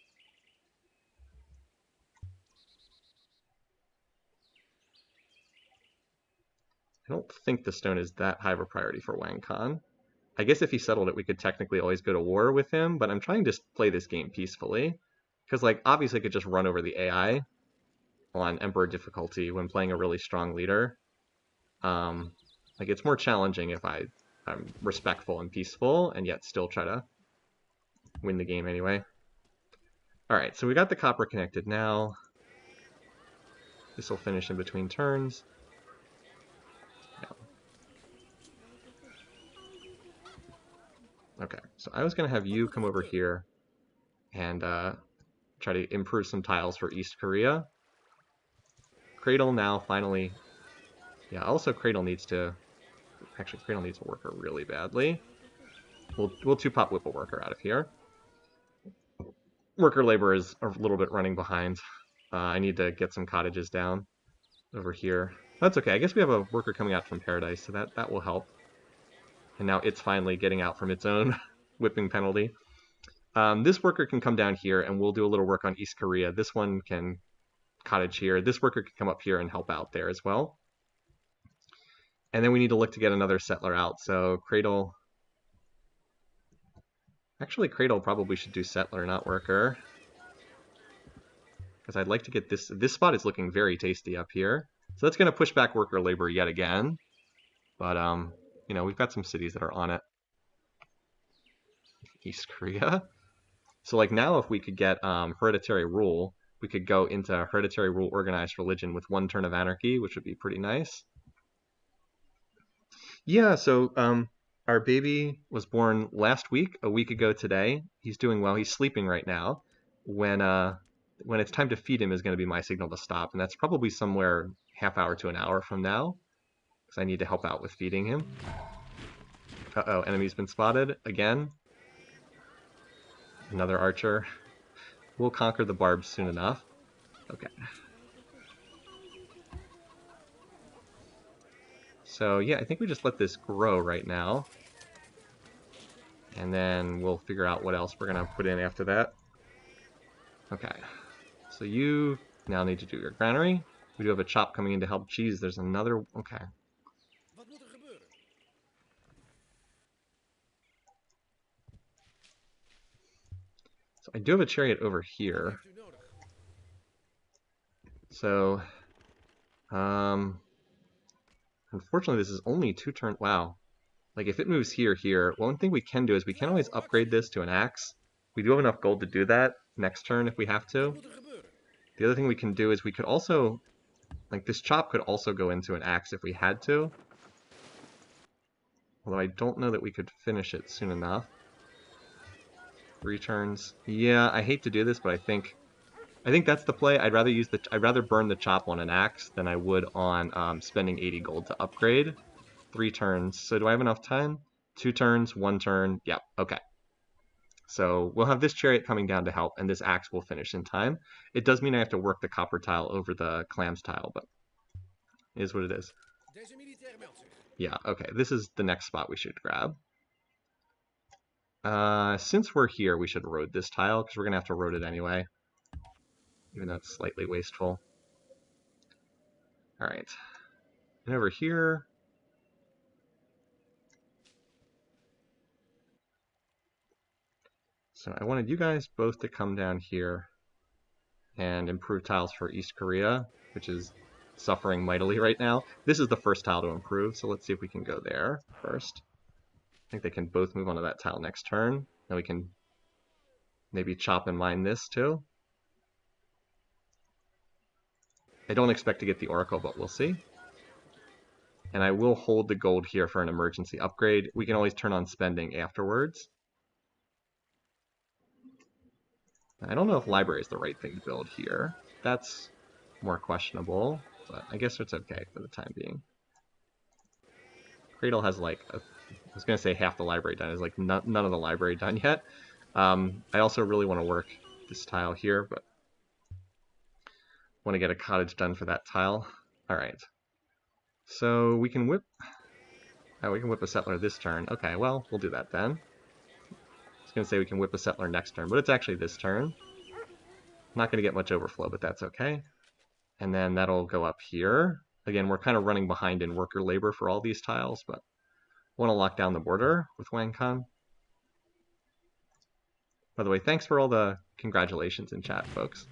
I don't think the stone is that high of a priority for Wang Khan. I guess if he settled it, we could technically always go to war with him, but I'm trying to play this game peacefully. Because, like, obviously I could just run over the AI on Emperor difficulty when playing a really strong leader. Like, it's more challenging if I'm respectful and peaceful, and yet still try to win the game anyway. Alright, so we got the copper connected now. This will finish in between turns. Okay, so I was going to have you come over here and try to improve some tiles for East Korea. Cradle now finally... Yeah, also Cradle needs to... Actually, Cradle needs a worker really badly. We'll 2-pop whip a worker out of here. Worker labor is a little bit running behind. I need to get some cottages down over here. That's okay. I guess we have a worker coming out from Paradise, so that will help. And now it's finally getting out from its own whipping penalty. This worker can come down here, and we'll do a little work on East Korea. This one can cottage here. This worker can come up here and help out there as well. And then we need to look to get another settler out. So Cradle... Actually, Cradle probably should do settler, not worker. Because I'd like to get this... This spot is looking very tasty up here. So that's going to push back worker labor yet again. But, you know, we've got some cities that are on it. East Korea. So, like, now if we could get hereditary rule, we could go into hereditary rule organized religion with 1 turn of anarchy, which would be pretty nice. Yeah, so our baby was born last week, a week ago today. He's doing well. He's sleeping right now. When it's time to feed him is going to be my signal to stop, and that's probably somewhere half hour to an hour from now, because I need to help out with feeding him. Uh-oh, enemy's been spotted again. Another archer. We'll conquer the barbs soon enough. Okay. So yeah, I think we just let this grow right now. And then we'll figure out what else we're going to put in after that. Okay. So you now need to do your granary. We do have a chop coming in to help. Geez, there's another... Okay. Wat moet er gebeuren? So I do have a chariot over here. Hebt u nodig? So, unfortunately, this is only 2 turns. Wow. Like, if it moves here, one thing we can do is we can Klaar always voor upgrade actie. this to an axe. We do have enough gold to do that next turn if we have Wat to. moet er gebeuren? The other thing we can do is we could also, like, this chop could also go into an axe if we had to. Although I don't know that we could finish it soon enough. 3 turns. Yeah, I hate to do this, but I think that's the play. I'd rather burn the chop on an axe than I would on spending 80 gold to upgrade. 3 turns. So do I have enough time? 2 turns, 1 turn. Yep, okay. So we'll have this chariot coming down to help, and this axe will finish in time. It does mean I have to work the copper tile over the clams tile, but it is what it is. Deze militair meldt zich. Yeah, okay. This is the next spot we should grab. Since we're here, we should road this tile, because we're going to have to road it anyway. Even though it's slightly wasteful. Alright. And over here... So I wanted you guys both to come down here and improve tiles for East Korea, which is suffering mightily right now. This is the first tile to improve, so let's see if we can go there first. I think they can both move onto that tile next turn. Then we can maybe chop and mine this too. I don't expect to get the Oracle, but we'll see. And I will hold the gold here for an emergency upgrade. We can always turn on spending afterwards. I don't know if library is the right thing to build here. That's more questionable, but I guess it's okay for the time being. Cradle has like, I was going to say half the library done. It's like none of the library done yet. I also really want to work this tile here, but want to get a cottage done for that tile. All right. So we can whip... Oh, we can whip a settler this turn. Okay, well, we'll do that then. I was going to say we can whip a settler next turn, but it's actually this turn. Not going to get much overflow, but that's okay. And then that'll go up here. Again, we're kind of running behind in worker labor for all these tiles, but want to lock down the border with Wang Khan. By the way, thanks for all the congratulations in chat, folks.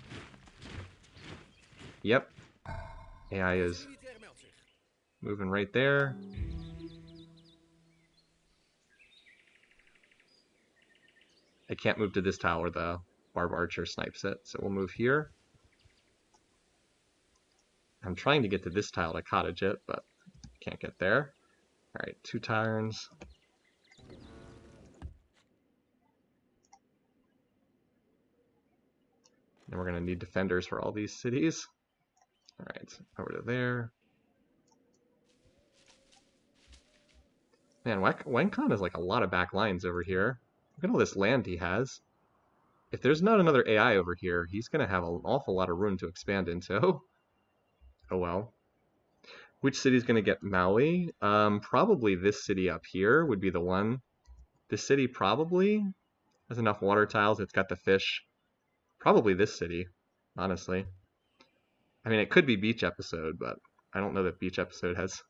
Yep. AI is Militair meldt zich. moving right there. I can't move to this tile where the Barb Archer snipes it, so we'll move here. I'm trying to get to this tile to cottage it, but can't get there. Alright, 2 turns. And we're going to need defenders for all these cities. Alright, over to there. Man, Wang Khan has like a lot of back lines over here. Look at all this land he has. If there's not another AI over here, he's going to have an awful lot of room to expand into. Oh well. Which city's going to get Maui? Probably this city up here would be the one. This city probably has enough water tiles. It's got the fish. Probably this city, honestly. I mean, it could be Beach Episode, but I don't know that Beach Episode has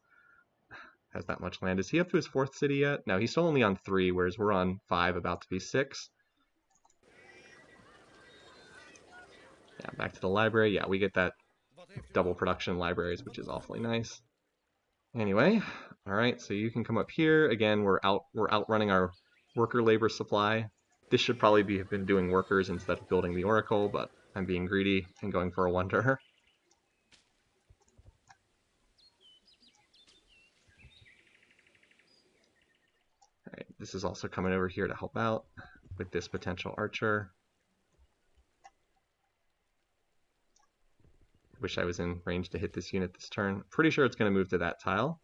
that much land. Is he up to his 4th city yet? No, he's still only on 3, whereas we're on 5, about to be 6. Yeah, back to the library. Yeah, we get that Wat heeft u double nodig? production libraries, which is awfully nice. Anyway, all right, so you can come up here. Again, we're outrunning our worker labor supply. This should probably have been doing workers instead of building the Oracle, but I'm being greedy and going for a wonder. All right, this is also coming over here to help out with this potential archer. Wish I was in range to hit this unit this turn. Pretty sure it's going to move to that tile.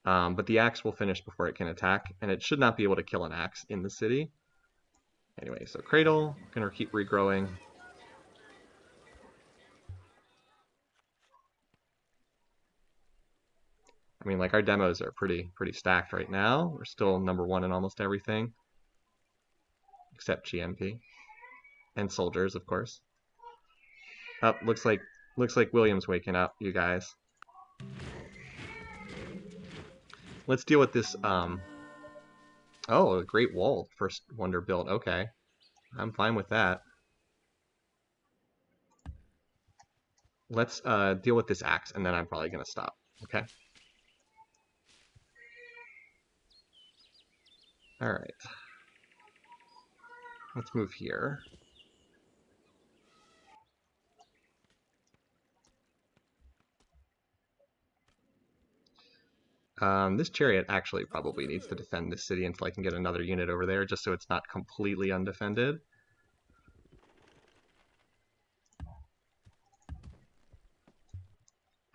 But the axe will finish before it can attack, and it should not be able to kill an axe in the city. Anyway, so Cradle, gonna keep regrowing. I mean, like, our demos are pretty stacked right now. We're still #1 in almost everything. Except GMP. And soldiers, of course. Oh, looks like William's waking up, you guys. Let's deal with this, oh, a Great Wall, first wonder build. Okay. I'm fine with that. let's deal with this axe, and then I'm probably going to stop. Okay? All right. Let's move here. This chariot actually probably needs to defend this city until I can get another unit over there, just so it's not completely undefended.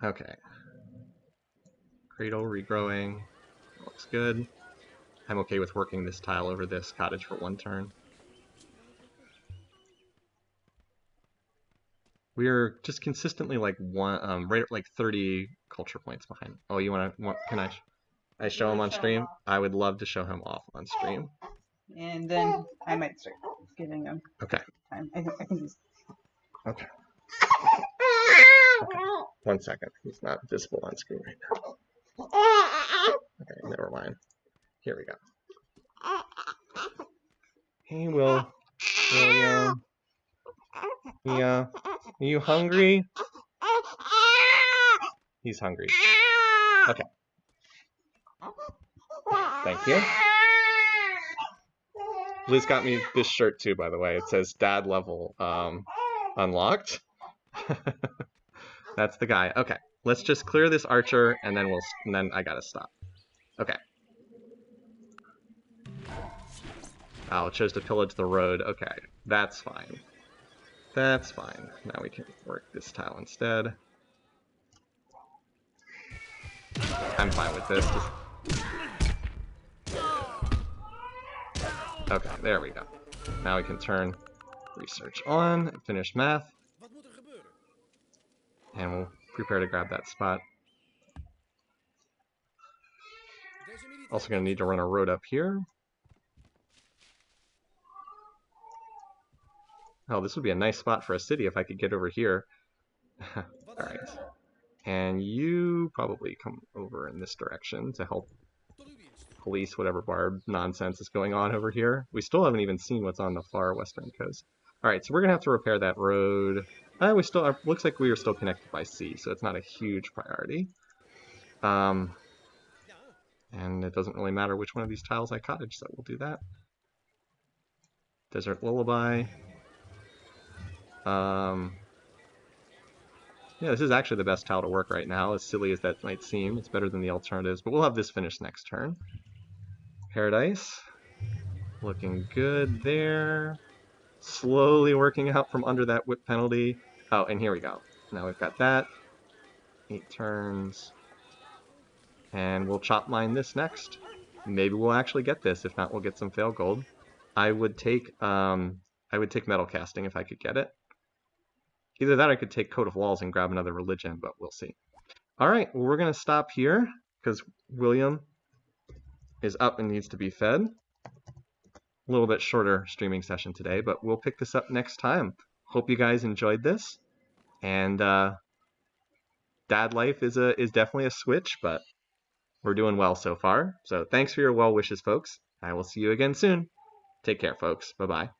Okay. Cradle regrowing. Looks good. I'm okay with working this tile over this cottage for 1 turn. We're just consistently like right at like 30 culture points behind. Oh, you want to? Can I show him on stream? I would love to show him off on stream. And then I might start giving him Okay. time. I think he's Okay. 1 second. He's not visible on screen right now. Okay, never mind. Here we go. Hey, William. Yeah. Are you hungry? He's hungry. Okay. Thank you. Liz got me this shirt too, by the way. It says Dad Level unlocked. That's the guy. Okay. Let's just clear this archer, and then I gotta stop. Okay. Oh, it chose to pillage the road. Okay, that's fine. That's fine. Now we can work this tile instead. I'm fine with this. Okay, there we go. Now we can turn research on and finish math. And we'll prepare to grab that spot. Also going to need to run a road up here. Oh, this would be a nice spot for a city if I could get over here. Alright. And you probably come over in this direction to help police whatever barb nonsense is going on over here. We still haven't even seen what's on the far western coast. Alright, so we're going to have to repair that road. Looks like we are still connected by sea, so it's not a huge priority. And it doesn't really matter which one of these tiles I cottage, so we'll do that. Desert Lullaby. Yeah, this is actually the best tile to work right now, as silly as that might seem. It's better than the alternatives, but we'll have this finished next turn. Paradise. Looking good there. Slowly working out from under that whip penalty. Oh, and here we go. Now we've got that. 8 turns. And we'll chop mine this next. Maybe we'll actually get this. If not, we'll get some fail gold. I would take metal casting if I could get it. Either that or I could take Coat of Walls and grab another religion, but we'll see. Alright, well, we're going to stop here because William is up and needs to be fed. A little bit shorter streaming session today, but we'll pick this up next time. Hope you guys enjoyed this. And Dad life is definitely a switch, but we're doing well so far. So thanks for your well wishes, folks. I will see you again soon. Take care, folks. Bye-bye.